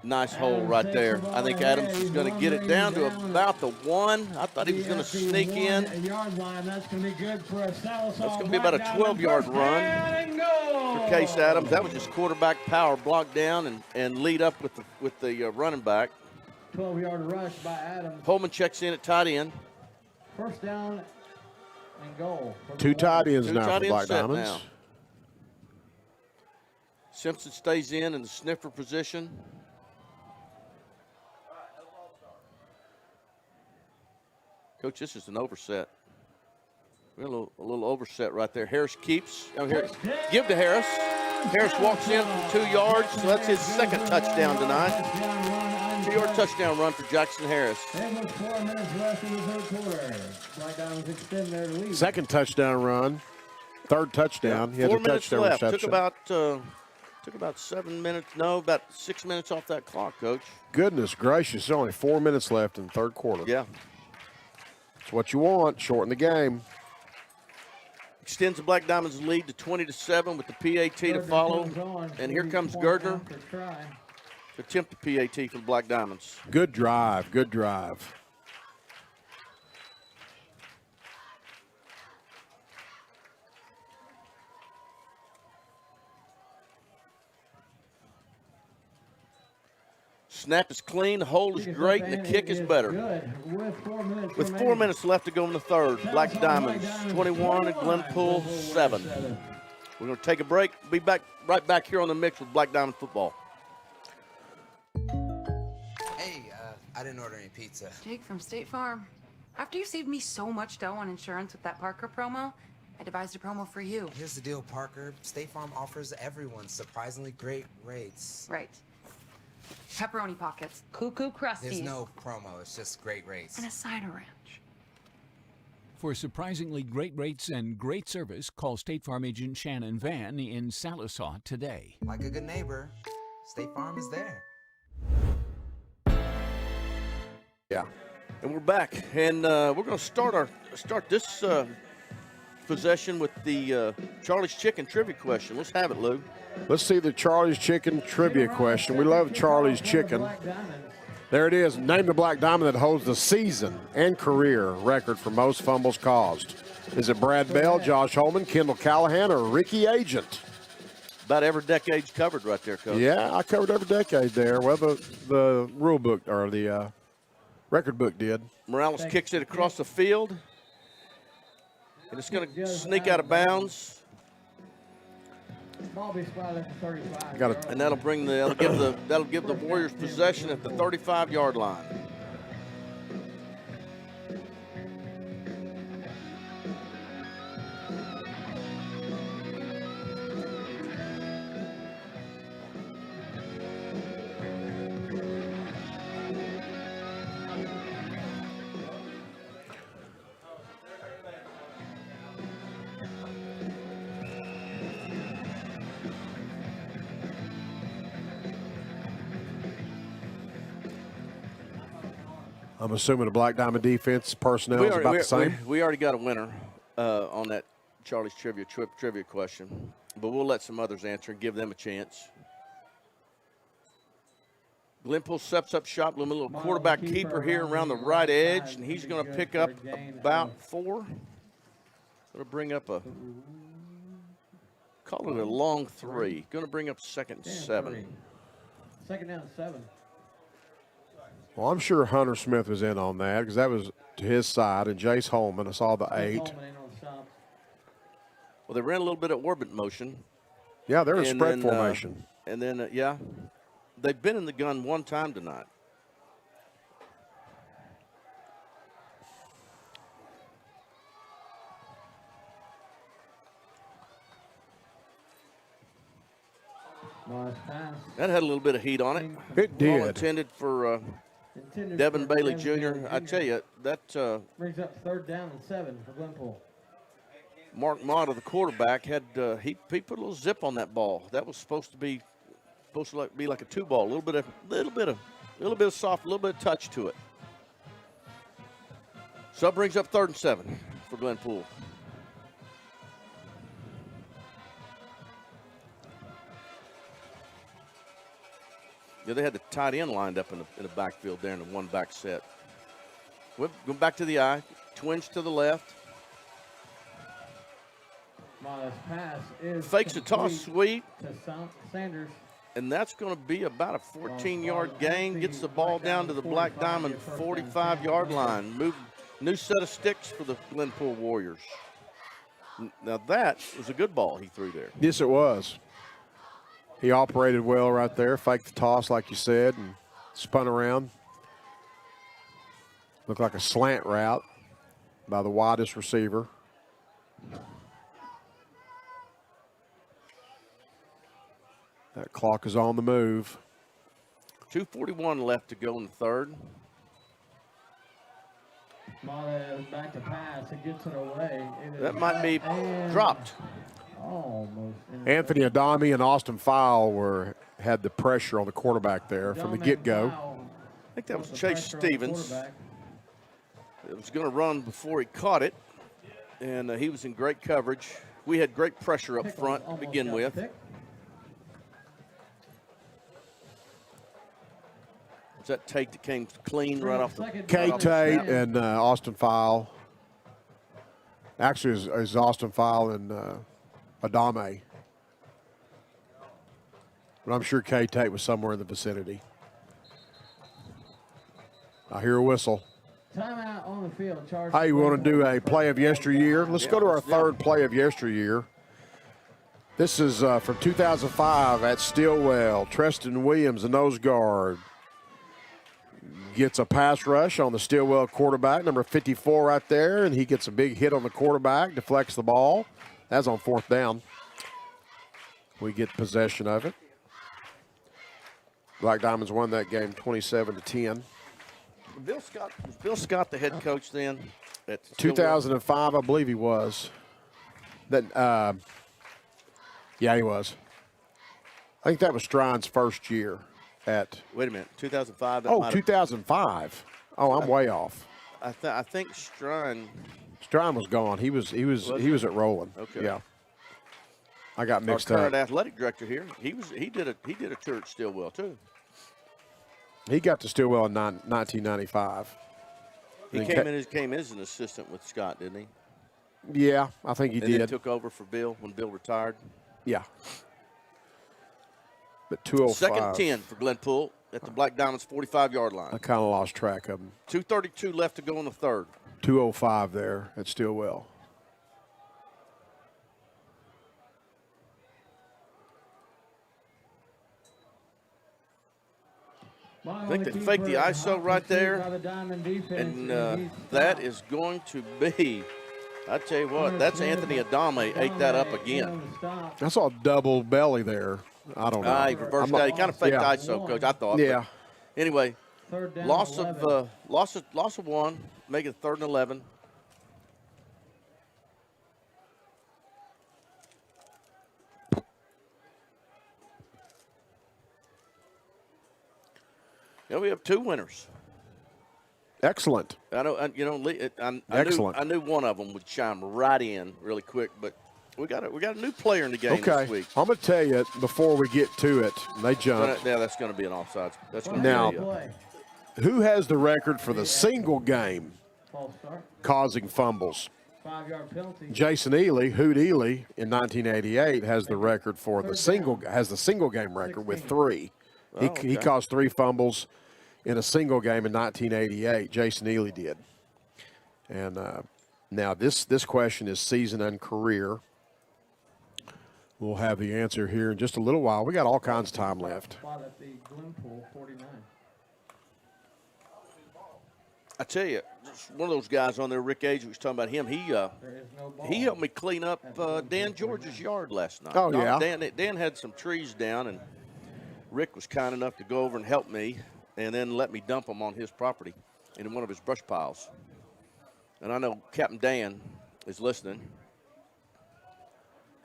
Nice hole right there. I think Adams is going to get it down to about the 1. I thought he was going to sneak in. Yard line. That's going to be good for a Sallisaw. That's going to be about a 12-yard run for case, Adams. That was just quarterback power, block down and lead up with the running back. 12-yard rush by Adams. Holman checks in at tight end. First down and goal. Two tight ends Two now tight for ends Black set Diamonds. now. Simpson stays in the sniffer position. Coach, this is an overset. We got a little overset right there. Harris keeps. Oh, here, give to Harris. Harris walks in for 2 yards, so that's his second touchdown tonight. 2-yard touchdown run for Jackson Harris. And with 4 minutes left in the third quarter, Black Diamonds extend their lead. Second touchdown run. Third touchdown. Yeah, He had 4 a minutes touchdown left. reception. Took about 7 minutes. No, about 6 minutes off that clock, Coach. Goodness gracious, there's only 4 minutes left in the third quarter. Yeah. It's what you want. Shorten the game. Extends the Black Diamonds' lead to 20-7 with the PAT to follow. And here comes Gardner to attempt the PAT for the Black Diamonds. Good drive. Good drive. Snap is clean, the hold is great, and the kick is better. With 4 minutes left to go in the third, Black Diamonds 21 and Glenpool 7. We're going to take a break. Be right back here on the mix with Black Diamond football. Hey, I didn't order any pizza. Jake from State Farm. After you saved me so much dough on insurance with that Parker promo, I devised a promo for you. Here's the deal, Parker. State Farm offers everyone surprisingly great rates. Right. Pepperoni pockets, cuckoo crusties. There's no promo, it's just great rates. And a cider ranch. For surprisingly great rates and great service, call State Farm agent Shannon Van in Sallisaw today. Like a good neighbor, State Farm is there. Yeah. And we're back, and we're going to start this possession with the Charlie's Chicken trivia question. Let's have it, Lou. Let's see the Charlie's Chicken trivia question. We love Charlie's Chicken. There it is. Name the Black Diamond that holds the season and career record for most fumbles caused. Is it Brad Bell, Josh Holman, Kendall Callahan, or Ricky Agent? About every decade's covered right there, Coach. Yeah, I covered every decade there. Well, the rule book or the record book did. Morales kicks it across the field, and it's going to sneak out of bounds. Ball be spotted at the 35. And that'll give the Warriors possession at the 35-yard line. I'm assuming the Black Diamond defense personnel is about the same. We already got a winner on that Charlie's trivia question, but we'll let some others answer and give them a chance. Glenpool steps up shop, a little quarterback keeper here around the right edge, and he's going to pick up about 4. Going to bring up call it a long 3. Going to bring up 2nd and 7. 2nd down and 7. Well, I'm sure Hunter Smith was in on that because that was to his side, and Jace Holman. I saw the 8. Well, they ran a little bit of orbit motion. Yeah, they're in spread formation. And then, yeah, they've been in the gun one time tonight. That had a little bit of heat on it. It did. All intended for Devin Bailey Jr. I tell you, that brings up 3rd down and 7 for Glenpool. Mark Mott, the quarterback, had he put a little zip on that ball. That was supposed to be like a 2 ball, a little bit of soft, a little bit of touch to it. So that brings up 3rd and 7 for Glenpool. Yeah, they had the tight end lined up in the backfield there in the one back set. Go back to the eye, twinge to the left. This pass is fakes a toss sweep, to Sanders. and that's going to be about a 14-yard gain. Gets the ball down to the Black Diamond 45-yard line. New set of sticks for the Glenpool Warriors. Now that was a good ball he threw there. Yes, it was. He operated well right there, faked the toss like you said, and spun around. Looked like a slant route by the widest receiver. That clock is on the move. 2:41 left to go in the third. Back to pass. It gets it away. That might be dropped. Almost. Anthony Adami and Austin File had the pressure on the quarterback there from the get-go. I think that was Chase Stevens. It was going to run before he caught it, and he was in great coverage. We had great pressure up front to begin with. Was that Tate that came clean right off the K. Tate and Austin File. Actually, it was Austin File and Adame. But I'm sure K. Tate was somewhere in the vicinity. I hear a whistle. Timeout on the field. Hey, we want to do a play of yesteryear. Let's go to our third play of yesteryear. This is from 2005 at Stillwell. Treston Williams, the nose guard, gets a pass rush on the Stillwell quarterback, number 54 right there, and he gets a big hit on the quarterback, deflects the ball. That's on fourth down. We get possession of it. Black Diamonds won that game 27-10. Was Bill Scott the head coach then? At 2005, I believe he was. Yeah, he was. I think that was Strine's first year at. Wait a minute, 2005. Oh, 2005. Oh, I'm way off. I think Strine was gone. He was at Roland. Okay. Yeah. I got mixed Our up. current athletic director here. He did a tour at Stillwell too. He got to Stillwell in 1995. He came in as an assistant with Scott, didn't he? Yeah, I think he and did. Then took over for Bill when Bill retired. Yeah. But 205. Second 10 for Glenpool at the Black Diamonds 45-yard line. I kind of lost track of him. 2:32 left to go in the third. 205 there at Stillwell. I think they faked the ISO right there, and that is going to be, I tell you what, that's Anthony Adame ate that up again. I saw a double belly there. I don't know. He reversed that. He kind of faked the ISO, Coach, I thought. Yeah. But anyway, loss of one, make it 3rd and 11. Yeah, we have 2 winners. Excellent. I know, Excellent. I knew one of them would chime right in really quick, but we got a new player in the game this week. I'm going to tell you before we get to it. They jumped. Yeah, that's going to be an offside. That's going to now, be who has the record for the single game causing fumbles? 5-yard penalty. Jason Ely, Hoot Ely, in 1988 has the record for the single game record with 3. He caused 3 fumbles in a single game in 1988. Jason Ely did. And now this question is season and career. We'll have the answer here in just a little while. We got all kinds of time left. At the Glenpool 49. I tell you, just one of those guys on there, Rick Age, was talking about him. He helped me clean up Dan George's yard last night. Oh, yeah. Dan had some trees down, and Rick was kind enough to go over and help me and then let me dump them on his property in one of his brush piles. And I know Captain Dan is listening.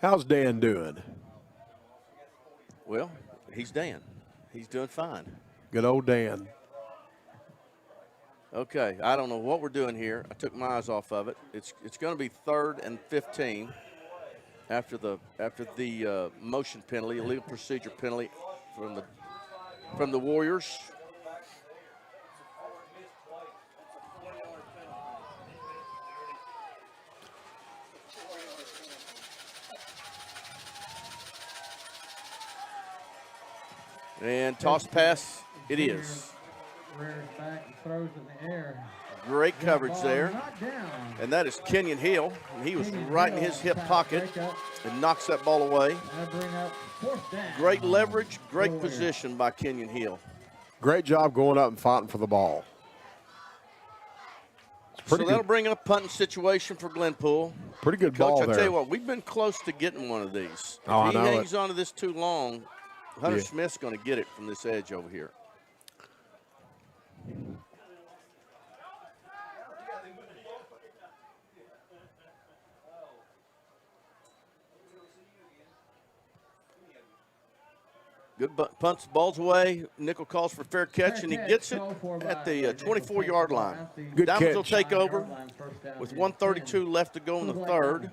How's Dan doing? Well, he's Dan. He's doing fine. Good old Dan. Okay, I don't know what we're doing here. I took my eyes off of it. It's going to be 3rd and 15 after the motion penalty, illegal procedure penalty from the Warriors. And toss pass, it is. Rears back and throws in the air. Great coverage there. And that is Kenyon Hill. And he was right in his hip pocket and knocks that ball away. Great leverage, great position by Kenyon Hill. Great job going up and fighting for the ball. So that'll bring up punting situation for Glenpool. Pretty good Coach, ball I there. tell you what, we've been close to getting one of these. Oh, if he I know hangs on to this too long, Hunter Yeah. Smith's going to get it from this edge over here. Good punts, balls away. Nickel calls for fair catch, and he gets it at the 24-yard line. Good Diamonds will catch. take over with 1:32 left to go in the third.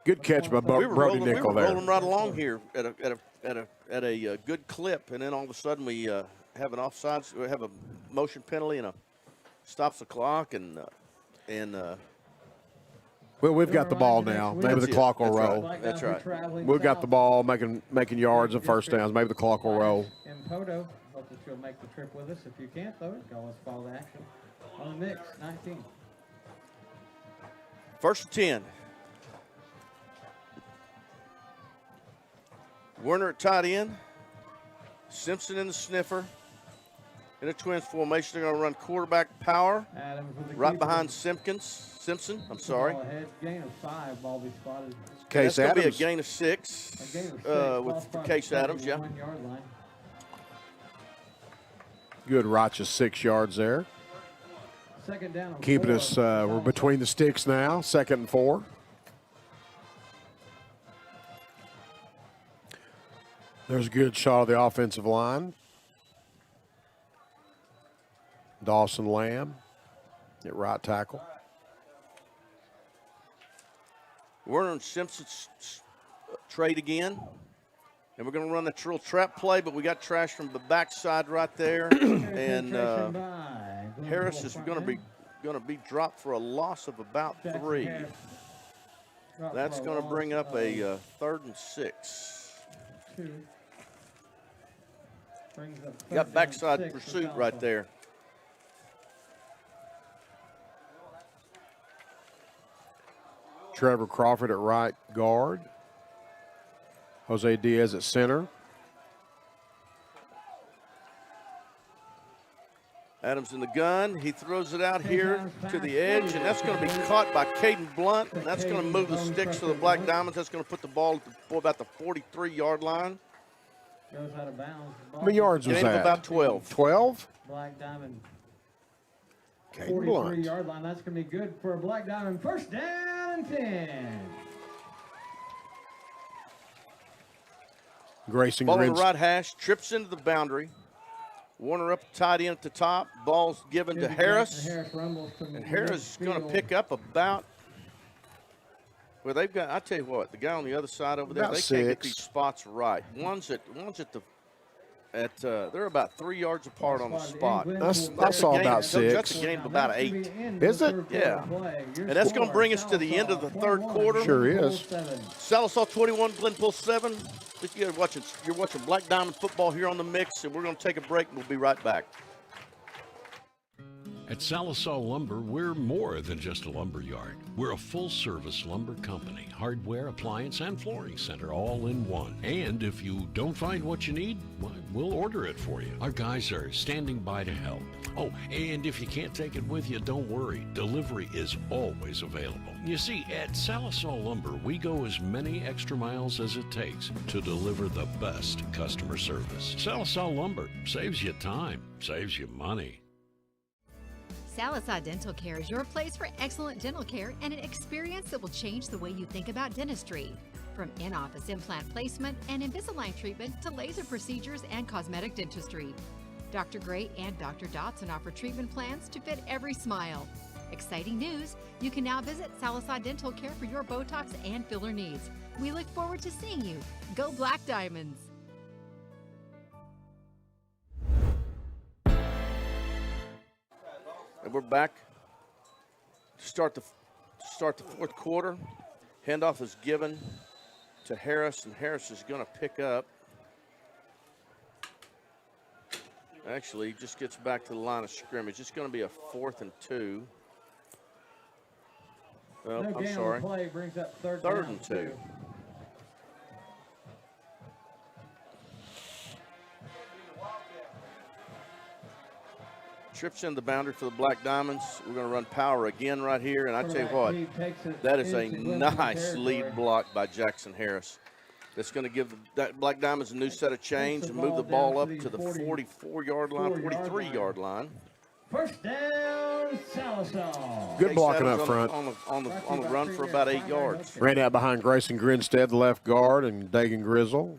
Good catch by We were Brody rolling, Nickel we were there. rolling right along here at a good clip, and then all of a sudden we have an offsides, we have a motion penalty, and a stops the clock, and Well, we've got the ball now. Maybe the clock will roll. That's right. We've got the ball making yards and first downs. Maybe the clock will roll. In Poto, hope that you'll make the trip with us. If you can't, though, call us call to action. On the mix, 19. First and 10. Werner at tight end. Simpson in the sniffer. In a twins formation, they're going to run quarterback power right behind Simpson. I'm sorry. Gain of 5, ball be spotted. That's going to be a Adams. gain of 6 for Case Adams, yeah. 1 yard line. Good Roch's 6 yards there. Second down. on Keeping 4. us, we're between the sticks now, 2nd and 4. There's a good shot of the offensive line. Dawson Lamb at right tackle. Werner and Simpson trade again. And we're going to run the trill trap play, but we got trash from the backside right there. And Harris is going to be dropped for a loss of about 3. That's going to bring up a 3rd and 6. Got backside pursuit right there. Trevor Crawford at right guard. Jose Diaz at center. Adams in the gun. He throws it out here to the edge, and that's going to be caught by Caden Blunt. And that's going to move the sticks to the Black Diamonds. That's going to put the ball at about the 43-yard line. Goes out of bounds. How many yards was Gain of that? about 12. 12? Black Diamond. Caden Blunt. 43-yard line. That's going to be good for a Black Diamond. First down and 10. Grayson Ball on Griggs. the right hash, trips into the boundary. Warner up tight end at the top. Ball's given to Harris. And Harris is going to pick up about, well, they've got, I tell you what, the guy on the other side over there, About they can't get 6. these spots right. One's at they're about 3 yards apart on the spot. I saw about 6. That's a gain of about 8. Is it? Yeah. And that's going to bring us to the end of the third quarter. Sure is. Sallisaw 21, Glenpool 7. You're watching Black Diamond football here on the mix, and we're going to take a break, and we'll be right back. At Sallisaw Lumber, we're more than just a lumber yard. We're a full-service lumber company, hardware, appliance, and flooring center all in one. And if you don't find what you need, well, we'll order it for you. Our guys are standing by to help. Oh, and if you can't take it with you, don't worry. Delivery is always available. You see, at Sallisaw Lumber, we go as many extra miles as it takes to deliver the best customer service. Sallisaw Lumber saves you time, saves you money. Sallisaw Dental Care is your place for excellent dental care and an experience that will change the way you think about dentistry. From in-office implant placement and Invisalign treatment to laser procedures and cosmetic dentistry. Dr. Gray and Dr. Dotson offer treatment plans to fit every smile. Exciting news! You can now visit Sallisaw Dental Care for your Botox and filler needs. We look forward to seeing you. Go Black Diamonds! And we're back to start the fourth quarter. Handoff is given to Harris, and Harris is going to pick up Actually, just gets back to the line of scrimmage. It's going to be a 4th and 2. Oh, No I'm gain sorry. on the play brings up third Third down and 2. Trips in the boundary for the Black Diamonds. We're going to run power again right here. And I tell you what, that is a nice lead block by Jackson Harris. That's going to give that Black Diamonds a new set of chains and move the ball up to the 44-yard line, 43-yard line. First down, Sallisaw. Good blocking up front. On the run for about 8 yards. Ran out behind Grayson Grinstead, the left guard, and Dagan Grizzle,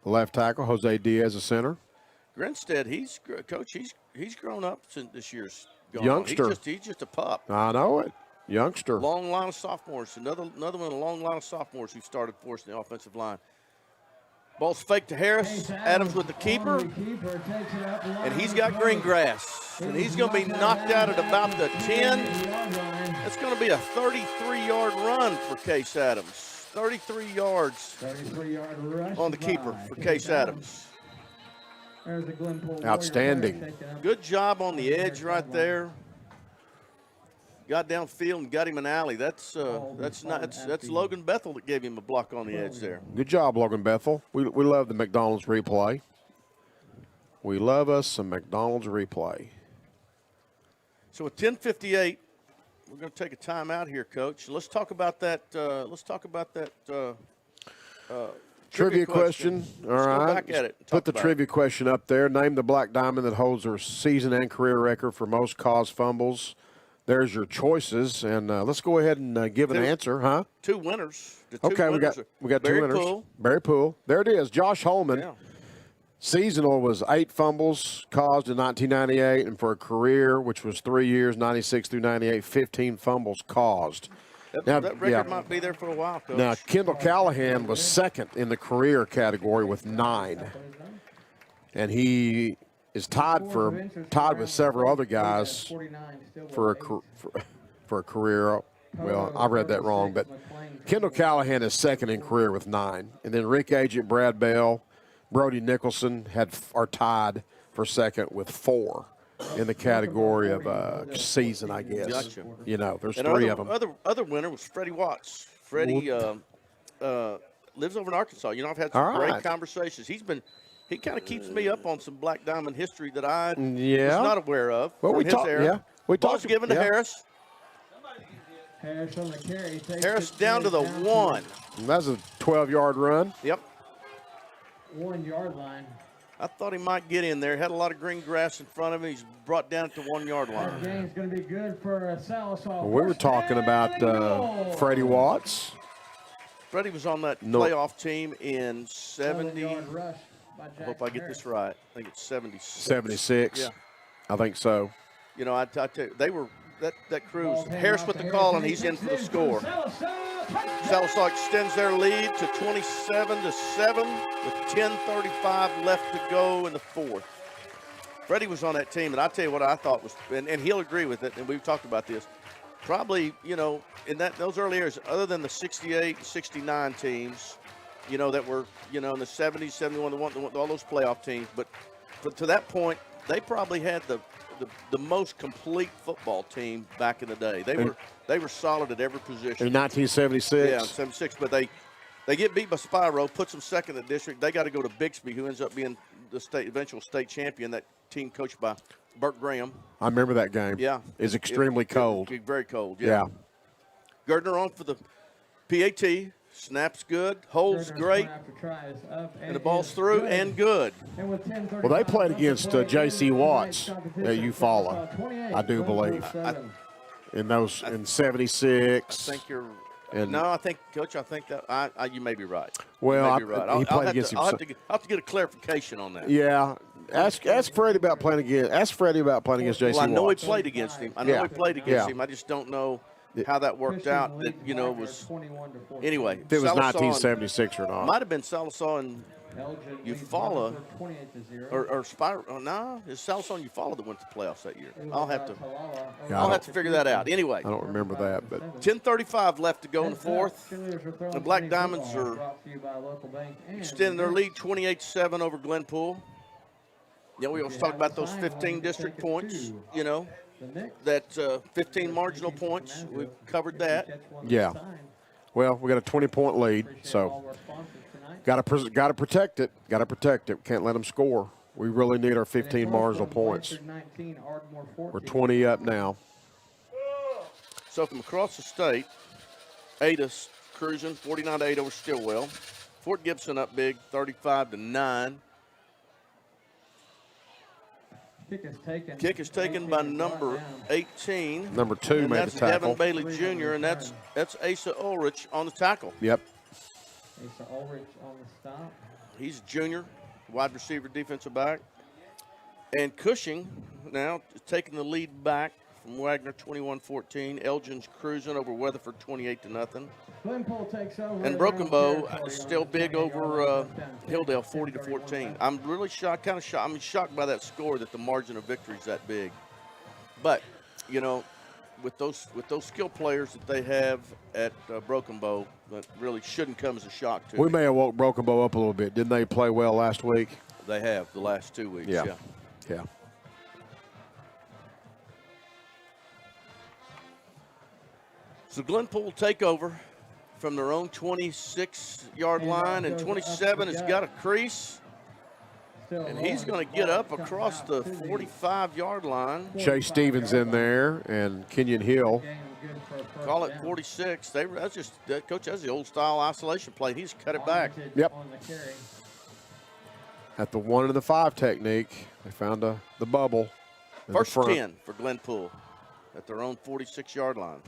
the left tackle. Jose Diaz, the center. Grinstead, he's grown up since this year's gone. Youngster. He's just a pup. I know it. Youngster. Long line of sophomores. Another one, a long line of sophomores who started for us in the offensive line. Ball's fake to Harris. Adams with the keeper. And he's got green grass. And he's going to be knocked out at about the 10. It's going to be a 33-yard run for Case Adams. 33 yards on the keeper for Case Adams. There's the Glenpool Outstanding. Good job on the edge right there. Got downfield and got him an alley. That's Logan Bethel that gave him a block on the edge there. Good job, Logan Bethel. We love the McDonald's replay. We love us some McDonald's replay. So at 10:58, we're going to take a timeout here, Coach. Let's talk about that. Trivia question. All right. Go back at it. Put the trivia question up there. Name the Black Diamond that holds their season and career record for most caused fumbles. There's your choices, and let's go ahead and give an answer, huh? 2 winners. Okay, we got 2 winners. Barry Poole. There it is. Josh Holman. Yeah. Seasonal was 8 fumbles caused in 1998, and for a career, which was 3 years, 96 through 98, 15 fumbles caused. That record might be there for a while, Coach. Now, Kendall Callahan was second in the career category with 9, and he is tied with several other guys for a career. Well, I read that wrong, but Kendall Callahan is second in career with 9, and then Rick Agent, Brad Bell, Brody Nicholson are tied for second with 4 in the category of season, I guess. Gotcha. You know, there's and 3 of them. Other winner was Freddie Watts. Freddie lives over in Arkansas. You know, I've had some great conversations. He kind of keeps me up on some Black Diamond history that I was not aware of from his era. Yeah, we Ball's talked. given to Harris. Harris on the carry. Harris down to the 1. And that's a 12-yard run. Yep. 1 yard line. I thought he might get in there. Had a lot of green grass in front of him. He's brought down to 1 yard line. That game's going to be good for Sallisaw. Well, we were talking about Freddie Watts. Freddie was on that playoff team in 70. I hope I get this right. I think it's 76. 76. Yeah. I think so. You know, I tell you, they were that crew. Harris with the call, and he's in for the score. Sallisaw extends their lead to 27-7 with 10:35 left to go in the 4th. Freddie was on that team, and I tell you what I thought was, and he'll agree with it, and we've talked about this. Probably, you know, in those early years, other than the 68, 69 teams, you know, that were, you know, in the 70s, 71, all those playoff teams. But to that point, they probably had the most complete football team back in the day. They were solid at every position. In 1976. Yeah, 76. But they get beat by Spyro, puts them second in the district. They got to go to Bixby, who ends up being the eventual state champion. That team coached by Burt Graham. I remember that game. Yeah, it's extremely cold. Very cold. Yeah. Gardner on for the PAT. Snaps good, holds great, and the ball's through and good. Well, they played against J.C. Watts at Eufaula, I do believe, in 76. I think you're. I think, Coach, that you may be right. Well, he played against him. I'll have to get a clarification on that. Yeah. Ask Freddie about playing against. Ask Freddie about playing against J.C. Watts. I know he played against him. I just don't know how that worked out. That, you know, was anyway. If it was 1976 or not. Might have been Sallisaw and Eufaula or Spyro. No, it's Sallisaw and Eufaula that went to the playoffs that year. I'll have to figure that out. Anyway, I don't remember that, but 10:35 left to go in the 4th. The Black Diamonds are extending their lead 28-7 over Glenpool. You know, we always talk about those 15 district points, you know, that 15 marginal points. We've covered that. Yeah. Well, we got a 20-point lead, so got to protect it. Got to protect it. Can't let them score. We really need our 15 marginal points. We're 20 up now. So from across the state, Ada's cruising 49-8 over Stillwell. Fort Gibson up big, 35-9. Kick is taken by number 18. Number 2 made the tackle. That's Devin Bailey Jr., and that's Asa Ulrich on the tackle. Yep. Asa Ulrich on the stop. He's junior, wide receiver, defensive back. And Cushing now taking the lead back from Wagner, 21-14. Elgin's cruising over Weatherford, 28-0. Glenpool takes over. And Broken Bow is still big over Hilldale, 40-14. I'm really shocked, I'm shocked by that score, that the margin of victory is that big. But, you know, with those skill players that they have at Broken Bow, that really shouldn't come as a shock to We me. may have woke Broken Bow up a little bit. Didn't they play well last week? They have the last 2 weeks. Yeah. So Glenpool will take over from their own 26-yard line, and 27 has got a crease, and he's going to get up across the 45-yard line. Chase Stevens in there, and Kenyon Hill. Call it 46. Coach, that's the old-style isolation play. He's cut it back. Yep. At the 1 and the 5 technique, they found the bubble. First 10 for Glenpool at their own 46-yard line.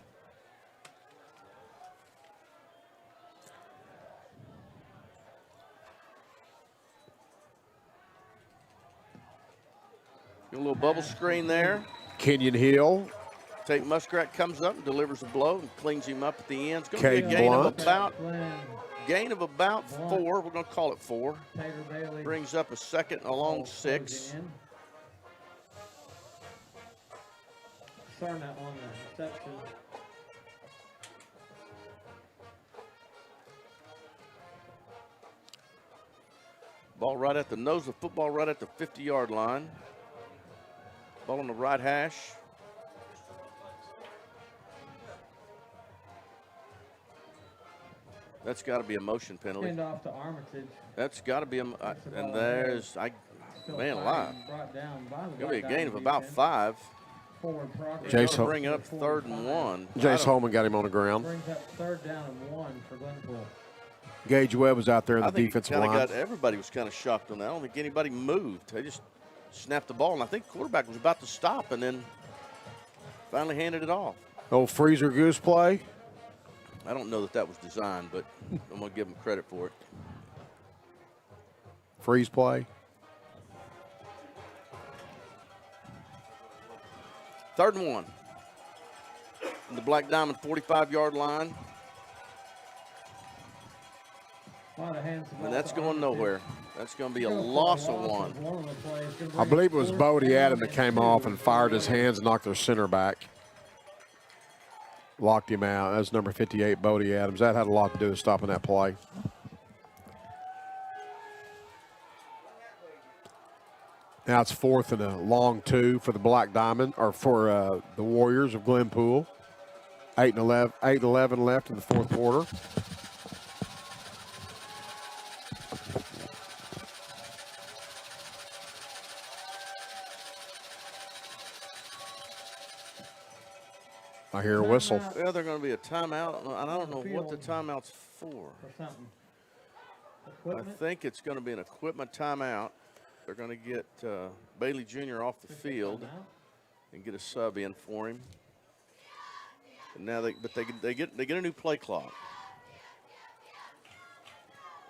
A little bubble screen there. Kenyon Hill. Tate Muskrat comes up and delivers a blow and cleans him up at the end. It's going to be a gain of about 4. We're going to call it 4. Brings up a second and a long 6. Sarna on the reception. Ball right at the nose of the football, right at the 50-yard line. Ball on the right hash. That's got to be a motion penalty. Hand off to Armitage. That's got to be man alive. Going to be a gain of about 5. Forward progress. Jace bring up 3rd and 1. Jace Holman got him on the ground. Brings up 3rd down and 1 for Glenpool. Gage Webb was out there in the defensive line. Everybody was kind of shocked on that. I don't think anybody moved. They just snapped the ball, and I think the quarterback was about to stop and then finally handed it off. Old freezer goose play. I don't know that was designed, but I'm going to give him credit for it. Freeze play. 3rd and 1. In the Black Diamond 45-yard line. And that's going nowhere. That's going to be a loss of 1. I believe it was Bodie Adam that came off and fired his hands and knocked their center back. Locked him out. That's number 58, Bodie Adams. That had a lot to do with stopping that play. Now it's 4th and a long 2 for the Black Diamond, or for the Warriors of Glenpool. 8-11 left in the 4th quarter. I hear a whistle. Well, they're going to be a timeout, and I don't know what the timeout's for. I think it's going to be an equipment timeout. They're going to get Bailey Jr. off the field and get a sub in for him. And now they get a new play clock.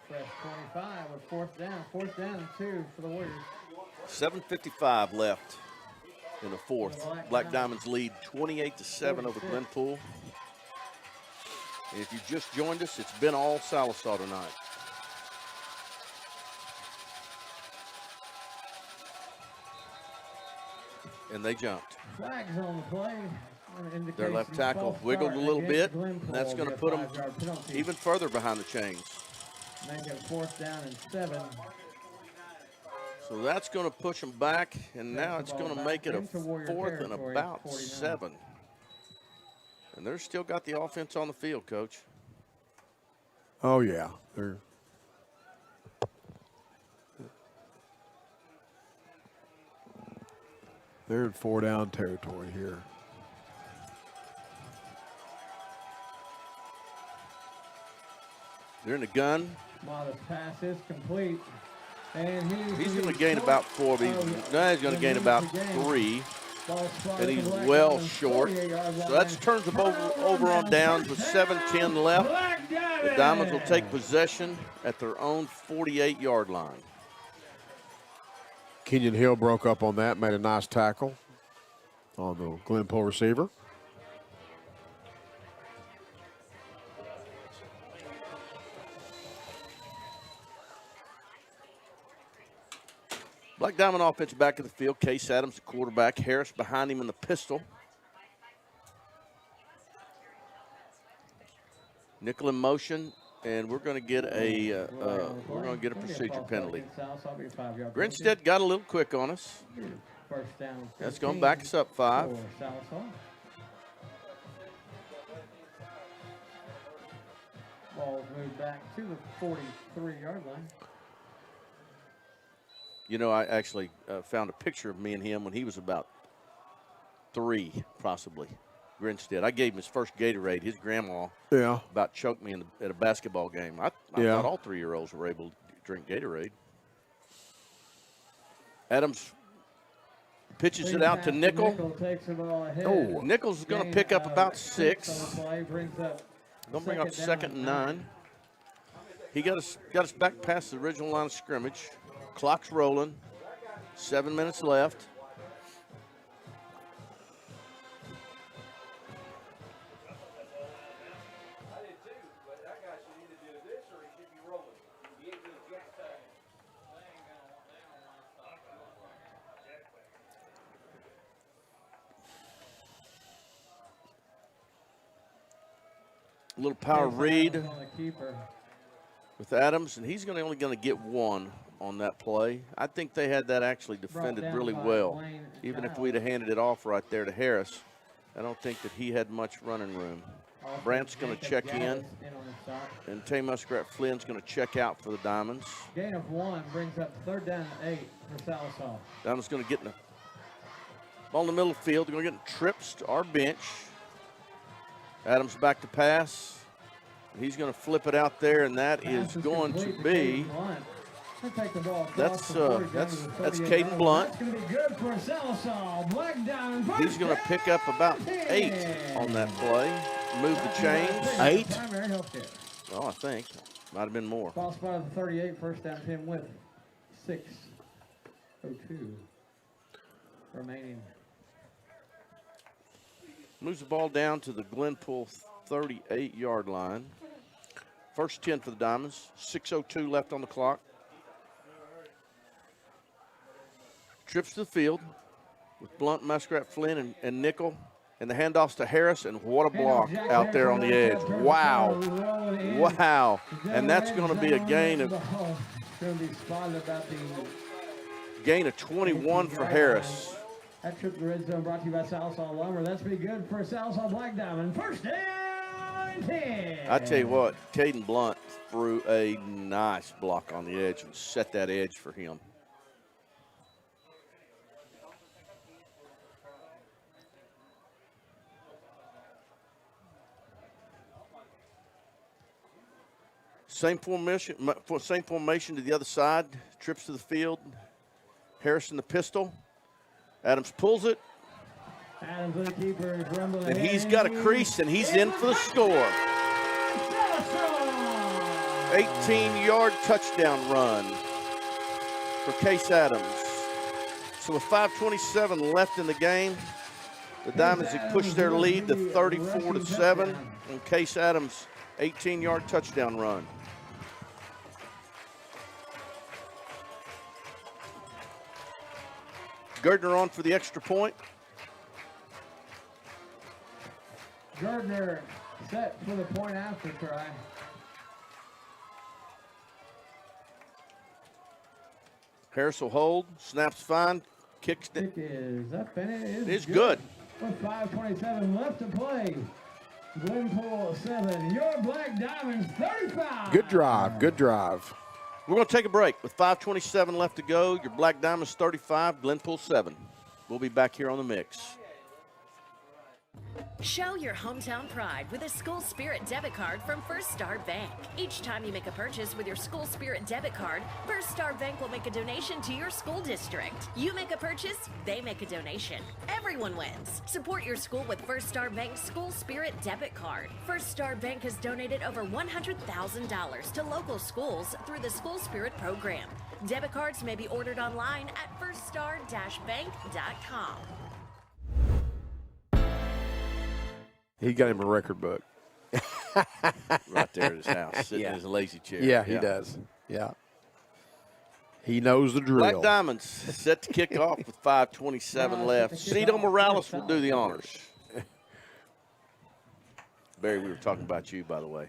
Fresh 25 with 4th down and 2 for the Warriors. 7:55 left in the 4th. Black Diamonds lead 28-7 over Glenpool. And if you just joined us, it's been all Sallisaw tonight. And they jumped. Flags on the play. Their left tackle wiggled a little bit. That's going to put them even further behind the chains. Make it 4th down and 7. So that's going to push them back, and now it's going to make it a 4th and about 7. And they're still got the offense on the field, Coach. Oh, yeah. They're in 4-down territory here. They're in the gun. Modest pass is complete. And he's going to gain about 4. He's going to gain about 3. And he's well short. So that turns the ball over on downs with 7:10 left. The Diamonds will take possession at their own 48-yard line. Kenyon Hill broke up on that, made a nice tackle on the Glenpool receiver. Black Diamond offense back in the field. Case Adams, the quarterback. Harris behind him in the pistol. Nickel in motion, and we're going to get a procedure penalty. Grinstead got a little quick on us. First down. That's going to back us up 5. Ball's moved back to the 43-yard line. You know, I actually found a picture of me and him when he was about 3, possibly. Grinstead. I gave him his first Gatorade. His grandma about choked me at a basketball game. I thought all 3-year-olds were able to drink Gatorade. Bradham's pitches it out to Nickel. Nickel's going to pick up about 6. Going to bring up 2nd and 9. He got us back past the original line of scrimmage. Clock's rolling. 7 minutes left. A little power read with Adams, and he's only going to get 1 on that play. I think they had that actually defended really well. Even if we'd have handed it off right there to Harris, I don't think that he had much running room. Brandt's going to check in, and Tay Muskrat Flynn's going to check out for the Diamonds. Gain of 1 brings up 3rd down and 8 for Sallisaw. Diamonds going to get in the ball in the middle of the field. They're going to get trips to our bench. Adams back to pass. He's going to flip it out there, and that is going to be that's Caden Blunt. He's going to pick up about 8 on that play. Move the chains. 8? Oh, I think might have been more. Ball spot of the 38, first down him with 6:02 remaining. Moves the ball down to the Glenpool 38-yard line. First 10 for the Diamonds. 6:02 left on the clock. Trips to the field with Blunt, Muskrat, Flynn, and Nickel. And the handoffs to Harris, and what a block out there on the edge. Wow. Wow. And that's going to be a gain of 21 for Harris. That trip to the red zone brought to you by Sallisaw Lumber. That's be good for Sallisaw Black Diamond. First down and 10. I tell you what, Caden Blunt threw a nice block on the edge and set that edge for him. Same formation to the other side. Trips to the field. Harris in the pistol. Adams pulls it. Adams with the keeper is rumbling. And he's got a crease, and he's in for the score. 18-yard touchdown run for Case Adams. So with 5:27 left in the game, the Diamonds have pushed their lead to 34-7. And Case Adams, 18-yard touchdown run. Gardner on for the extra point. Gardner set for the point after try. Harris will hold. Snaps fine. Kicks Kick is up, and it is good. With 5:27 left to play. Glenpool 7, your Black Diamonds 35. Good drive, good drive. We're going to take a break with 5:27 left to go. Your Black Diamonds 35, Glenpool 7. We'll be back here on the mix. Show your hometown pride with a School Spirit debit card from First Star Bank. Each time you make a purchase with your School Spirit debit card, First Star Bank will make a donation to your school district. You make a purchase, they make a donation. Everyone wins. Support your school with First Star Bank's School Spirit debit card. First Star Bank has donated over $100,000 to local schools through the School Spirit program. Debit cards may be ordered online at firststar-bank.com. He got him a record book. Right there at his house, sitting in his lazy chair. Yeah, he does. Yeah. He knows the drill. Black Diamonds set to kick off with 5:27 left. Cito Morales will do the honors. Barry, we were talking about you, by the way.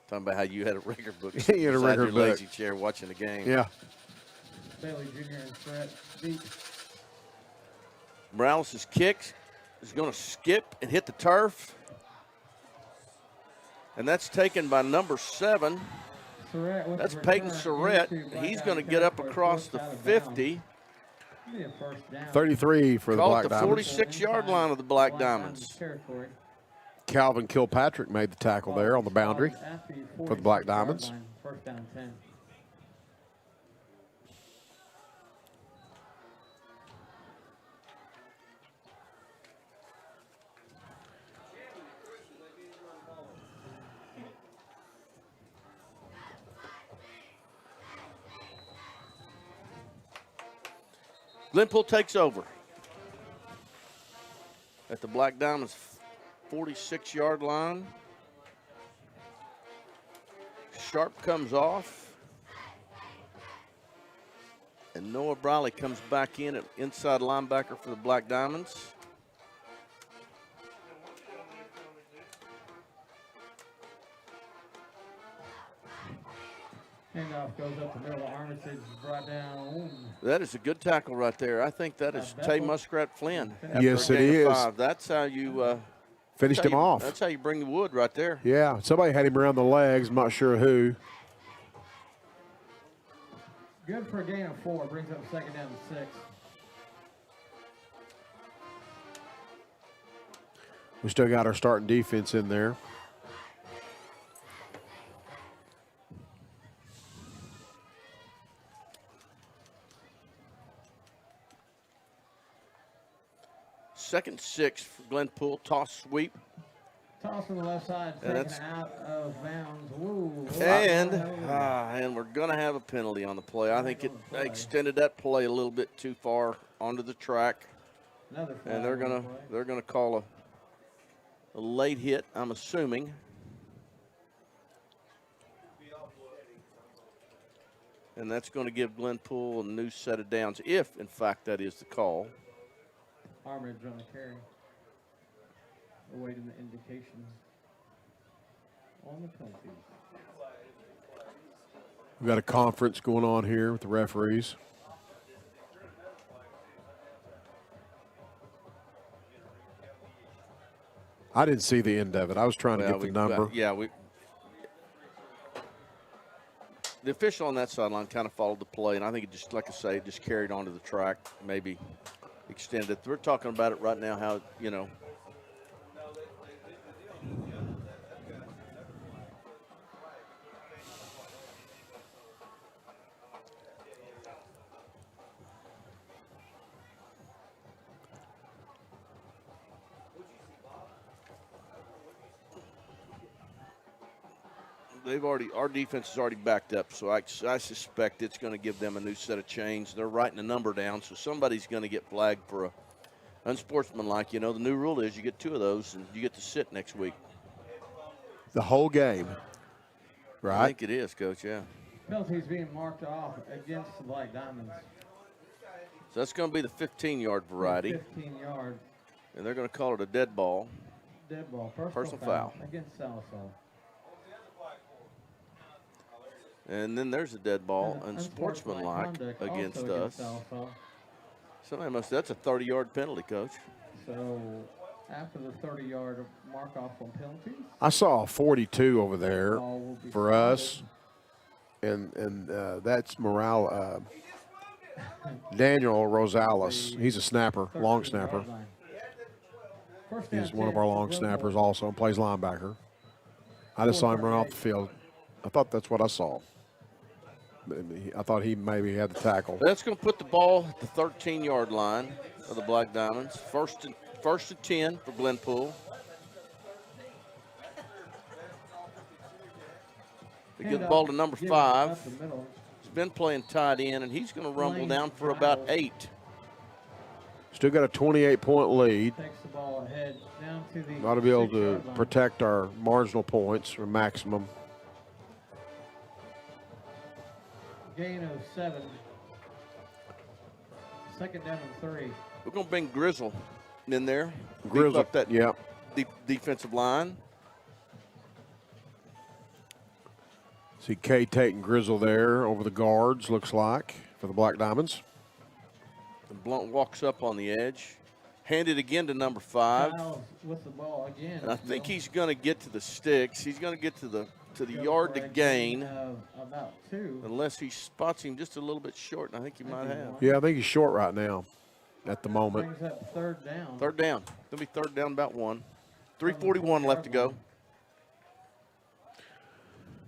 Talking about how you had a record book. He had a record your book. lazy chair watching the game. Yeah. Bailey Jr. and Brett deep. Morales' kick is going to skip and hit the turf. And that's taken by number 7. That's Peyton Surratt. He's going to get up across the 50. 33 for the Black Diamonds. The 46-yard line of the Black Diamonds. Calvin Kilpatrick made the tackle there on the boundary for the Black Diamonds. First down 10. Glenpool takes over at the Black Diamonds 46-yard line. Sharp comes off. And Noah Briley comes back in at inside linebacker for the Black Diamonds. Handoff goes up the middle of Armitage, brought down. That is a good tackle right there. I think that is Tay Muskrat Flynn. Yes, it is. 5. That's how you finished him off. That's how you bring the wood right there. Yeah, somebody had him around the legs. I'm not sure who. Good for a gain of 4. Brings up second down to 6. We still got our starting defense in there. Second 6 for Glenpool. Toss sweep. Toss on the left side, taken out of bounds. Woo. And we're going to have a penalty on the play. I think they extended that play a little bit too far onto the track. And they're going to call a late hit, I'm assuming. And that's going to give Glenpool a new set of downs, if, in fact, that is the call. Armitage on the carry. Awaiting the indication on the penalty. We've got a conference going on here with the referees. I didn't see the end of it. I was trying to get the number. The official on that sideline kind of followed the play, and I think it just, like I say, just carried onto the track, maybe extended it. We're talking about it right now, how, you know. Our defense is already backed up, so I suspect it's going to give them a new set of chains. They're writing a number down, so somebody's going to get flagged for a unsportsmanlike. You know, the new rule is you get 2 of those and you get to sit next week. The whole game, right? I think it is, Coach, yeah. Penalties being marked off against the Black Diamonds. So that's going to be the 15-yard variety. 15 yards. And they're going to call it a dead ball. Dead ball. Personal foul against Salazar. And then there's a dead ball, unsportsmanlike against us. That's a 30-yard penalty, Coach. So after the 30-yard mark-off on penalties. I saw a 42 over there for us, and that's Daniel Rosales. He's a snapper, long snapper. He's one of our long snappers also, and plays linebacker. I just saw him run off the field. I thought that's what I saw. I thought he maybe had the tackle. That's going to put the ball at the 13-yard line of the Black Diamonds. First and 10 for Glenpool. We get the ball to number 5. He's been playing tight end, and he's going to rumble down for about 8. Still got a 28-point lead. Takes the ball ahead down to the Ought to be able to protect our marginal points or maximum. Gain of 7. Second down and 3. We're going to bring Grizzle in there. Grizzle, up that deep defensive line. See Kay taking Grizzle there over the guards, looks like, for the Black Diamonds. And Blunt walks up on the edge. Handed again to number 5. With the ball again. And I think he's going to get to the sticks. He's going to get to the yard to gain. About 2. Unless he spots him just a little bit short, and I think he might have. Yeah, I think he's short right now at the moment. Brings up third down. Third down. It'll be third down about 1. 3:41 left to go.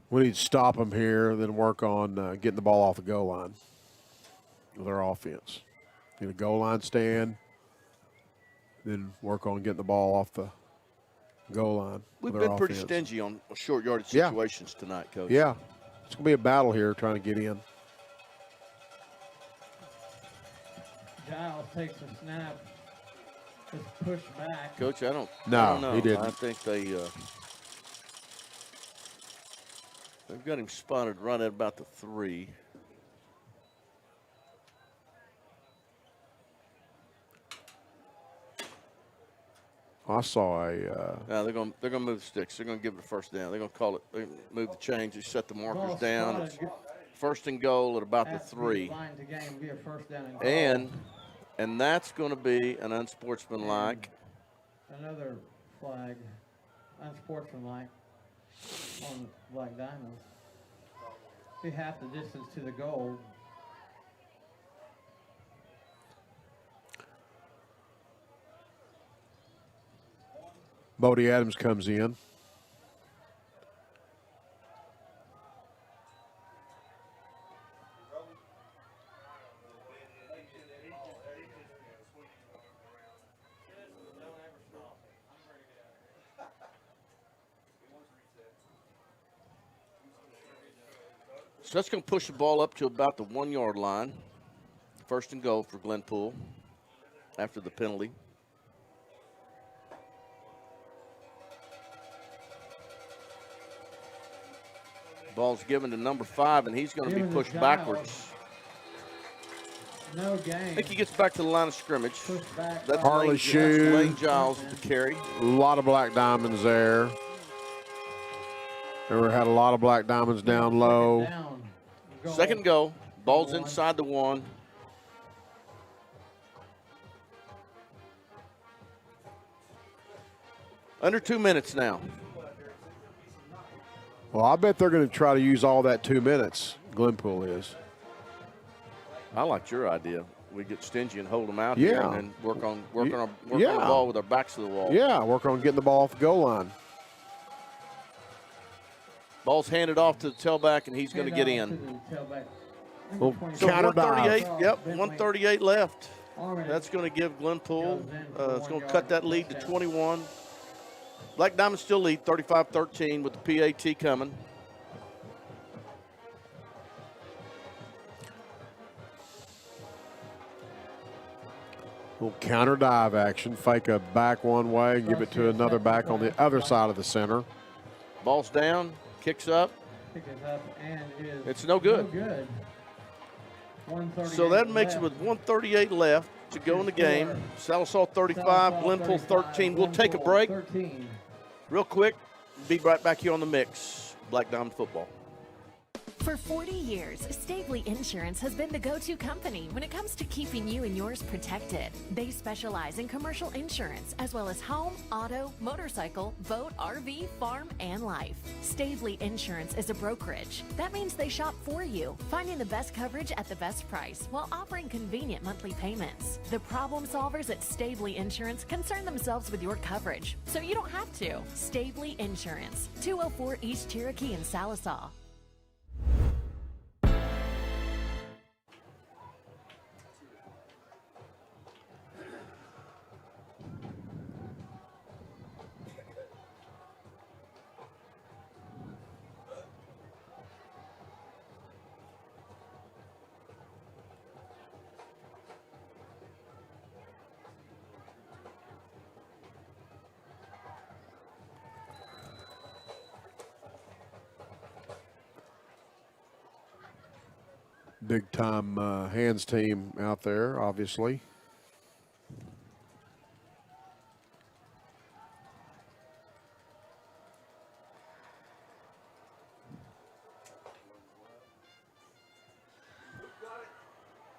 We need to stop him here, then work on getting the ball off the goal line with our offense. Get a goal line stand, then work on getting the ball off the goal line. We've been pretty stingy on short yardage situations tonight, Coach. Yeah. It's going to be a battle here trying to get in. Giles takes a snap. Just push back. Coach, I don't know. He didn't. I think they've got him spotted right at about the 3. I saw they're going to move the sticks. They're going to give it a first down. They're going to call it. They move the chains. They set the markers down. It's first and goal at about the 3. And that's going to be an unsportsmanlike. Another flag, unsportsmanlike on Black Diamonds. Be half the distance to the goal. Bodie Adams comes in. So that's going to push the ball up to about the 1-yard line. First and goal for Glenpool after the penalty. Ball's given to number 5, and he's going to be pushed backwards. No game. I think he gets back to the line of scrimmage. That's Harley Shue. Lane Giles to carry. A lot of Black Diamonds there. Ever had a lot of Black Diamonds down low. Second goal. Ball's inside the 1. Under 2 minutes now. Well, I bet they're going to try to use all that 2 minutes, Glenpool is. I liked your idea. We get stingy and hold them out here and then work on the ball with our backs to the wall. Yeah, work on getting the ball off the goal line. Ball's handed off to the tailback, and he's going to get in. Well, so counter 138, dive. yep, 138 left. That's going to give Glenpool, it's going to cut that lead to 21. Black Diamonds still lead 35-13 with the PAT coming. Little counter dive action. Fake a back one way, give it to another back on the other side of the center. Ball's down, kicks up. It's no good. So that makes it with 138 left to go in the game. Sallisaw 35, Glenpool 13. We'll take a break. Real quick, be right back here on the mix. Black Diamond Football. For 40 years, Stavely Insurance has been the go-to company when it comes to keeping you and yours protected. They specialize in commercial insurance as well as home, auto, motorcycle, boat, RV, farm, and life. Stavely Insurance is a brokerage. That means they shop for you, finding the best coverage at the best price while offering convenient monthly payments. The problem solvers at Stavely Insurance concern themselves with your coverage, so you don't have to. Stavely Insurance, 204 East Cherokee in Salisaw. Big time hands team out there, obviously.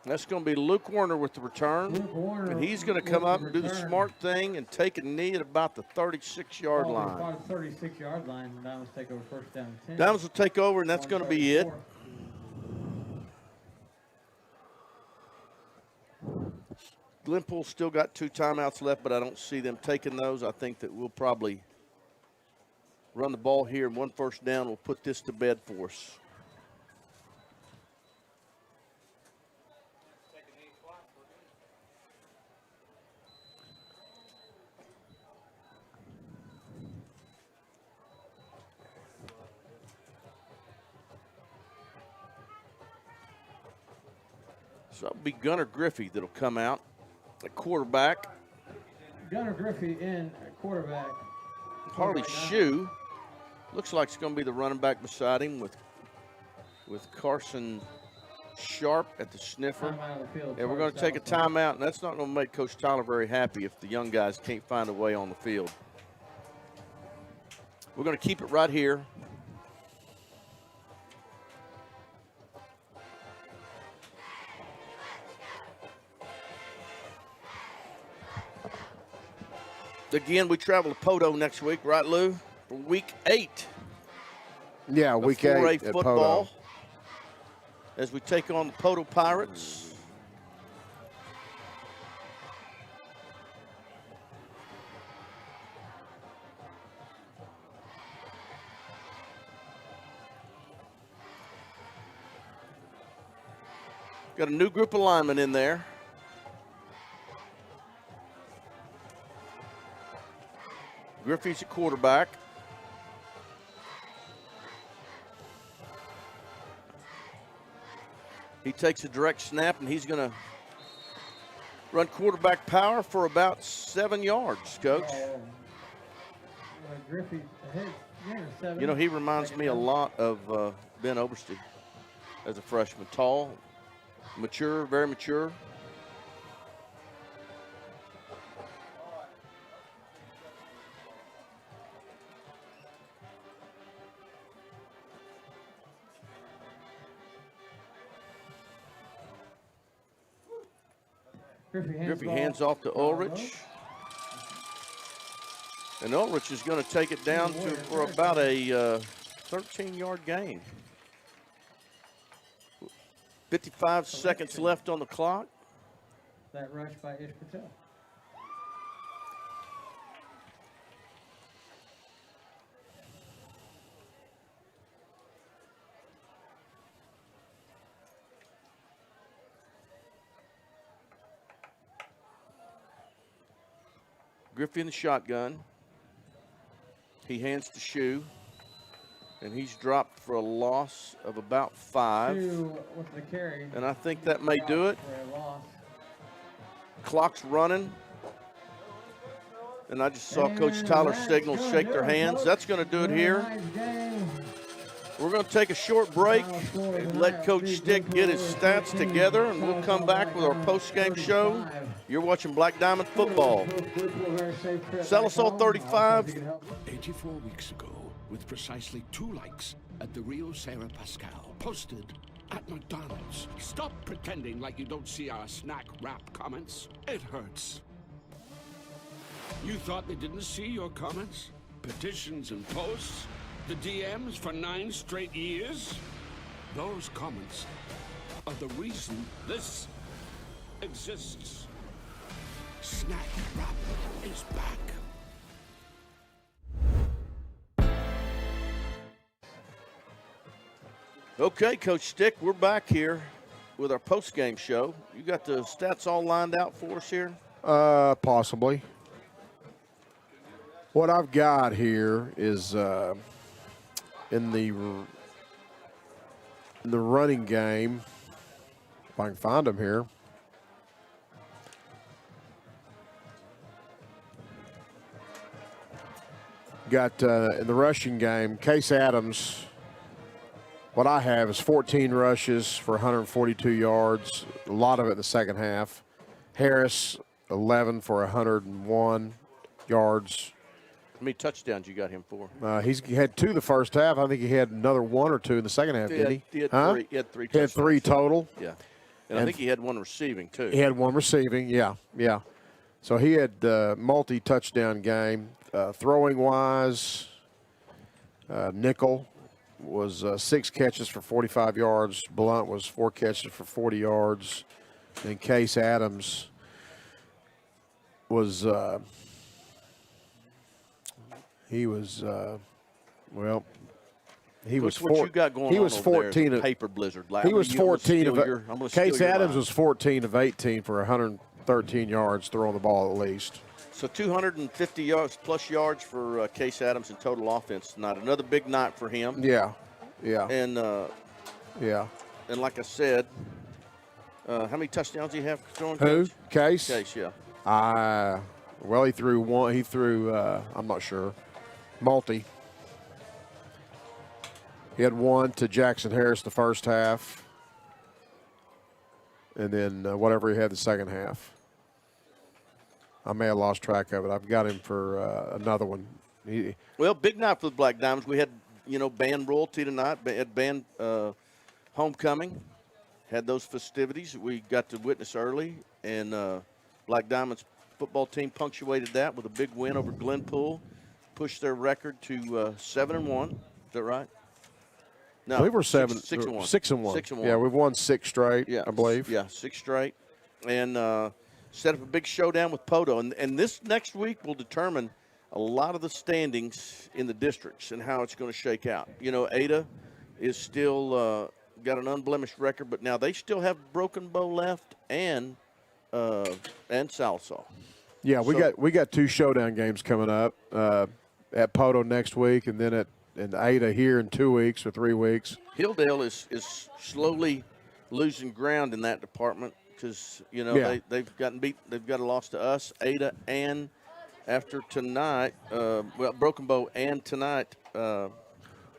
That's going to be Luke Warner with the return. And he's going to come up and do the smart thing and take a knee at about the 36-yard line. About the 36-yard line. Diamonds take over first down and 10. Diamonds will take over, and that's going to be it. Glenpool still got 2 timeouts left, but I don't see them taking those. I think that we'll probably run the ball here, and 1 first down will put this to bed for us. So it'll be Gunnar Griffey that'll come out at quarterback. Gunnar Griffey in at quarterback. Harley Shue looks like it's going to be the running back beside him with Carson Sharp at the sniffer. And we're going to take a timeout, and that's not going to make Coach Tyler very happy if the young guys can't find a way on the field. We're going to keep it right here. Again, we travel to Poto next week, right, Lou? For week 8. Yeah, week 8 4A at football. Poto. As we take on the Poto Pirates. Got a new group of linemen in there. Griffey's at quarterback. He takes a direct snap, and he's going to run quarterback power for about 7 yards, Coach. Griffey ahead. Yeah, 7. You know, he reminds me a lot of Ben Oberste as a freshman. Tall, mature, very mature. Griffey hands off to Ulrich. And Ulrich is going to take it down for about a 13-yard gain. 55 seconds left on the clock. That rush by Ish Patel. Griffey in the shotgun. He hands to Shue, and he's dropped for a loss of about 5. Shue with the carry. And I think that may do it. Clock's running. And I just saw Coach Tyler signal shake their hands. That's going to do it here. We're going to take a short break and let Coach Stick get his stats together, and we'll come back with our post-game show. You're watching Black Diamond Football. Salisaw 35. 84 weeks ago, with precisely 2 likes at the Rio Sarah Pascal, posted at McDonald's. Stop pretending like you don't see our snack wrap comments. It hurts. You thought they didn't see your comments? Petitions and posts? The DMs for 9 straight years? Those comments are the reason this exists. Snack wrap is back. Okay, Coach Stick, we're back here with our post-game show. You got the stats all lined out for us here? Possibly. What I've got here is in the running game, if I can find them here. Got in the rushing game, Case Adams. What I have is 14 rushes for 142 yards, a lot of it in the second half. Harris, 11 for 101 yards. How many touchdowns you got him for? He had 2 the first half. I think he had another 1 or 2 in the second half, didn't he? He had 3. He had 3 He had 3 total. Yeah. And I think he had 1 receiving, too. He had 1 receiving, yeah. So he had multi-touchdown game. Throwing-wise, Nickel was 6 catches for 45 yards. Blunt was 4 catches for 40 yards. And Case Adams was he was what you got going he on was over 14 there, of paper blizzard. He was 14 of Case Adams line. was 14 of 18 for 113 yards throwing the ball at least. So 250 yards plus yards for Case Adams in total offense tonight. Another big night for him. Yeah. And yeah. And like I said, how many touchdowns do you have throwing? Who? Case? Case, yeah. Well, he threw 1. He threw I'm not sure. Multi. He had 1 to Jackson Harris the first half, and then whatever he had the second half. I may have lost track of it. I've got him for another one. Well, big night for the Black Diamonds. We had, band royalty tonight. Had band homecoming. Had those festivities. We got to witness early, and Black Diamonds football team punctuated that with a big win over Glenpool. Pushed their record to 7-1. Is that right? No, we were 6-1. 6-1. 6-1. Yeah, we've won 6 straight, I believe. Yeah, 6 straight. And set up a big showdown with Poto. And this next week will determine a lot of the standings in the districts and how it's going to shake out. Ada is still got an unblemished record, but now they still have Broken Bow left and Salsa. Yeah, we got 2 showdown games coming up at Poto next week, and then in Ada here in 2 weeks or 3 weeks. Hilldale is slowly losing ground in that department because they've gotten beat. They've got a loss to us, Ada, and after tonight, Broken Bow and tonight, Ada.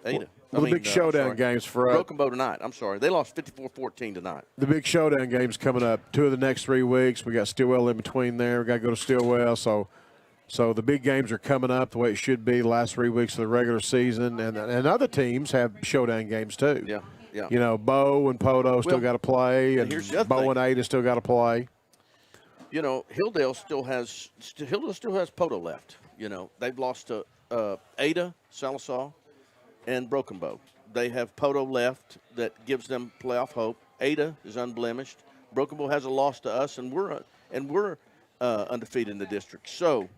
The big showdown games for us. Broken Bow tonight. I'm sorry. They lost 54-14 tonight. The big showdown games coming up 2 of the next 3 weeks. We got Stillwell in between there. We got to go to Stillwell. So the big games are coming up the way it should be the last 3 weeks of the regular season. And other teams have showdown games too. Yeah. Bo and Poto still got to play. And Bo and Ada still got to play. Hilldale still has Poto left. They've lost to Ada, Sallisaw, and Broken Bow. They have Poto left that gives them playoff hope. Ada is unblemished. Broken Bow has a loss to us, and we're undefeated in the district. So,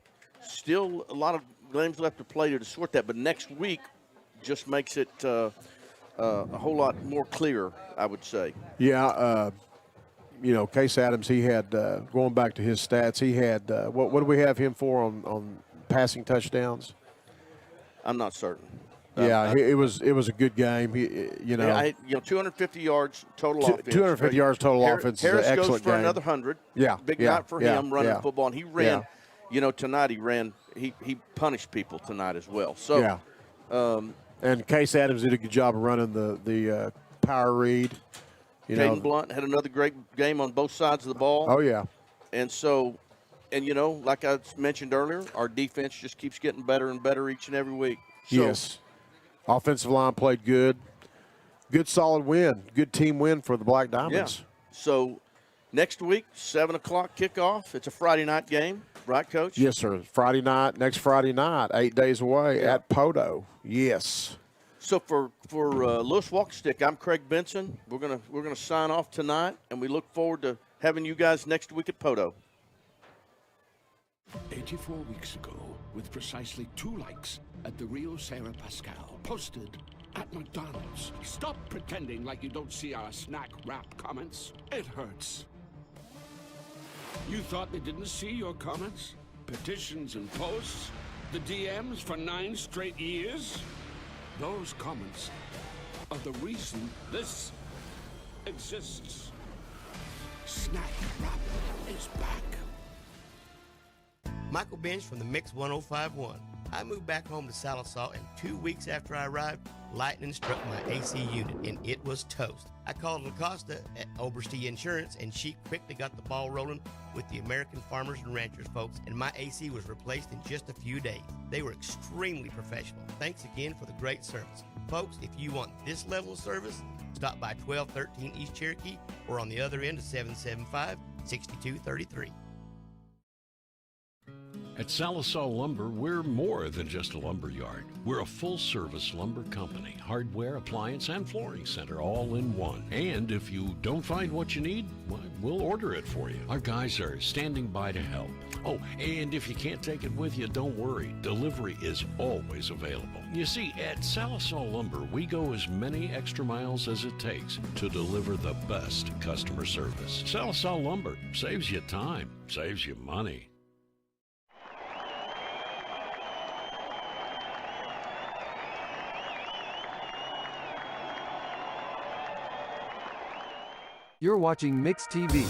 still a lot of games left to play to sort that. But next week just makes it a whole lot more clear, I would say. Yeah. Case Adams, he had going back to his stats. He had what do we have him for on passing touchdowns? I'm not certain. It was a good game. 250 yards total offense. 250 yards total offense. Harris is an excellent goes for game. Another 100. Yeah, big night for him running yeah. football, and he ran. Tonight he ran. He punished people tonight as well. So and Case Adams did a good job of running the power read. Caden Blunt had another great game on both sides of the ball. Oh yeah, and so. And, like I mentioned earlier, our defense just keeps getting better and better each and every week. So, yes. Offensive line played good. Good solid win. Good team win for the Black Diamonds. Yeah. So next week, 7 o'clock kickoff. It's a Friday night game, right, Coach? Yes, sir. Next Friday night, 8 days away at Poto. Yes. So for Lewis Walkstick, I'm Craig Benson. We're gonna sign off tonight, and we look forward to having you guys next week at Poto. 84 weeks ago, with precisely 2 likes at the Rio Sarah Pascal, posted at McDonald's. Stop pretending like you don't see our snack wrap comments. It hurts. You thought they didn't see your comments? Petitions and posts? The DMs for 9 straight years? Those comments are the reason this exists. Snack wrap is back. Michael Bench from the Mix 1051. I moved back home to Sallisaw, and 2 weeks after I arrived, lightning struck my AC unit, and it was toast. I called LaCosta at Oberste Insurance, and she quickly got the ball rolling with the American Farmers and Ranchers folks, and my AC was replaced in just a few days. They were extremely professional. Thanks again for the great service. Folks, if you want this level of service, stop by 1213 East Cherokee or on the other end of 775-6233. At Sallisaw Lumber, we're more than just a lumber yard. We're a full-service lumber company, hardware, appliance, and flooring center all in one. And if you don't find what you need, well, we'll order it for you. Our guys are standing by to help. Oh, and if you can't take it with you, don't worry. Delivery is always available. You see, at Sallisaw Lumber, we go as many extra miles as it takes to deliver the best customer service. Sallisaw Lumber saves you time, saves you money. You're watching Mix TV.